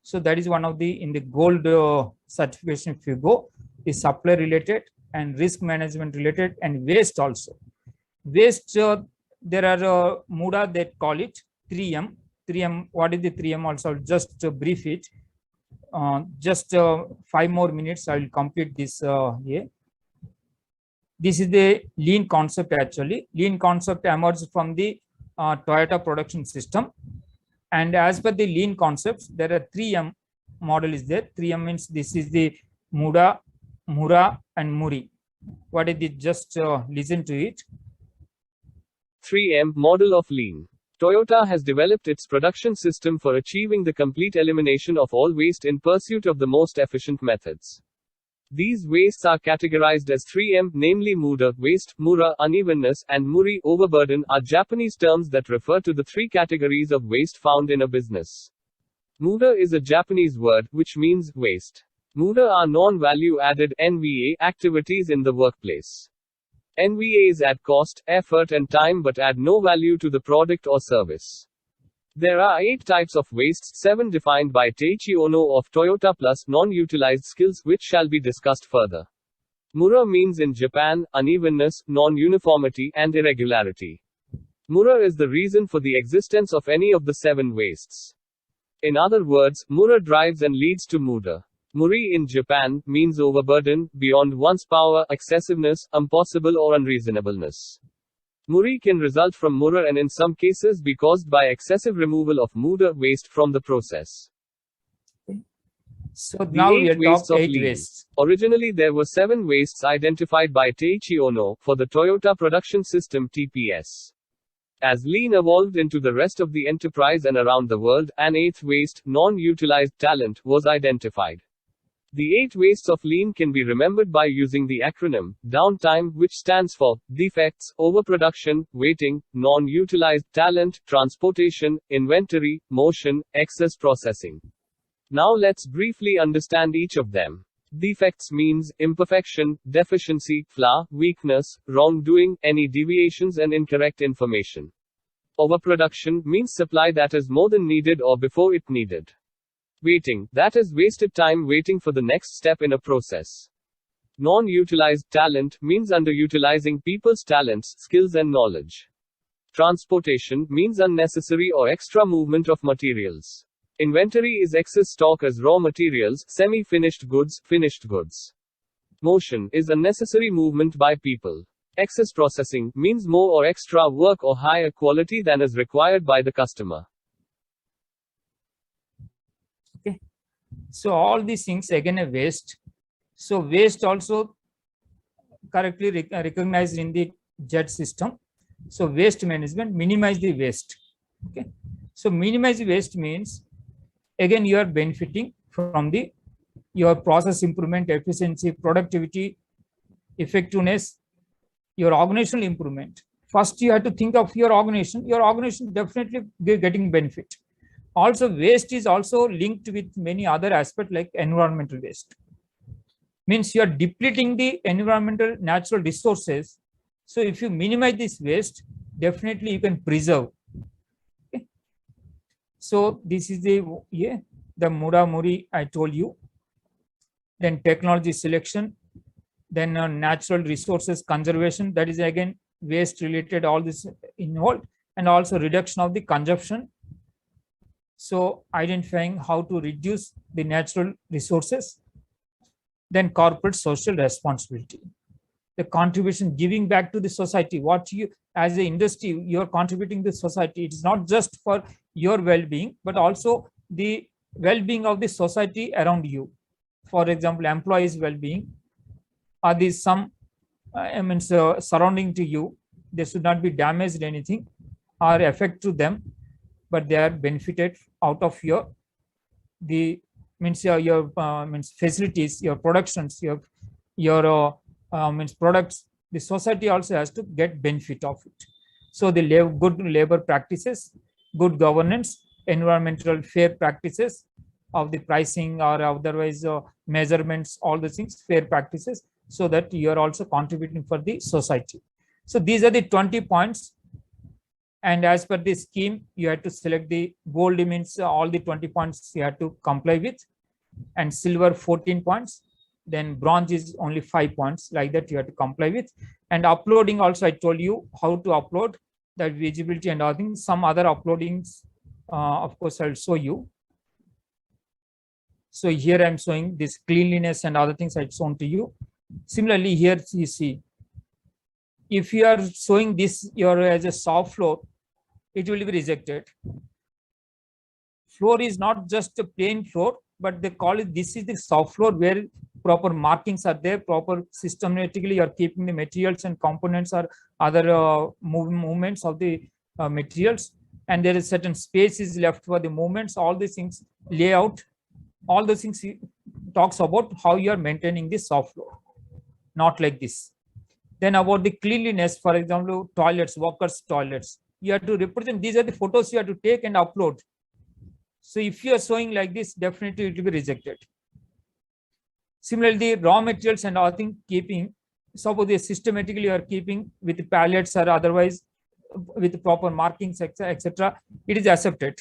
So that is one of the in the gold certification. If you go, is supply related and risk management related and waste also. Waste there are MUDA that call it 3M. 3M. What is the 3M? Also just brief it. Just 5 more minutes, I will complete this here. This is the lean concept actually. Lean concept emerged from the Toyota production system. And as per the lean concepts, there are 3M model is there. 3M means this is the MUDA, MURA and MURI. What is it? Just listen to it. 3M model of lean. Toyota has developed its production system for achieving the complete elimination of all waste in pursuit of the most efficient methods. These wastes are categorized as 3M, namely MUDA, waste, MURA, unevenness, and MURI, overburden, are Japanese terms that refer to the 3 categories of waste found in a business. MUDA is a Japanese word, which means waste. MUDA are non-value added (NVA) activities in the workplace. NVAs add cost, effort and time but add no value to the product or service. There are 8 types of wastes, 7 defined by Teiichi Ono of Toyota plus non-utilized skills, which shall be discussed further. MURA means in Japan, unevenness, non-uniformity, and irregularity. MURA is the reason for the existence of any of the 7 wastes. In other words, MURA drives and leads to MUDA. MURI in Japan means overburden, beyond one's power, excessiveness, impossible or unreasonableness. MURI can result from MURA and in some cases be caused by excessive removal of MUDA waste from the process. So now we are talking 8 wastes. Originally there were 7 wastes identified by Teiichi Ono for the Toyota production system TPS. As lean evolved into the rest of the enterprise and around the world, an eighth waste, non-utilized talent, was identified. The 8 wastes of lean can be remembered by using the acronym downtime, which stands for defects, overproduction, waiting, non-utilized talent, transportation, inventory, motion, excess processing. Now let's briefly understand each of them. Defects means imperfection, deficiency, flaw, weakness, wrongdoing, any deviations and incorrect information. Overproduction means supply that is more than needed or before it needed. Waiting, that is wasted time waiting for the next step in a process. Non-utilized talent means underutilizing people's talents, skills and knowledge. Transportation means unnecessary or extra movement of materials. Inventory is excess stock as raw materials, semi-finished goods, finished goods. Motion is unnecessary movement by people. Excess processing means more or extra work or higher quality than is required by the customer. Okay. So all these things again a waste. So waste also correctly recognized in the ZED system. So waste management, minimize the waste. Okay. So minimize the waste means again you are benefiting from your process improvement, efficiency, productivity, effectiveness, your organizational improvement. First you have to think of your organization definitely getting benefit. Also waste is also linked with many other aspects like environmental waste. Means you are depleting the environmental natural resources. So if you minimize this waste, definitely you can preserve. Okay. So this is the Muramuri I told you. Then technology selection, then natural resources conservation, that is again waste related, all this involved, and also reduction of the consumption. So identifying how to reduce the natural resources. Then corporate social responsibility, the contribution giving back to the society. What you as an industry you are contributing to the society. It is not just for your well-being but also the well-being of the society around you. For example, employees well-being, are these some surrounding to you, they should not be damaged anything or affect to them, but they are benefited out of your facilities, your productions, your products. The society also has to get benefit of it. So the good labor practices, good governance, environmental fair practices of the pricing or otherwise measurements, all the things, fair practices, so that you are also contributing for the society. So these are the 20 points. And as per the scheme, you have to select the gold means all the 20 points you have to comply with, and silver 14 points. Then bronze is only 5 points, like that you have to comply with. And uploading also, I told you how to upload, that visibility and all things. Some other uploadings, of course, I'll show you. So here I'm showing this cleanliness and other things I've shown to you. Similarly, here you see, if you are showing this as a soft floor, it will be rejected. Floor is not just a plain floor, but they call it, this is the soft floor where proper markings are there, proper systematically you are keeping the materials and components or other movements of the materials, and there is certain space is left for the movements, all these things, layout, all those things talks about how you are maintaining this soft floor, not like this. Then about the cleanliness, for example, toilets, workers' toilets, you have to represent, these are the photos you have to take and upload. So if you are showing like this, definitely it will be rejected. Similarly, raw materials and all things keeping, suppose they systematically are keeping with pallets or otherwise with proper markings, etc., it is accepted.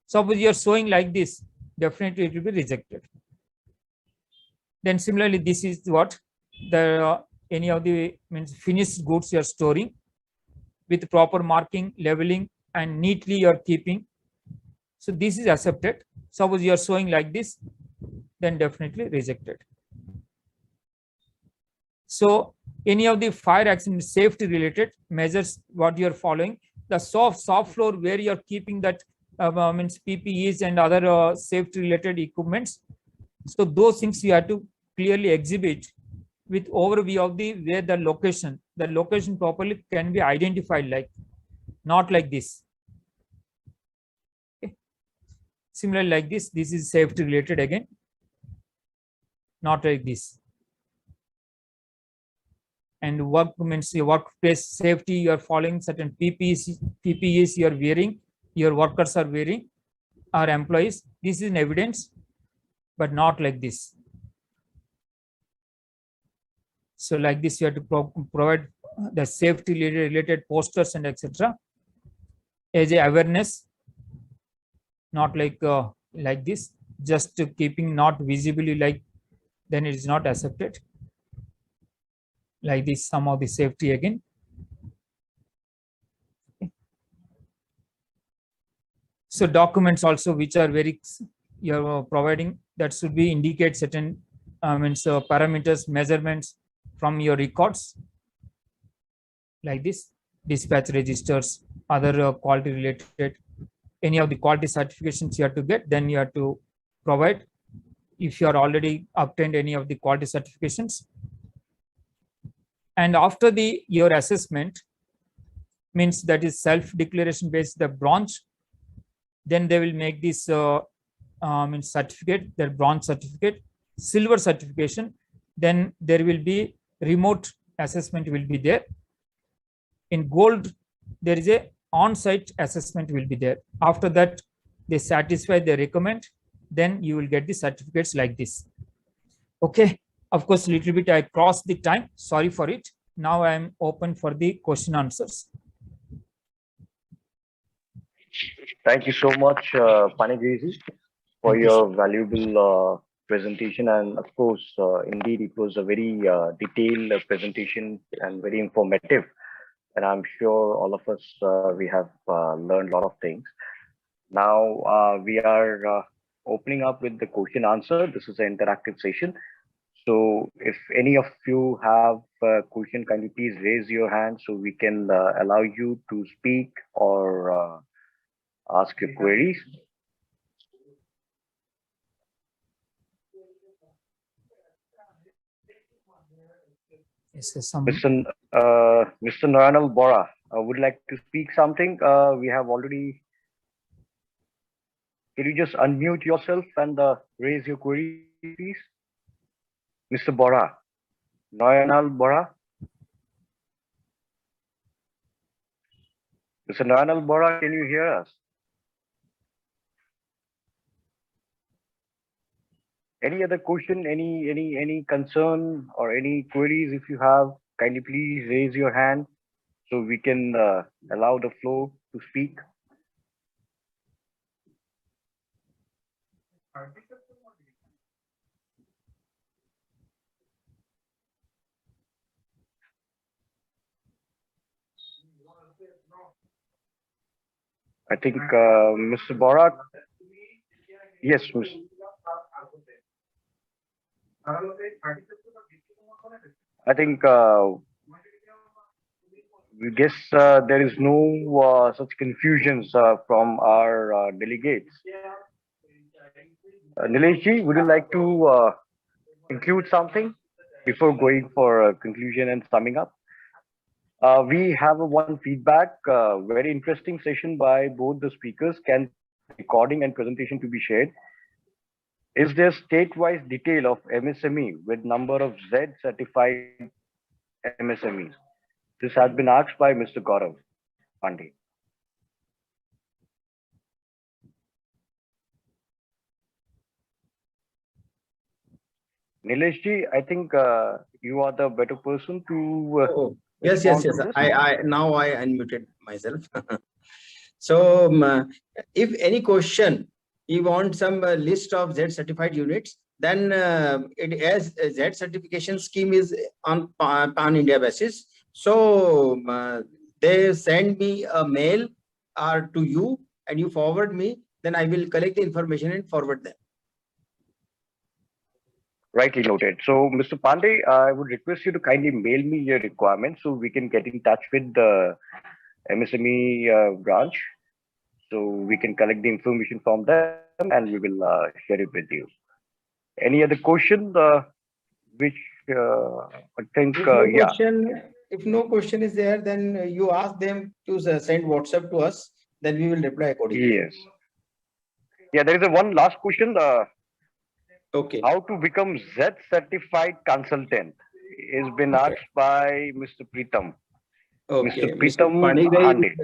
Suppose you are showing like this, definitely it will be rejected. Then similarly, this is what the any of the finished goods you are storing with proper marking, leveling, and neatly you are keeping. So this is accepted. Suppose you are showing like this, then definitely rejected. So any of the fire accident safety related measures, what you are following, the soft floor where you are keeping that PPEs and other safety related equipments. So those things you have to clearly exhibit with overview of the where the location properly can be identified, like not like this. Okay. Similarly, like this is safety related again, not like this. And work means your workplace safety, you are following certain PPEs you are wearing, your workers are wearing, or employees. This is an evidence, but not like this. So like this, you have to provide the safety related posters and etc. as a awareness, not like like this, just keeping not visibly, like then it is not accepted. Like this, some of the safety again. So documents also which are very you're providing, that should be indicate certain parameters, measurements from your records, like this, dispatch registers, other quality related, any of the quality certifications you have to get, then you have to provide if you are already obtained any of the quality certifications. And after your assessment, means that is self-declaration based the bronze, then they will make this certificate, their bronze certificate, silver certification, then there will be remote assessment will be there. In gold, there is a on-site assessment will be there. After that, they satisfy, they recommend, then you will get the certificates like this. Okay, of course, little bit I crossed the time, sorry for it. Now I am open for the question answers. Thank you so much, Panigrahi, for Thank you, your valuable presentation. And of course, indeed, it was a very detailed presentation and very informative. And I'm sure all of us, we have learned a lot of things. Now we are opening up with the question answer. This is an interactive session. So if any of you have a question, kindly please raise your hand so we can allow you to speak or ask your queries. Yes, some... Mr. Naranal Bora would like to speak something. We have already. Can you just unmute yourself and raise your query, please? Mr. Bora, Naranal Bora. Mr. Naranal Bora, can you hear us? Any other question, any concern or any queries if you have, kindly please raise your hand so we can allow the flow to speak. I think Mr. Bora. Yes, Mr. I think we guess there is no such confusions from our delegates. Nilesh, would you like to include something before going for conclusion and summing up? We have one feedback, very interesting session by both the speakers. Can recording and presentation to be shared? Is there state-wise detail of MSME with number of ZED certified MSMEs? This has been asked by Mr. Gaurav Pandey. Nilesh, I think you are the better person to. Yes. I now I unmuted myself. So if any question you want some list of ZED certified units, then it as ZED certification scheme is on pan India basis. So they send me a mail or to you and you forward me, then I will collect the information and forward them. Rightly noted. So, Mr. Pandey, I would request you to kindly mail me your requirements so we can get in touch with the MSME branch, so we can collect the information from them and we will share it with you. Any other question? Which I think, Question if no question is there, then you ask them to send WhatsApp to us, then we will reply accordingly. Yes. Yeah, there is a one last question. Okay. How to become Z certified consultant is been Okay. asked by Mr. Pritam. Okay. Mr. Pritam Handit.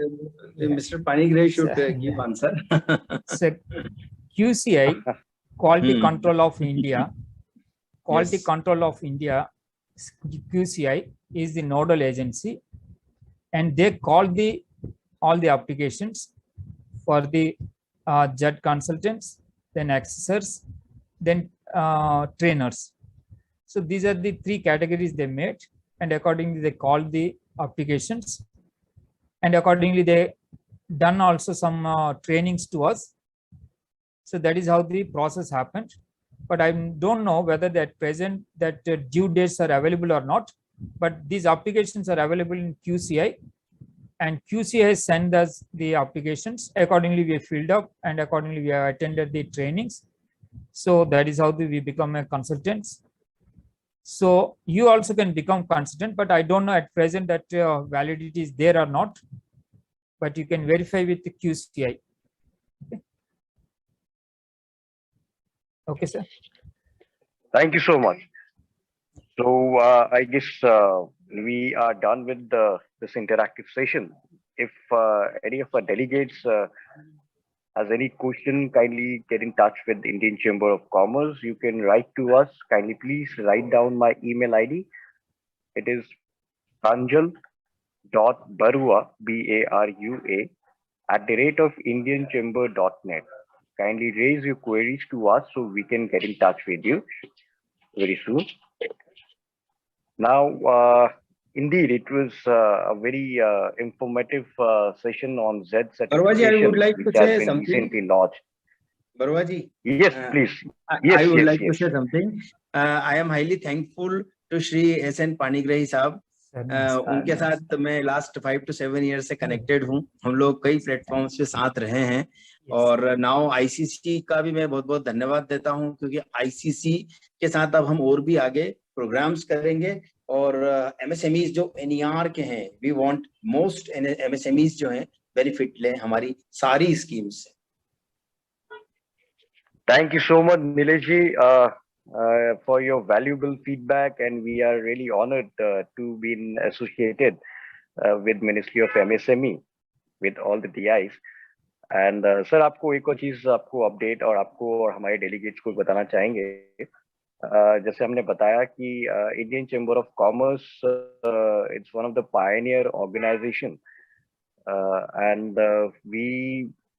Mr. Panigrahi should give answer. So QCI, Quality Hmm. Control of India, Quality Yes. Control of India, QCI is the nodal agency, and they call all the applications for the JED consultants, then accessors, then trainers. So these are the three categories they made, and accordingly they called the applications, and accordingly they done also some trainings to us. So that is how the process happened. But I don't know whether at present that due dates are available or not. But these applications are available in QCI, and QCI send us the applications. Accordingly, we filled up, and accordingly we have attended the trainings. So that is how we become a consultant. So you also can become consultant, but I don't know at present that validity is there or not. But you can verify with the QCI. Okay, sir. Thank you so much. So I guess we are done with this interactive session. If any of our delegates has any question, kindly get in touch with Indian Chamber of Commerce. You can write to us. Kindly please write down my email ID. It is pranjal.barua, B-A-R-U-A, @ indianchamber.net. Kindly raise your queries to us so we can get in touch with you very soon. Now, indeed, it was a very informative session on ZED Barwaji, I would certification, like to which has say been something. recently launched. Barwaji, Yes, please. Yes, I would yes, like to yes. say something. I am highly thankful to Shri N Panigrahi साहब. उनके साथ मैं last 5 to 7 year से connected हूँ. हम लोग कई platforms पे साथ रहे हैं. और नाउ आईसीसी का भी मैं बहुत बहुत धन्यवाद देता हूँ, क्योंकि आईसीसी के साथ अब हम और भी आगे प्रोग्राम्स करेंगे. और एमएसएमईज जो एनईआर के हैं, वी वांट मोस्ट एमएसएमईज जो हैं बेनिफिट लें हमारी सारी स्कीम्स से. Thank you so much, Nileshji, for your valuable feedback, and we are really honored to be associated with Ministry of MSME, with all the DIs. And sir, आपको एक और चीज आपको अपडेट और आपको और हमारे डेलीगेट्स को बताना चाहेंगे. जैसे हमने बताया कि Indian chamber of commerce it's one of the pioneer organization, and we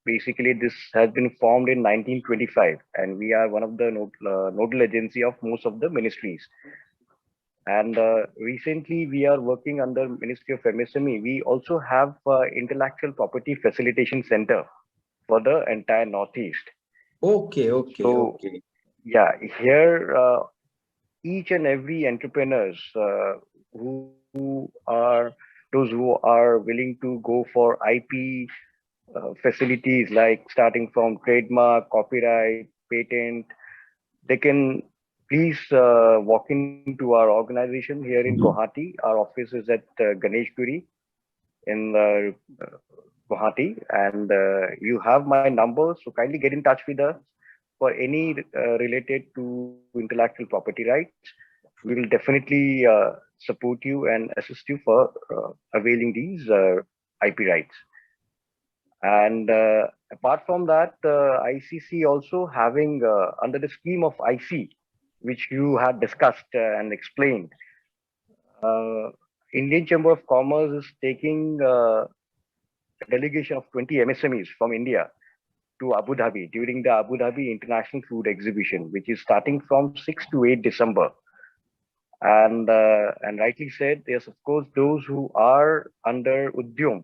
basically this has been formed in 1925, and we are one of the nodal agency of most of the ministries. And recently we are working under Ministry of MSME. We also have intellectual property facilitation center for the entire Northeast. Okay. So, yeah, here each and every entrepreneurs who are those who are willing to go for IP facilities, like starting from trademark, copyright, patent, they can please walk into our organization here in Guwahati. Our office is at Ganeshpuri in Guwahati, and you have my number, so kindly get in touch with us for any related to intellectual property rights. We will definitely support you and assist you for availing these IP rights. And apart from that, ICC also having under the scheme of IC, which you had discussed and explained, Indian Chamber of Commerce is taking a delegation of 20 MSMEs from India to Abu Dhabi during the Abu Dhabi International Food Exhibition, which is starting from 6 to 8 December. And rightly said, yes, of course, those who are under Udyom,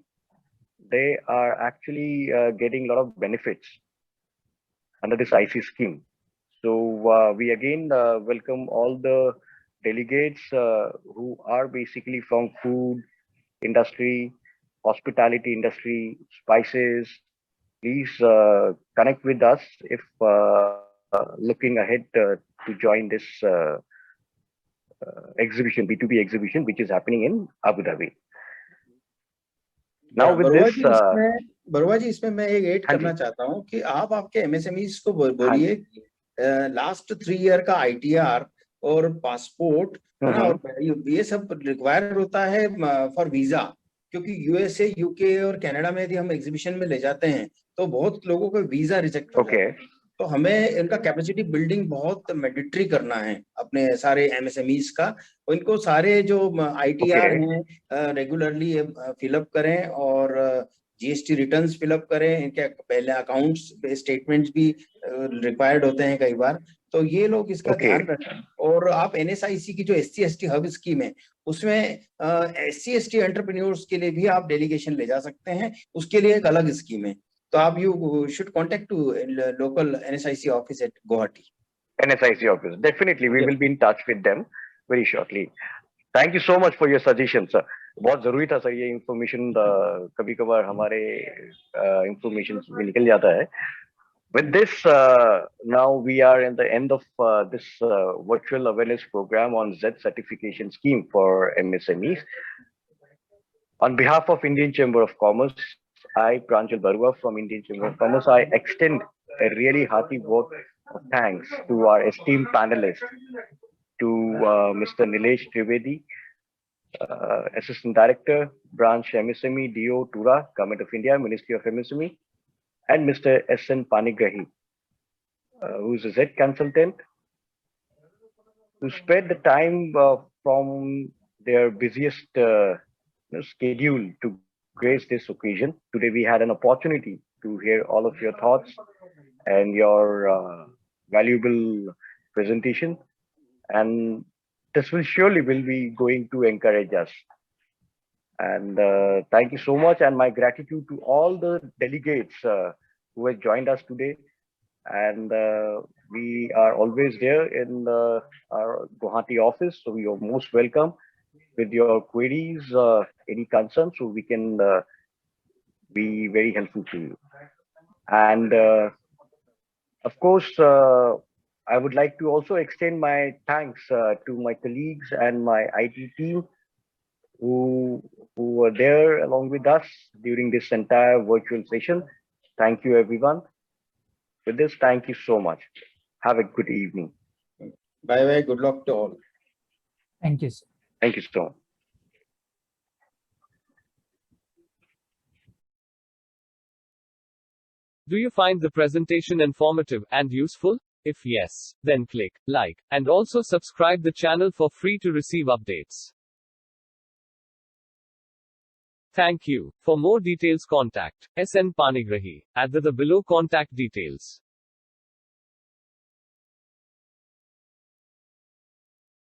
they are actually getting a lot of benefits under this IC scheme. So we again welcome all the delegates who are basically from food industry, hospitality industry, spices. Please connect with us if looking ahead to join this exhibition, B2B exhibition, which is happening in Abu Dhabi. Now with Barua this, जी इसमें मैं एक add हाँ करना जी, चाहता हूँ कि आप आपके एमएसएमईज को हाँ बोलिए जी, लास्ट 3 ईयर का आईटीआर और पासपोर्ट है ना, हम्म, और ये सब रिक्वायर होता है फॉर वीजा, क्योंकि यूएसए यूके और कनाडा में यदि हम एग्जीबिशन में ले जाते हैं तो बहुत लोगों का वीजा रिजेक्ट हो जाता है। ओके, तो हमें इनका कैपेसिटी बिल्डिंग बहुत मैंडेटरी करना है अपने सारे एमएसएमईज का। इनको सारे जो आईटीआर ओके, हैं रेगुलरली फिलअप करें और जीएसटी रिटर्न्स फिलअप करें। इनके पहले अकाउंट्स स्टेटमेंट्स भी रिक्वायर्ड होते हैं कई बार, तो ये लोग इसका ओके, ध्यान रखें। और आप एनएसआईसी की जो एससी एसटी हब स्कीम है उसमें एससी एसटी एंटरप्रेन्योर्स के लिए भी आप डेलीगेशन ले जा सकते हैं, उसके लिए एक अलग स्कीम है। तो आप you should contact to local NSIC office at Guwahati. NSIC office. Definitely, we Yes. will be in touch with them very shortly. Thank you so much for your suggestion, sir. बहुत जरूरी था सर ये information, कभी कभार हमारे information भी निकल जाता है. With this, now we are in the end of this virtual awareness program on ZED Certification scheme for MSMEs. On behalf of Indian Chamber of Commerce, I, Pranjal Barua from Indian Chamber of Commerce, I extend a really hearty vote of thanks to our esteemed panelists, to Mr. Nilesh Trivedi, Assistant Director, Branch MSME, DO, Tura, Government of India, Ministry of MSME, and Mr. N Panigrahi, who is a Z consultant, who spared the time from their busiest schedule to grace this occasion. Today we had an opportunity to hear all of your thoughts and your valuable presentation, and this will surely will be going to encourage us. And thank you so much, and my gratitude to all the delegates who have joined us today. And we are always there in our Guwahati office, so you are most welcome with your queries, any concerns, so we can be very helpful to you. And of course, I would like to also extend my thanks to my colleagues and my IT team who were there along with us during this entire virtual session. Thank you, everyone. With this, thank you so much. Have a good evening. Bye bye. Good luck to all. Thank you, sir. Thank you so much. Do you find the presentation informative and useful? If yes, then click like and also subscribe the channel for free to receive updates. Thank you. For more details contact SN Panigrahi at the below contact details.